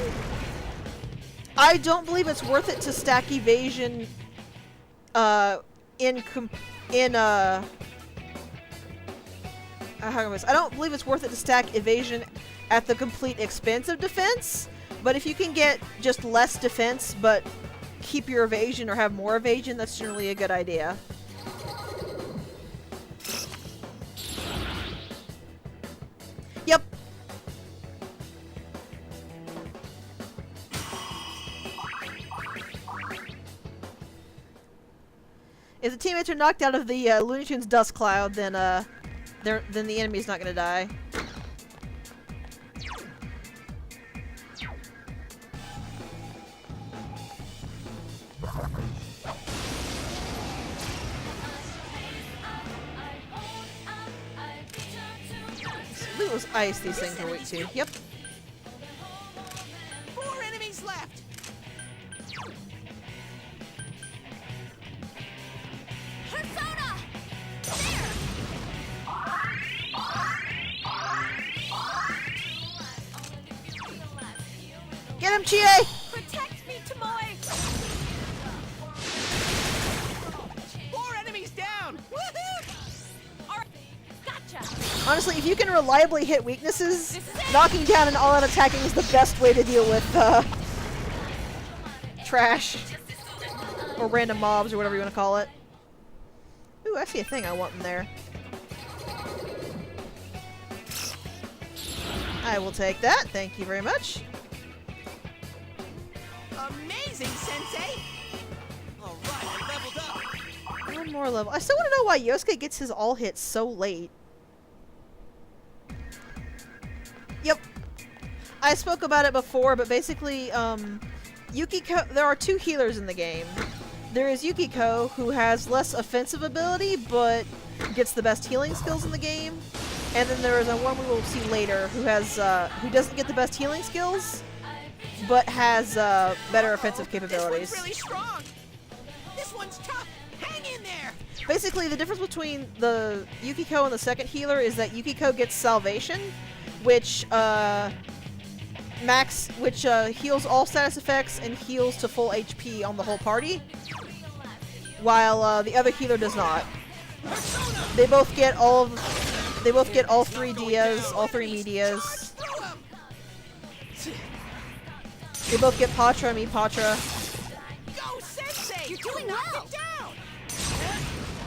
I don't believe it's worth it to stack evasion I don't believe it's worth it to stack evasion at the complete expense of defense, but if you can get just less defense but keep your evasion or have more evasion, that's generally a good idea. Yep. If the teammates are knocked out of the Looney Tunes dust cloud, then the enemy's not gonna die. Loot was ice, these things are weak to. Yep. 4 enemies left. Persona! Get him, Chie! Protect me, Tomoe! 4 enemies down. Woohoo! Alright, gotcha! Honestly, if you can reliably hit weaknesses, knocking down and all-out attacking is the best way to deal with trash. Or random mobs, or whatever you want to call it. Ooh, I see a thing I want in there. I will take that. Thank you very much. Amazing, Sensei! All right, I leveled up. One more level. I still want to know why Yosuke gets his all hits so late. Yep. I spoke about it before, but basically, Yukiko, there are two healers in the game. There is Yukiko, who has less offensive ability, but gets the best healing skills in the game. And then there is a one we will see later, who has, who doesn't get the best healing skills, but has, better offensive capabilities. This one's really strong! This one's tough! Hang in there! Basically, the difference between the Yukiko and the second healer is that Yukiko gets Salvation, which, heals all status effects and heals to full HP on the whole party, while the other healer does not. They both get all three Dias, all three Medias. They both get Patra, me Patra. Go, Sensei! You're doing well.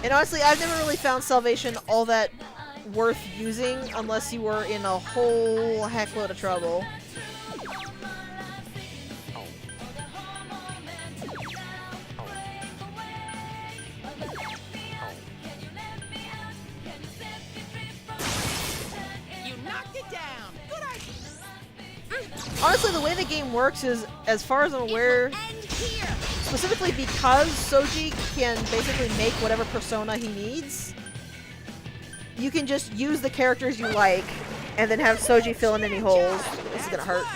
And honestly, I've never really found Salvation all that worth using unless you were in a whole heckload of trouble. Honestly, the way the game works is, as far as I'm aware, specifically because Soji can basically make whatever persona he needs, you can just use the characters you like, and then have Soji fill in any holes. This is gonna hurt.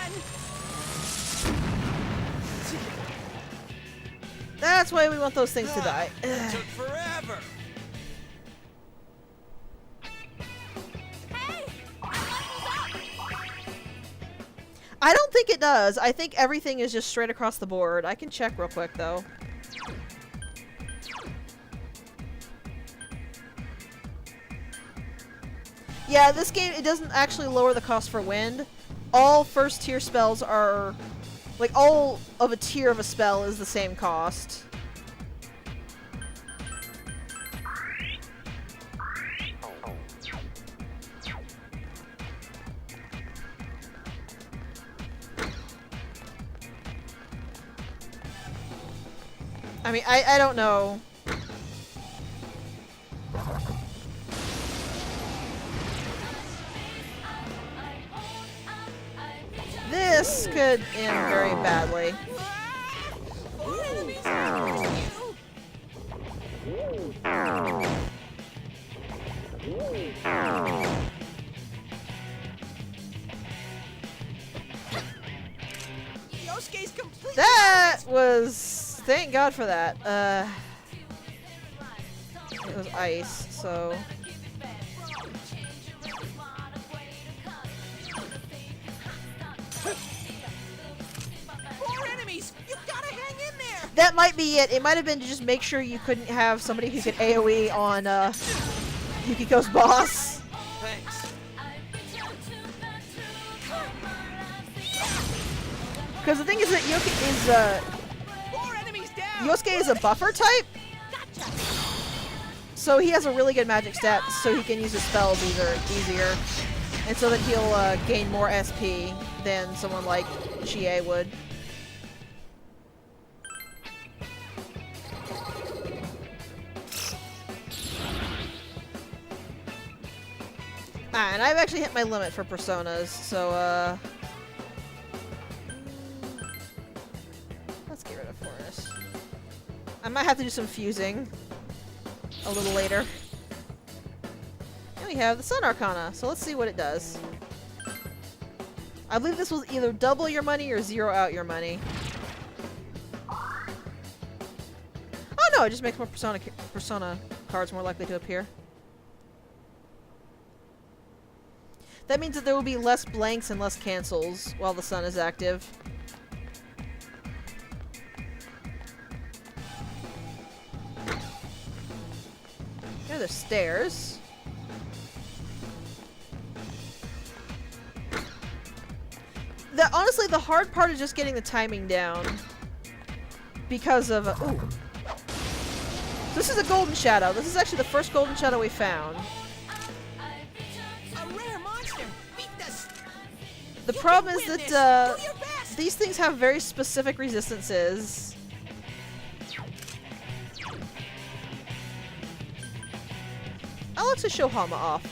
That's why we want those things to die. It took forever. I don't think it does. I think everything is just straight across the board. I can check real quick, though. Yeah, this game, it doesn't actually lower the cost for wind. All first tier spells are... like, all of a tier of a spell is the same cost. I mean, I don't know. This could end very badly. That was... thank God for that. It was ice, so... Four enemies! You gotta hang in there! That might be it. It might have been to just make sure you couldn't have somebody who could AoE on Yukiko's boss. Thanks. Because the thing is that Yosuke is a buffer type, so he has a really good magic stat, so he can use his spells easier, and so that he'll gain more SP than someone like Chie would. And I've actually hit my limit for personas, so let's get rid of Forest. I might have to do some fusing a little later. And we have the Sun Arcana, so let's see what it does. I believe this will either double your money or zero out your money. Oh no, it just makes more persona cards more likely to appear. That means that there will be less blanks and less cancels while the sun is active. There are the stairs. Honestly, the hard part is just getting the timing down. Because of... ooh. This is a golden shadow. This is actually the first golden shadow we found. A rare monster! Beat this! The problem is that these things have very specific resistances. I'll let show Hama off.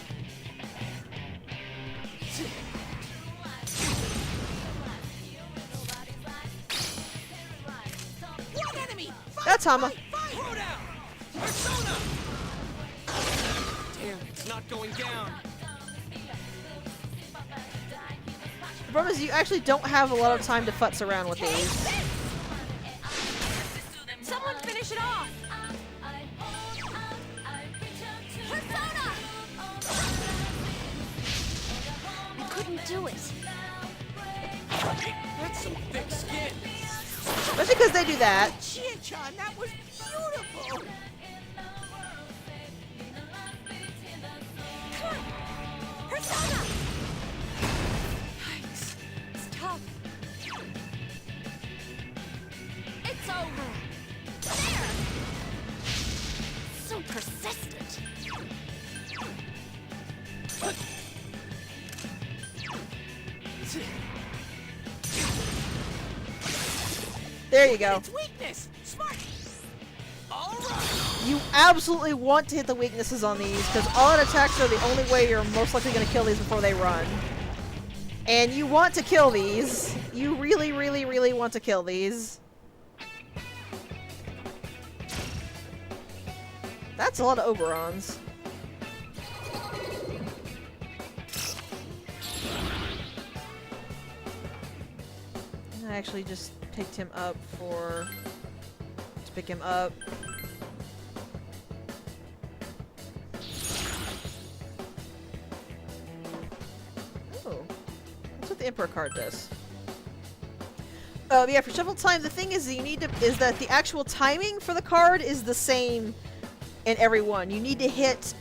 One enemy! That's Hama. Damn, it's not going down. The problem is you actually don't have a lot of time to futz around with these. Someone finish it off! Persona! I couldn't do it. That's some thick skin. Especially because they do that. Chia-chan, that was beautiful! Persona! It's tough. It's over. There! So persistent. There you go. It's weakness! Smart! Alright! You absolutely want to hit the weaknesses on these, because all-out attacks are the only way you're most likely going to kill these before they run. And you want to kill these. You really, really, really want to kill these. That's a lot of Oberons. I actually just picked him up to pick him up. Oh, that's what the Emperor card does. Yeah, for shuffle time, the thing is that the actual timing for the card is the same in every one. You need to hit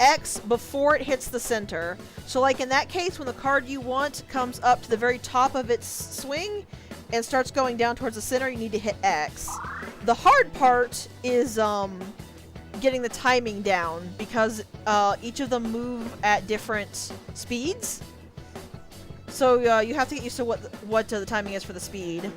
X before it hits the center. So like in that case, when the card you want comes up to the very top of its swing and starts going down towards the center, you need to hit X. The hard part is getting the timing down, because each of them move at different speeds. So you have to get used to what the timing is for the speed.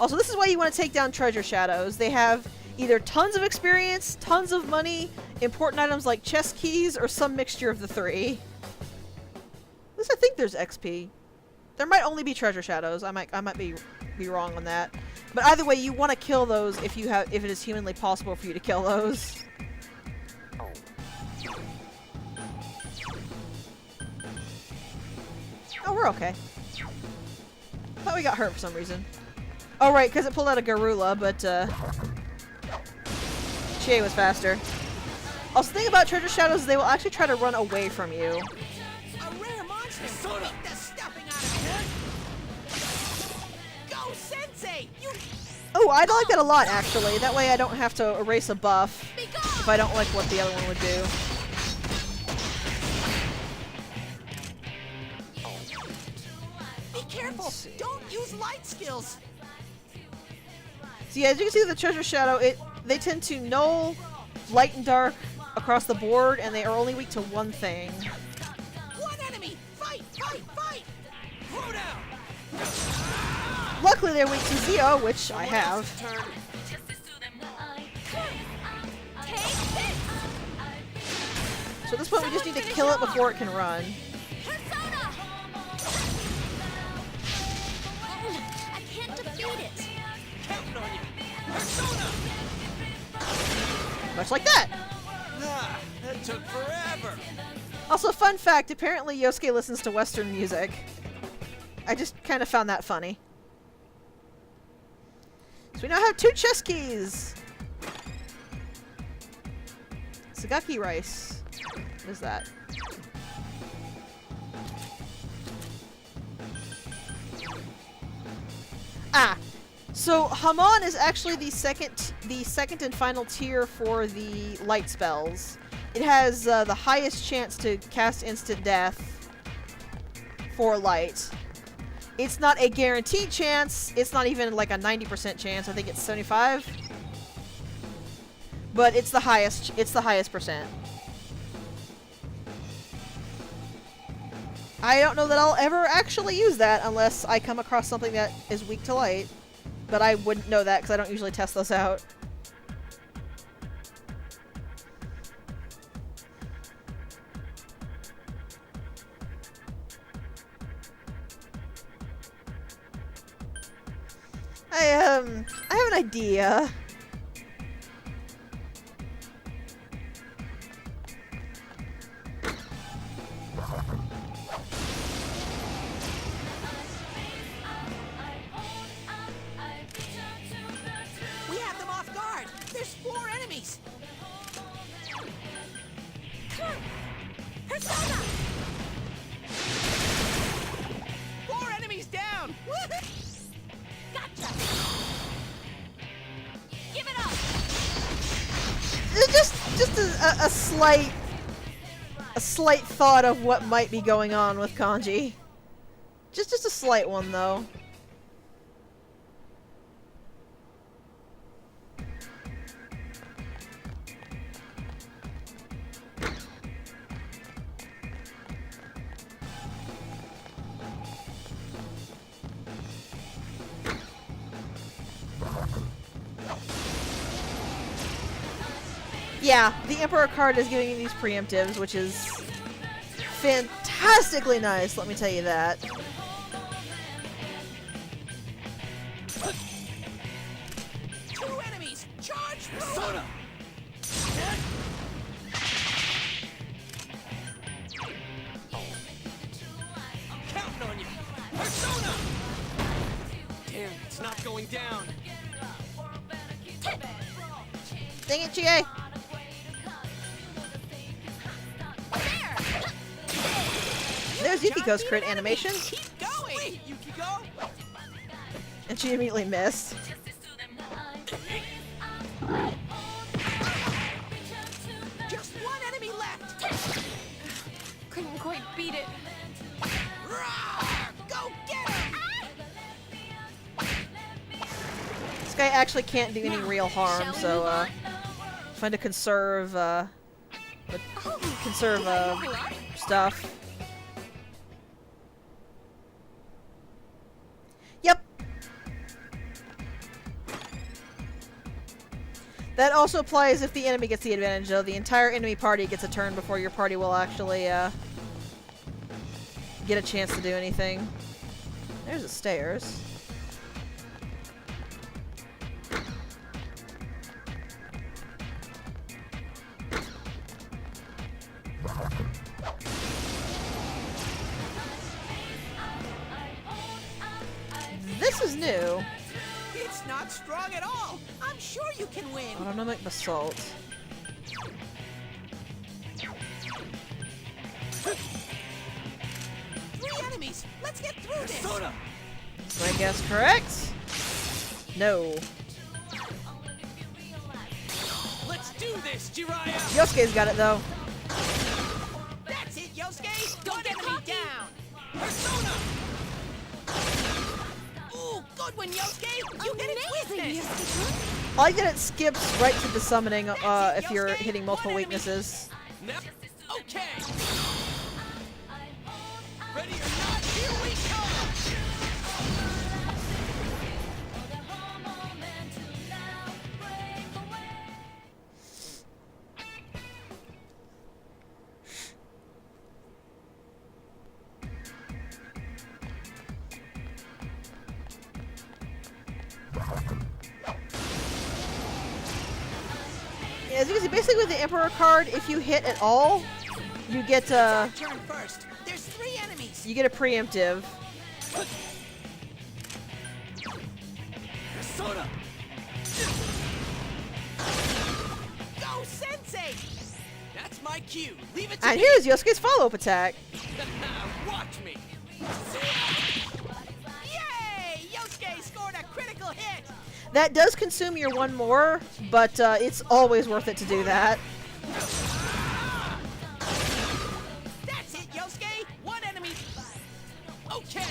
Also, this is why you want to take down treasure shadows. They have either tons of experience, tons of money, important items like chest keys, or some mixture of the three. At least I think there's XP. There might only be treasure shadows. I might be wrong on that. But either way, you want to kill those if it is humanly possible for you to kill those. Oh, we're okay. I thought we got hurt for some reason. Oh, right, because it pulled out a Garula, but Chie was faster. Also, the thing about treasure shadows is they will actually try to run away from you. A rare monster! Beat the stuffing out of it! Go, Sensei! Oh, I like that a lot, actually. That way I don't have to erase a buff if I don't like what the other one would do. Be careful! Don't use light skills! So yeah, as you can see with the treasure shadow, they tend to null, light and dark across the board, and they are only weak to one thing. One enemy! Fight! Fight! Fight! Throw down! Luckily they're weak to Zio, which I have. So at this point we just need to kill it before it can run. I can't defeat it. Much like that. Ah, that took forever. Also, fun fact, apparently Yosuke listens to Western music. I just kind of found that funny. So we now have 2 chest keys! Sagaki rice. What is that? Ah! So Hamon is actually the second and final tier for the light spells. It has the highest chance to cast instant death for light. It's not a guaranteed chance. It's not even like a 90% chance. I think it's 75. But it's the highest. It's the highest percent. I don't know that I'll ever actually use that unless I come across something that is weak to light. But I wouldn't know that because I don't usually test those out. I have an idea. We have them off guard. There's 4 enemies. Persona! 4 enemies down. Gotcha! Give it up! Just a slight thought of what might be going on with Kanji. Just a slight one though. Yeah, the Emperor card is giving you these preemptives, which is fantastically nice, let me tell you that. Two enemies! Charge through! Counting on you! Persona! Damn, it's not going down. Dang it, GA! There's Yukiko's crit animation. Keep going! Yukiko! And she immediately missed. Just 1 enemy left! Couldn't quite beat it. Rawr! Go get him! This guy actually can't do any real harm, so trying to conserve stuff. Yep. That also applies if the enemy gets the advantage, though. The entire enemy party gets a turn before your party will actually get a chance to do anything. There's the stairs. This is new. It's not strong at all! I'm sure you can win! Autonomic basalt. 3 enemies! Let's get through this! Persona! Is my guess correct? No. Let's do this, Jiraiya! Yosuke's got it though. That's it, Yosuke! One enemy down! Persona! Ooh, good one, Yosuke! You did it with this! I like that it skips right to the summoning if you're hitting multiple weaknesses. Okay! Ready or not, here we come! As you can see, basically with the Emperor card, if you hit at all, you get Turn first. There's 3 enemies. you get a preemptive. Persona! Go, Sensei! That's my cue. Leave it to And me. here's Yosuke's follow-up attack. Watch me. Yay! Yosuke scored a critical hit! That does consume your 1 more, but it's always worth it to do that. That's it, Yosuke! 1 enemy. Okay.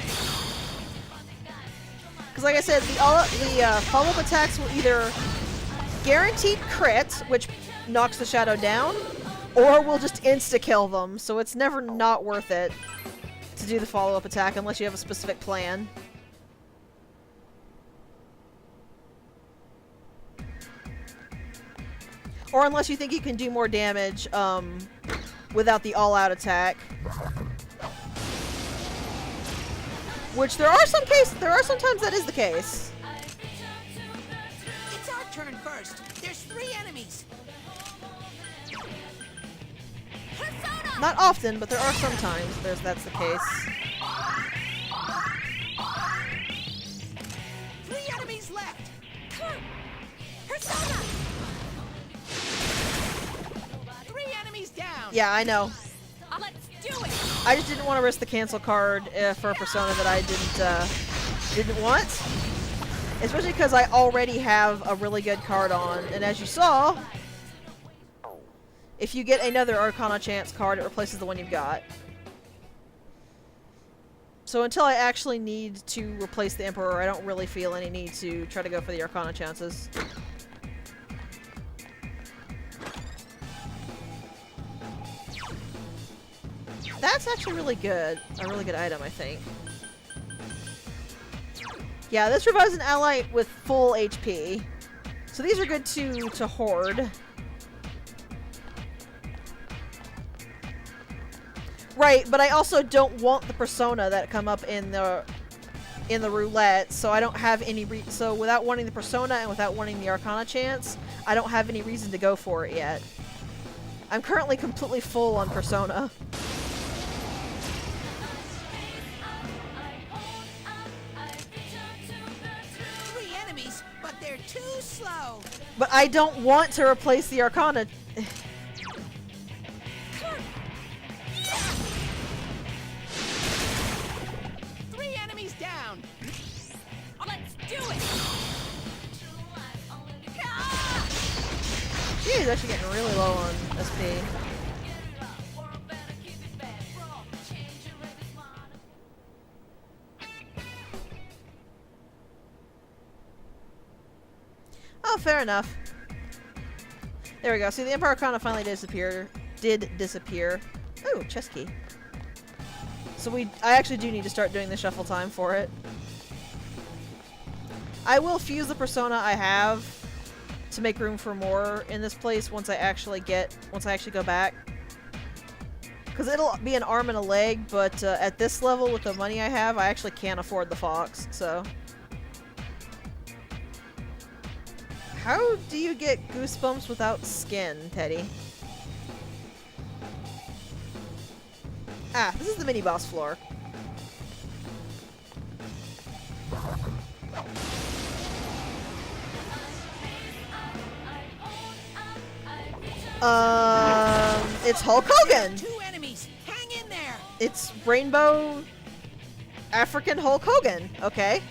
Because like I said, the follow-up attacks will either guaranteed crit, which knocks the shadow down, or will just insta-kill them, so it's never not worth it to do the follow-up attack unless you have a specific plan. Or unless you think you can do more damage without the all-out attack. Which there are sometimes that is the case. It's our turn first. There's 3 enemies. Not often, but there are sometimes that's the case. 3 enemies left. Persona! 3 enemies down. Yeah, I know. Let's do it! I just didn't want to risk the cancel card for a persona that I didn't want. Especially because I already have a really good card on, and as you saw, if you get another Arcana Chance card, it replaces the one you've got. So until I actually need to replace the Emperor, I don't really feel any need to try to go for the Arcana Chances. That's actually really good. A really good item, I think. Yeah, this revives an ally with full HP. So these are good to hoard. Right, but I also don't want the persona that come up in the roulette, so I don't have any so without wanting the persona and without wanting the Arcana Chance, I don't have any reason to go for it yet. I'm currently completely full on persona. But they're too slow. But I don't want to replace the Arcana. 3 enemies down. Let's do it! She is actually getting really low on SP. Oh, fair enough. There we go. See, the Empire Arcana finally did disappear. Ooh, chest key. So I actually do need to start doing the shuffle time for it. I will fuse the persona I have to make room for more in this place once I actually go back. Because it'll be an arm and a leg, but at this level with the money I have, I actually can't afford the Fox, so... How do you get goosebumps without skin, Teddy? Ah, this is the mini-boss floor. It's Hulk Hogan! 2 enemies. Hang in there. It's Rainbow African Hulk Hogan. Okay.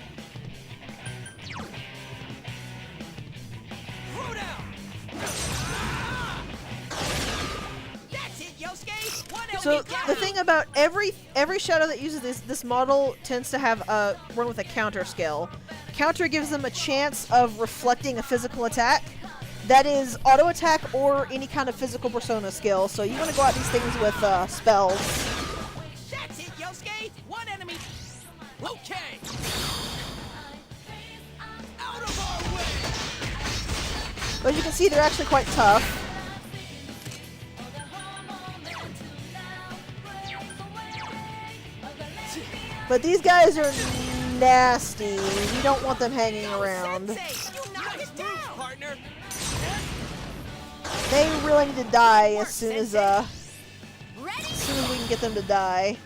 So the thing about every shadow that uses this model tends to have run with a counter skill. Counter gives them a chance of reflecting a physical attack. That is auto attack or any kind of physical persona skill. So you want to go at these things with spells. That's it, Yosuke. 1 enemy. Okay. Out of our way. But as you can see, they're actually quite tough. But these guys are nasty. You don't want them hanging around. They really need to die as soon as we can get them to die.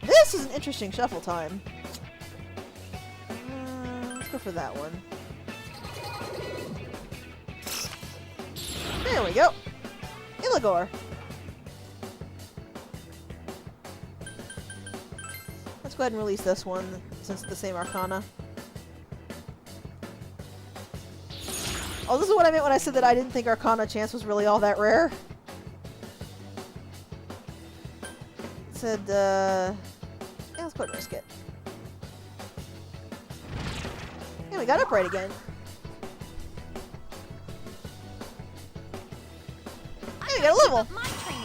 This is an interesting shuffle time. Let's go for that one. There we go. Illigor. Let's go ahead and release this one since it's the same Arcana. Oh, this is what I meant when I said that I didn't think Arcana Chance was really all that rare. It said, yeah, let's go ahead and risk it. Yeah, Yeah, we got upright again. Hey, we got a level! My training.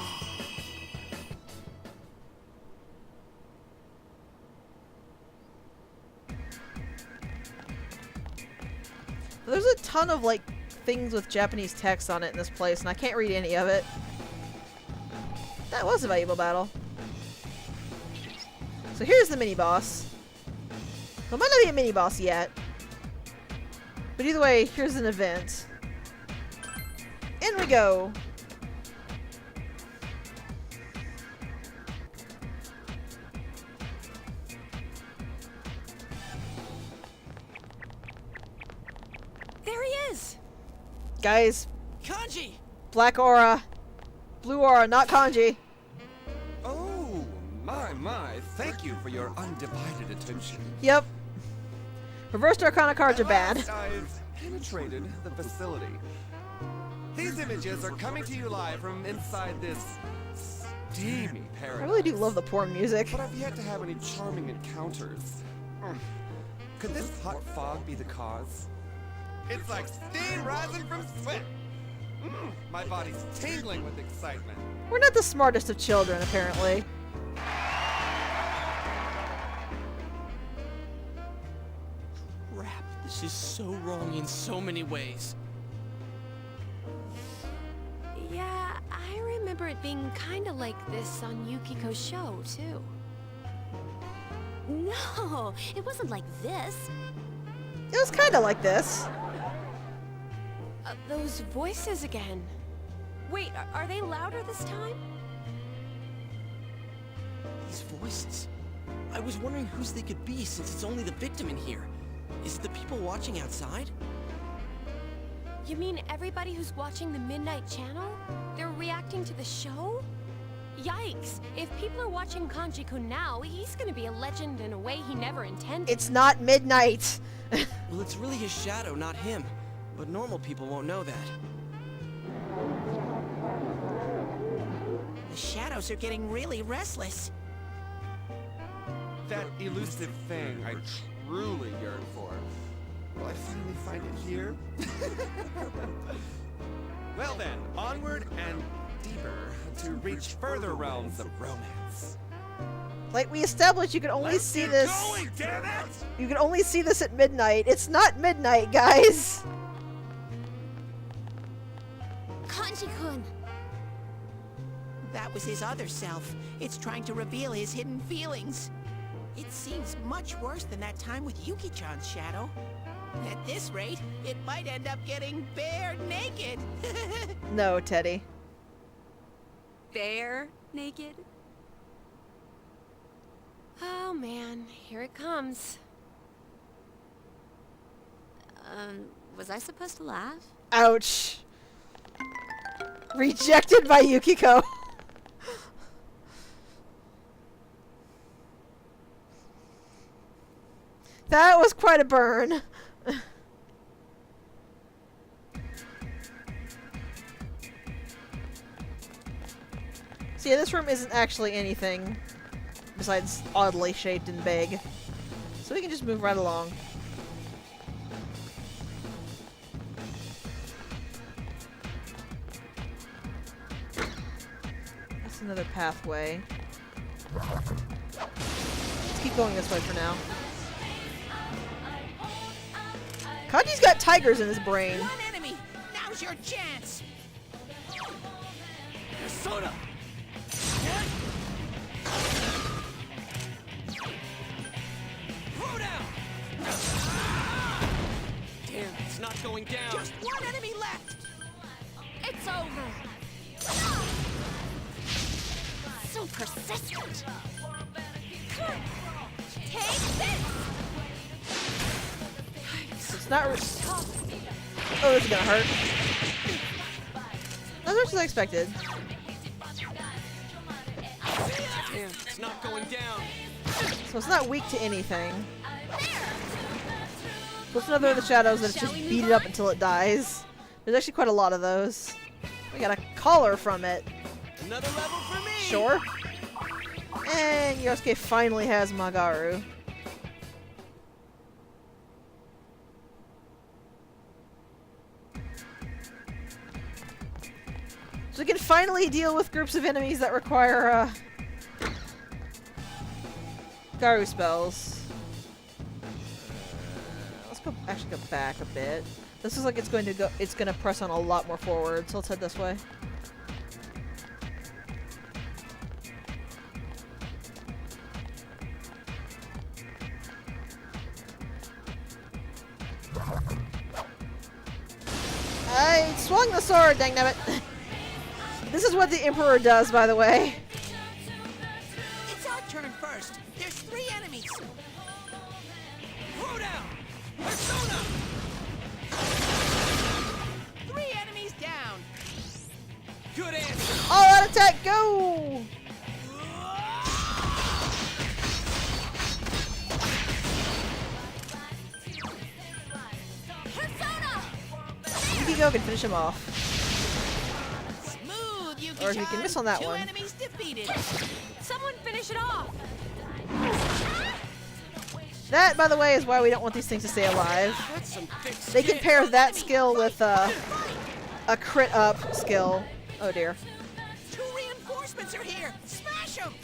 There's a ton of, like, things with Japanese text on it in this place, and I can't read any of it. That was a valuable battle. So here's the mini-boss. Well, it might not be a mini-boss yet. But either way, here's an event. In we go! There he is! Guys, Kanji! black aura. Blue aura, not kanji. Oh, my. Thank you for your undivided attention. Yep. Reversed Arcana cards are bad. I've penetrated the facility. These images are coming to you live from inside this steamy I paradise. really do love the porn music. But I've yet to have any charming encounters. Could this hot fog be the cause? It's like steam rising from sweat. My body's tingling with excitement. We're not the smartest of children, apparently. Crap, this is so wrong in so many ways. Yeah, I remember it being kind of like this on Yukiko's show, too. No, it wasn't like this. It was kind of like this. Those voices again. Wait, are they louder this time? These voices. I was wondering whose they could be since it's only the victim in here. Is it the people watching outside? You mean everybody who's watching the Midnight Channel? They're reacting to the show? Yikes! If people are watching Kanji-kun now, he's gonna be a legend in a way he never intended. It's not midnight. Well, it's really his shadow, not him. But normal people won't know that. The shadows are getting really restless. That elusive thing I truly yearn for. Will I finally find it here? Well then, onward and deeper to reach further realms of romance. Like we established, you can only Let's see get this. going, damn it! You can only see this at midnight. It's not midnight, guys. Kanji-kun. That was his other self. It's trying to reveal his hidden feelings. It seems much worse than that time with Yuki-chan's shadow. At this rate, it might end up getting bare naked. No, Teddy. Bare naked? Oh man, here it comes. Was I supposed to laugh? Ouch. Rejected by Yukiko. That was quite a burn. So yeah, this room isn't actually anything besides oddly shaped and big. So we can just move right along. That's another pathway. Let's keep going this way for now. Kanji's got tigers in his brain. One enemy! Now's your chance! Soda! Throw down! Damn, it's not going down. Just one enemy left! It's over. So persistent. Take this! It's not. Oh, this is gonna hurt. That's what I expected. Damn, it's not going down. So it's not weak to anything. What's another of the shadows that it's just beat it up until it dies? There's actually quite a lot of those. We got a collar from it. Another level for me! Sure. And Yosuke finally has Magaru. So we can finally deal with groups of enemies that require, Garu spells. Let's actually go back a bit. This is like it's going to press on a lot more forward, so let's head this way. I swung the sword, dangnabbit! This is what the Emperor does, by the way. It's our turn first. There's 3 enemies. Throw down! Persona! 3 enemies down. Good answer. All out attack, go! Yukigo can finish him off. Smooth, Yuki-chan. Or if you can miss on that 2 one. enemies defeated. Someone finish it off! That, by the way, is why we don't want these things to stay alive. They can pair that skill with a crit up skill. Oh dear. 2 reinforcements are here. Smash them.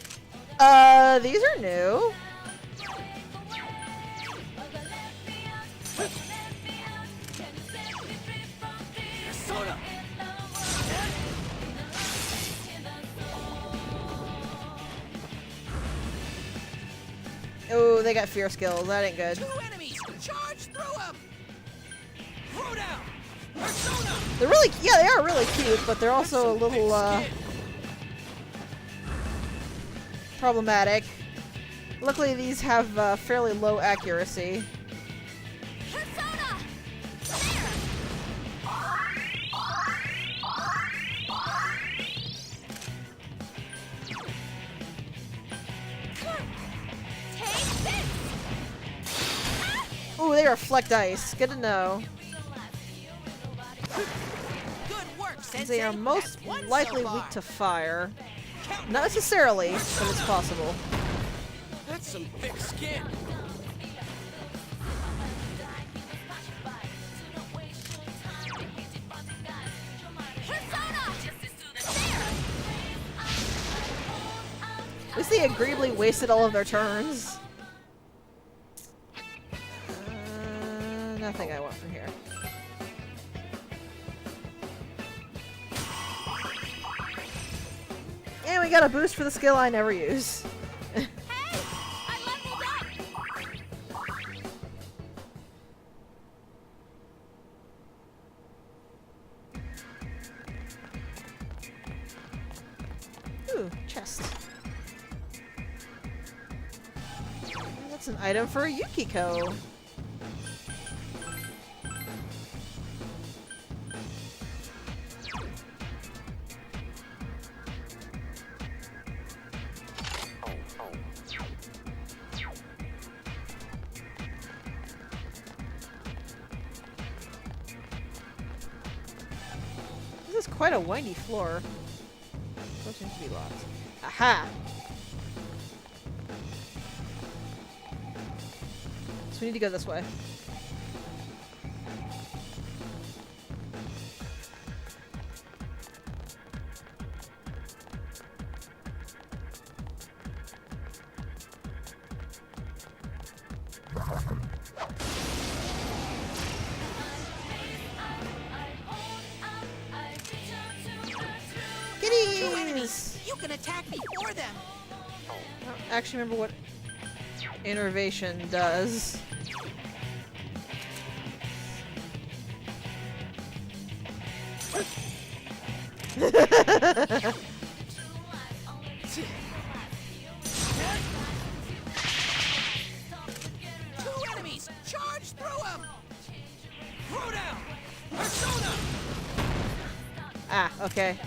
These are new. Persona. Oh, they got fear skills. That ain't good. 2 enemies. Charge through them. Throw down. Persona. They're really, yeah, they are really cute, but they're also a little problematic. Luckily, these have fairly low accuracy. Ooh, they reflect ice. Good to know. Good work, Sensei. They are most That's 1 likely so weak far. to fire. Not necessarily, but it's possible. That's some thick skin. At least they agreeably wasted all of their turns. Nothing I want from here. And we got a boost for the skill I never use. Ooh, chest. That's an item for Yukiko. This is quite a windy floor. Door seems to be locked. Aha! So we need to go this way. Kitties! You can attack before them. I don't actually remember what innervation does. Two enemies. Charge through them. Throw down. Persona. Ah, okay.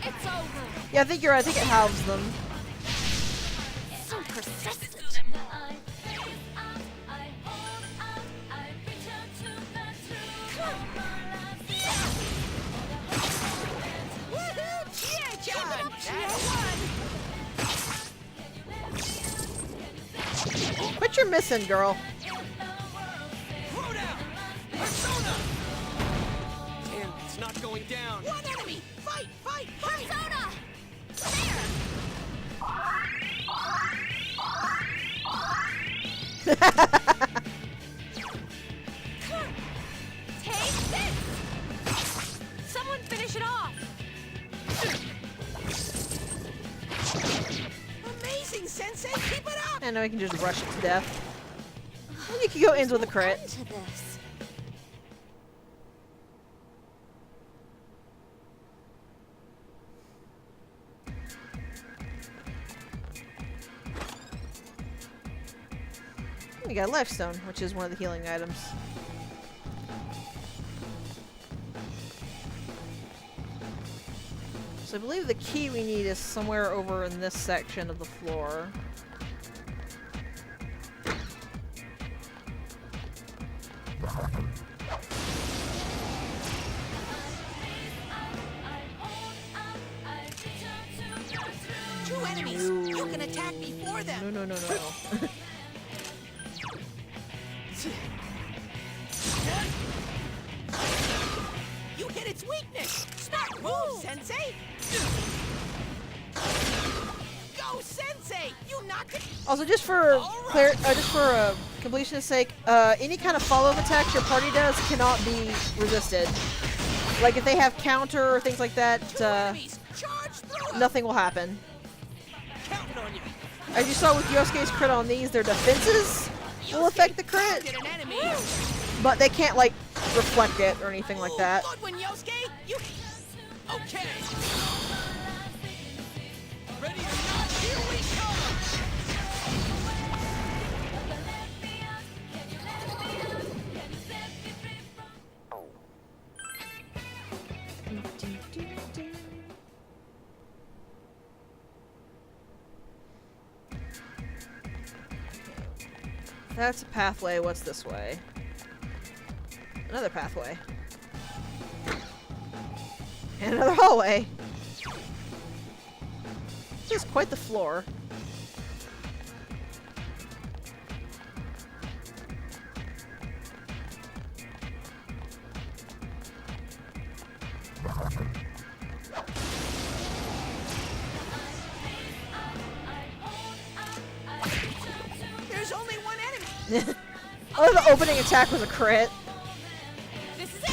It's over. Yeah, I think you're right. I think it halves them. So persistent. What you're missing, girl? Damn, it's not going down. One enemy! Fight! Fight! Fight! Persona! Take this! Someone finish it off! Amazing, Sensei! Keep it up! And now we can just rush it to death. And you can go ends with a crit. To this. We got a life stone, which is one of the healing items. So I believe the key we need is somewhere over in this section of the floor. Two enemies! You can attack before them! No. You hit its weakness! Smart move, Sensei! Go, Sensei! You knocked it! Also, just for completion's sake, any kind of follow-up attacks your party does cannot be resisted. Like if they have counter or things like that, nothing will happen. Counting on you! As you saw with Yosuke's crit on these, their defenses will affect the crit, Get an enemy! but they can't like reflect it or anything like that. Good one, Yosuke! You... Okay! Ready or not, here we come! That's a pathway. What's this way? Another pathway. And another hallway. This is quite the floor. There's only one enemy! Oh, the opening attack was a crit. This is it!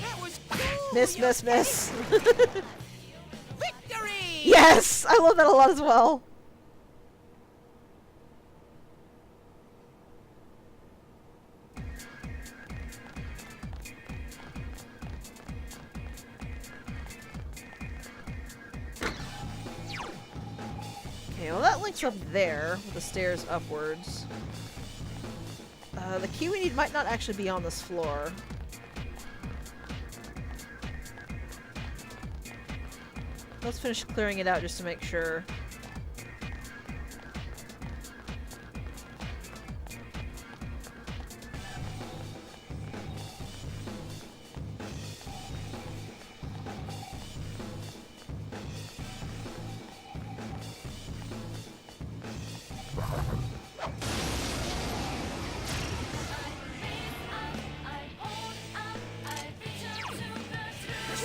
That was cool! Miss. Victory! Yes! I love that a lot as well. Okay, well that links up there with the stairs upwards. The key we need might not actually be on this floor. Let's finish clearing it out just to make sure.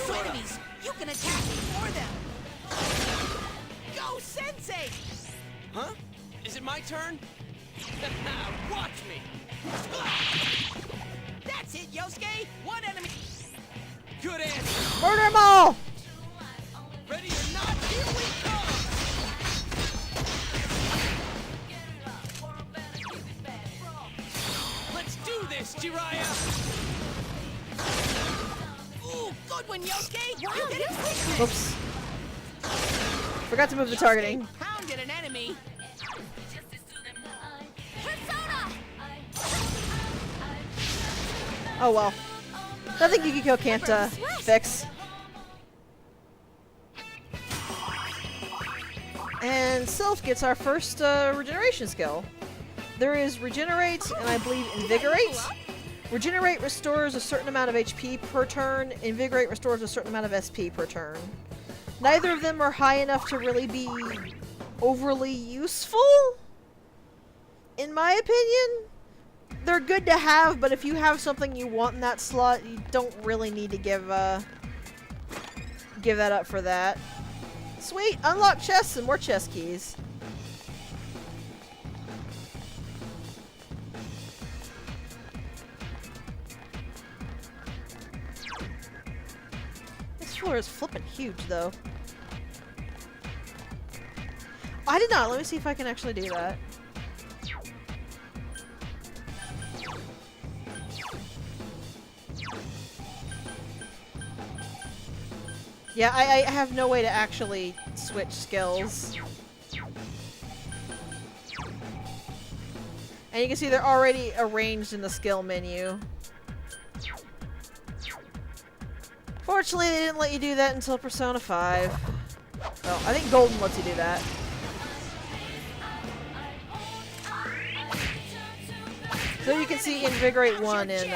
Two enemies! You can attack before them! Go, Sensei! Huh? Is it my turn? Watch me! That's it, Yosuke! One enemy! Good answer! Murder them all! Ready or not, here we come! Let's do this, Jiraiya! Ooh, good one, Yosuke! Wow, You did it quickly! Whoops. Forgot to move the targeting. Pounded an enemy! Persona! Oh well. Nothing Yukiko can't fix. And Sylph gets our first regeneration skill. There is Regenerate and I believe Invigorate. Regenerate restores a certain amount of HP per turn. Invigorate restores a certain amount of SP per turn. Neither of them are high enough to really be overly useful, in my opinion. They're good to have, but if you have something you want in that slot, you don't really need to give that up for that. Sweet! Unlock chests and more chest keys. This floor is flippin' huge, though. I did not. Let me see if I can actually do that. Yeah, I have no way to actually switch skills. And you can see they're already arranged in the skill menu. Fortunately, they didn't let you do that until Persona 5. Well, I think Golden lets you do that. So you can see Invigorate 1 in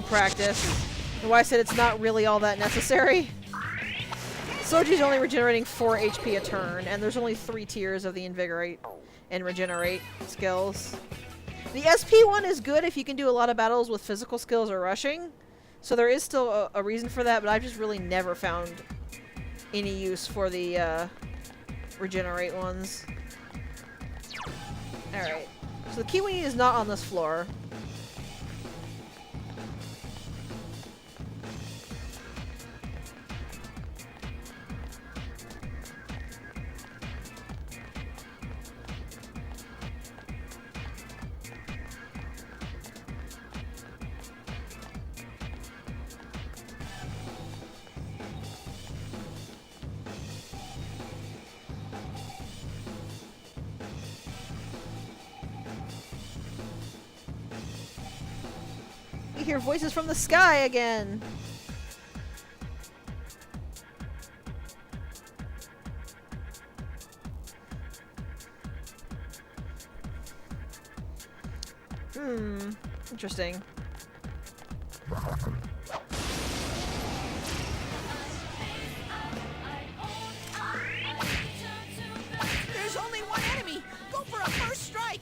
practice. And why I said it's not really all that necessary. Soji's only regenerating 4 HP a turn, and there's only 3 tiers of the Invigorate and Regenerate skills. The SP one is good if you can do a lot of battles with physical skills or rushing, so there is still a reason for that, but I've just really never found any use for the Regenerate ones. Alright, so the key we need is not on this floor. You hear voices from the sky again. Interesting. There's only one enemy. Go for a first strike.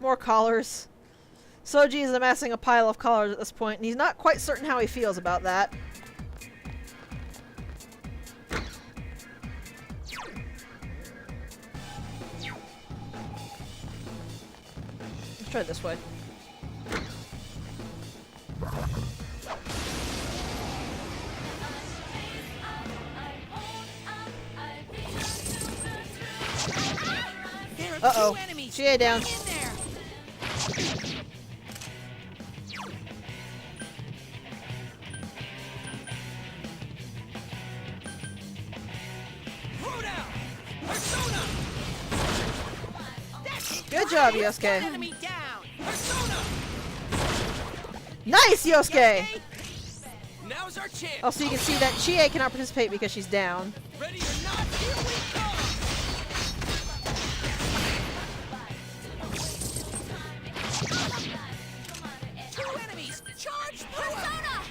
More collars. Soji is amassing a pile of collars at this point, and he's not quite certain how he feels about that. Let's try it this way. Uh-oh. GA down. Good job, Yosuke. Nice, Yosuke! Now's our chance. Oh, so you can see that Chie cannot participate because she's down. Ready or not, here we come. Two enemies, charge Persona!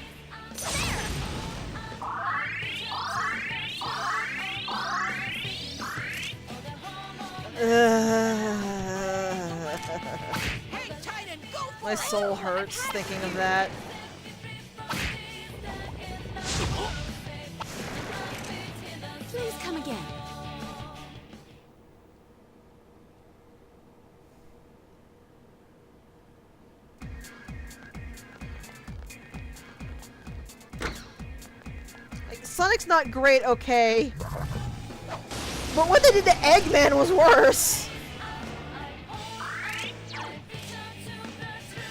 My soul hurts thinking of that. Please come again. Like, Sonic's not great, okay. But what they did to Eggman was worse.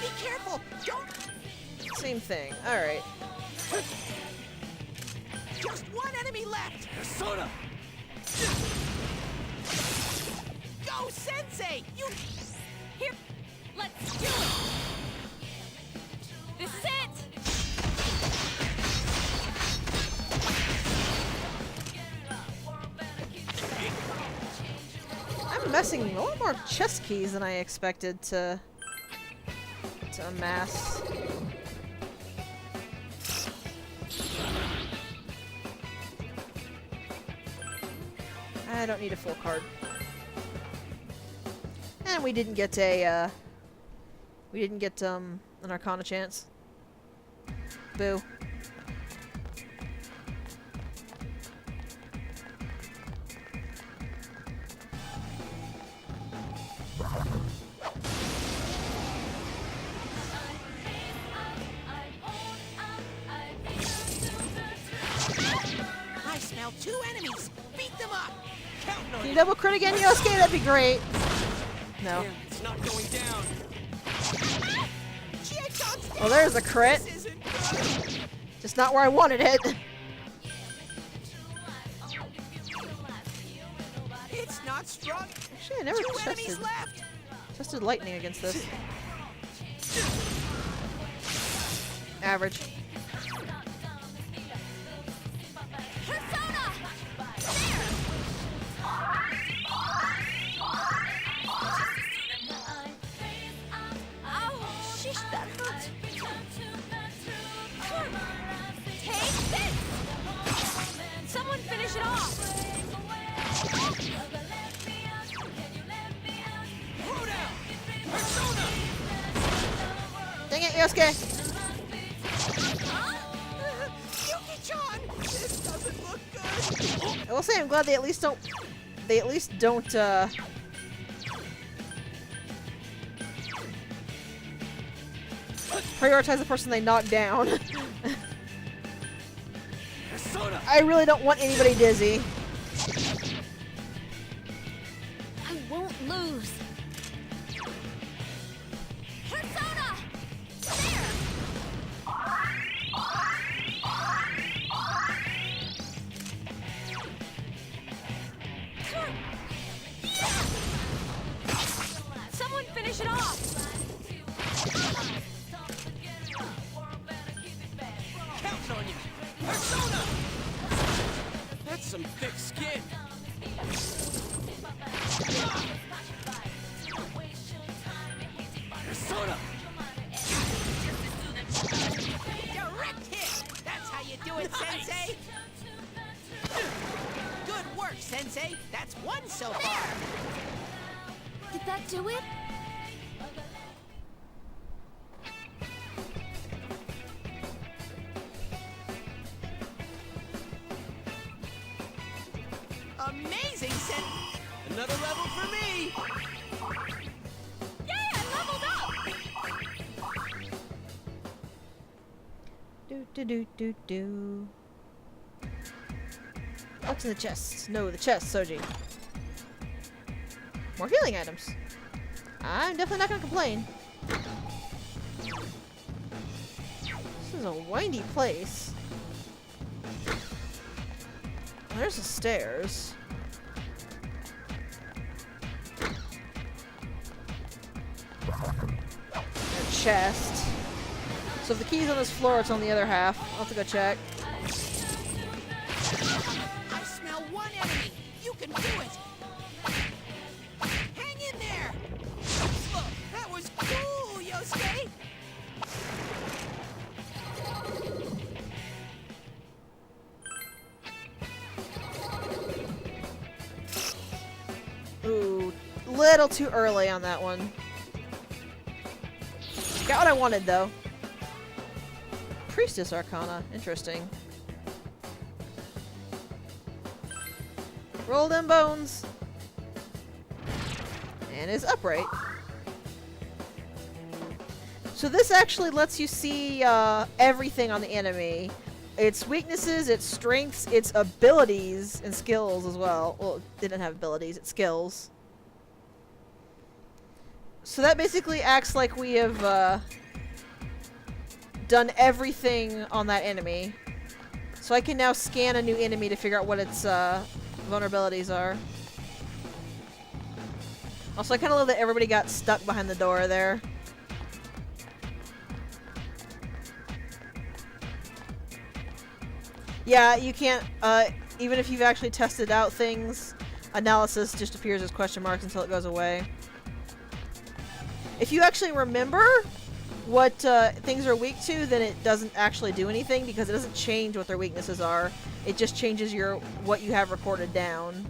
Be careful! Don't. Same thing. All right. Just one enemy left. Persona. Go, Sensei! You. Here. Let's do it. This is it. I'm messing a lot more chest keys than I expected to to amass. I don't need a full card. And we didn't get a, an Arcana chance. Boo. I smell 2 enemies. Beat them up. Counting on Can you double crit again, Yosuke? That'd be great. No. Damn, it's not going down. Oh, there's a crit. Just not where I wanted it. It's not strong. Actually, I never 2 enemies left. tested lightning against this. Average. Someone finish it off! Dang it, Yosuke! Yuki-chan! This doesn't look good! I will say I'm glad they at least don't prioritize the person they knock down. I really don't want anybody dizzy. I won't lose. Persona! There! Someone finish it off! Counting on you. Persona! That's some thick skin. Persona! Direct hit! That's how you do it, Sensei! Good work, Sensei! That's 1 so far! Did that do it? Amazing, Sen... Another level for me! Yay, I leveled up! Do do do do do. What's in the chest? No, the chest, Soji. More healing items. I'm definitely not gonna complain. This is a windy place. There's the stairs. A chest. So if the key's on this floor, it's on the other half. I'll have to go check. I smell 1 enemy! You can do it! Hang in there! Look, that was cool, Yosuke! Ooh, little too early on that one. Got what I wanted, though. Priestess Arcana. Interesting. Roll them bones. And is upright. So this actually lets you see everything on the enemy. Its weaknesses, its strengths, its abilities, and skills as well. Well, it didn't have abilities, its skills. So that basically acts like we have done everything on that enemy. So I can now scan a new enemy to figure out what its vulnerabilities are. Also, I kind of love that everybody got stuck behind the door there. Yeah, you can't, even if you've actually tested out things, analysis just appears as question marks until it goes away. If you actually remember, what things are weak to, then it doesn't actually do anything because it doesn't change what their weaknesses are. It just changes what you have recorded down.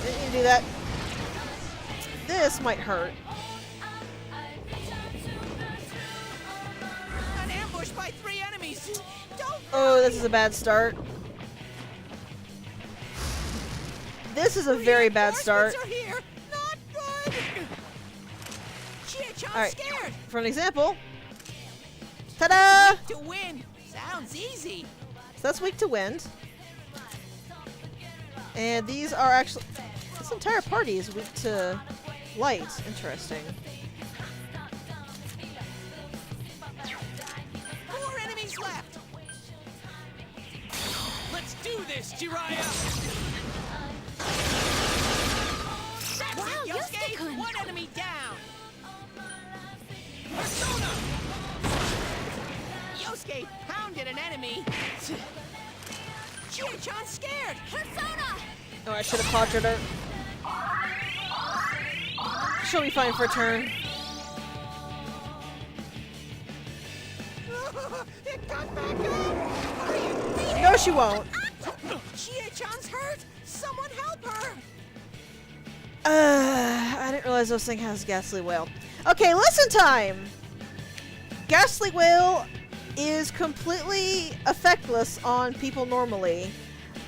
Didn't need to do that. This might hurt. An ambush by 3 enemies! Don't Oh, this is a bad start. This is a very bad start. are here! Not good! Chie-chan's Alright, scared! for an example. Ta-da! To win! Sounds easy! So that's weak to wind. And these are actually... This entire party is weak to light. Interesting. 4 enemies left! Let's do this, Jiraiya! That's Wow, it, Yosuke! Yosuke-kun. 1 enemy down! Persona! Yosuke pounded an enemy! Chie-chan's scared! Persona! Oh, I should have conjured her. She'll be fine for a turn. It got back up! No, she won't. Chie-chan's hurt! Someone help her! I didn't realize those thing has Ghastly Wail. Okay, lesson time! Ghastly Wail is completely effectless on people normally.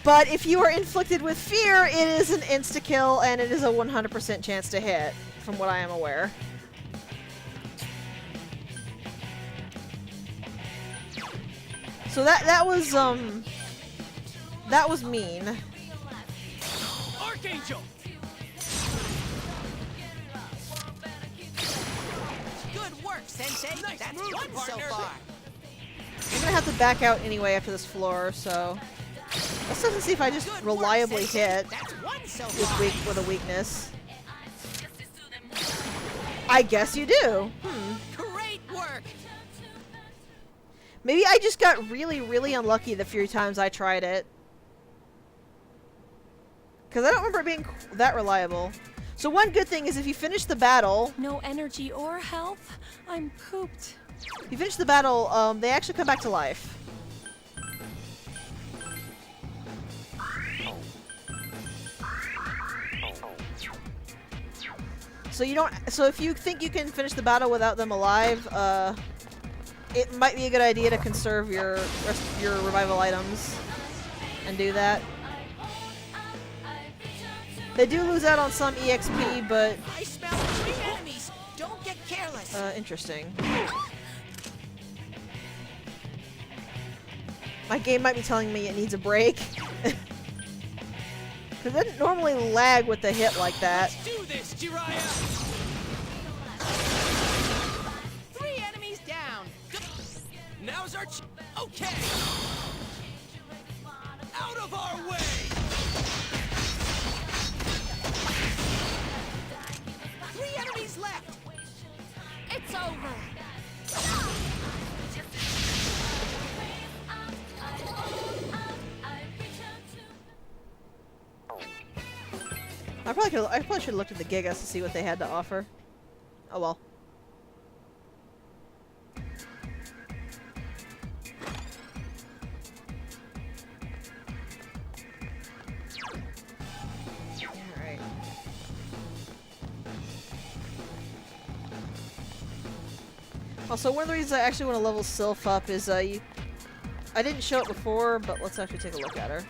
But if you are inflicted with fear, it is an insta-kill and it is a 100% chance to hit, from what I am aware. So that was mean. Archangel! Good work, Sensei! That's one so far! I'm gonna have to back out anyway after this floor, so let's just see if I just reliably hit with a weakness. I guess you do. Great work! Maybe I just got really, really unlucky the few times I tried it. Because I don't remember it being that reliable. So one good thing is if you finish the battle... No energy or health. I'm pooped. If you finish the battle, they actually come back to life. So you don't... So if you think you can finish the battle without them alive, it might be a good idea to conserve your revival items and do that. They do lose out on some EXP, but... I smell 3 enemies! Don't get careless! Interesting. My game might be telling me it needs a break. Because it doesn't normally lag with the hit like that. Let's do this, Jiraiya! 3 enemies down! Now's our okay! Out of our way! 3 enemies left! It's over! I probably should have looked at the Gigas to see what they had to offer. Oh well. Alright. Also, one of the reasons I actually want to level Sylph up is I didn't show it before, but let's actually take a look at her.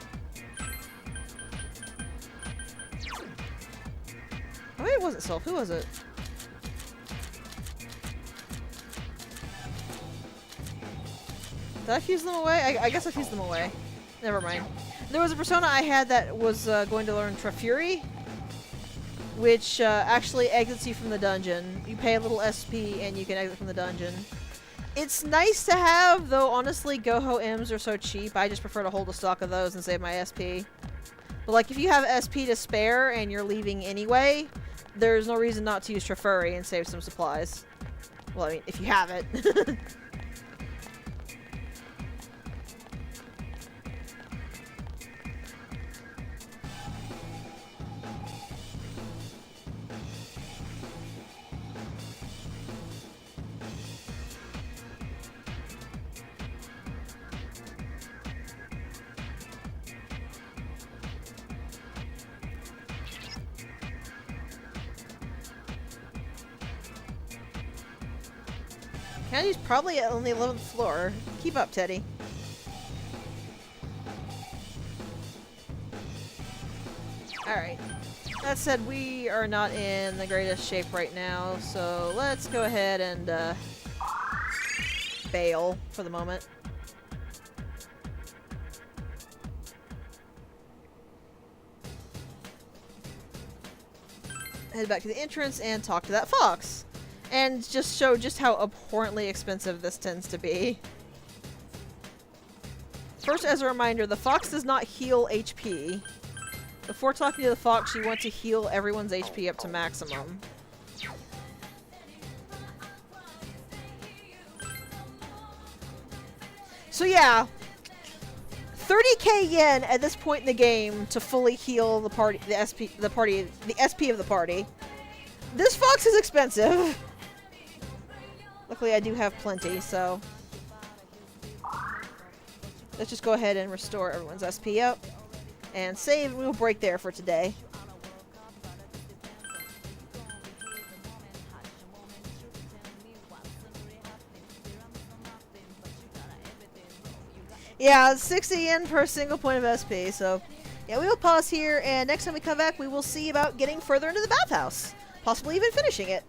Oh, maybe it wasn't Sylph. Who was it? Did I fuse them away? I guess I fused them away. Never mind. There was a persona I had that was going to learn Trafuri, which actually exits you from the dungeon. You pay a little SP and you can exit from the dungeon. It's nice to have, though honestly Goho M's are so cheap, I just prefer to hold a stock of those and save my SP. But like if you have SP to spare and you're leaving anyway, there's no reason not to use Trafuri and save some supplies. Well, I mean, if you have it. Candy's probably on the 11th floor. Keep up, Teddy. Alright. That said, we are not in the greatest shape right now, so let's go ahead and bail for the moment. Head back to the entrance and talk to that fox. And just show just how abhorrently expensive this tends to be. First, as a reminder, the fox does not heal HP. Before talking to the fox, you want to heal everyone's HP up to maximum. So yeah, 30k yen at this point in the game to fully heal the party, the SP of the party. This fox is expensive. Luckily, I do have plenty, so let's just go ahead and restore everyone's SP up and save. And we'll break there for today. Yeah, 60 yen per single point of SP, so yeah, we will pause here, and next time we come back, we will see about getting further into the bathhouse. Possibly even finishing it.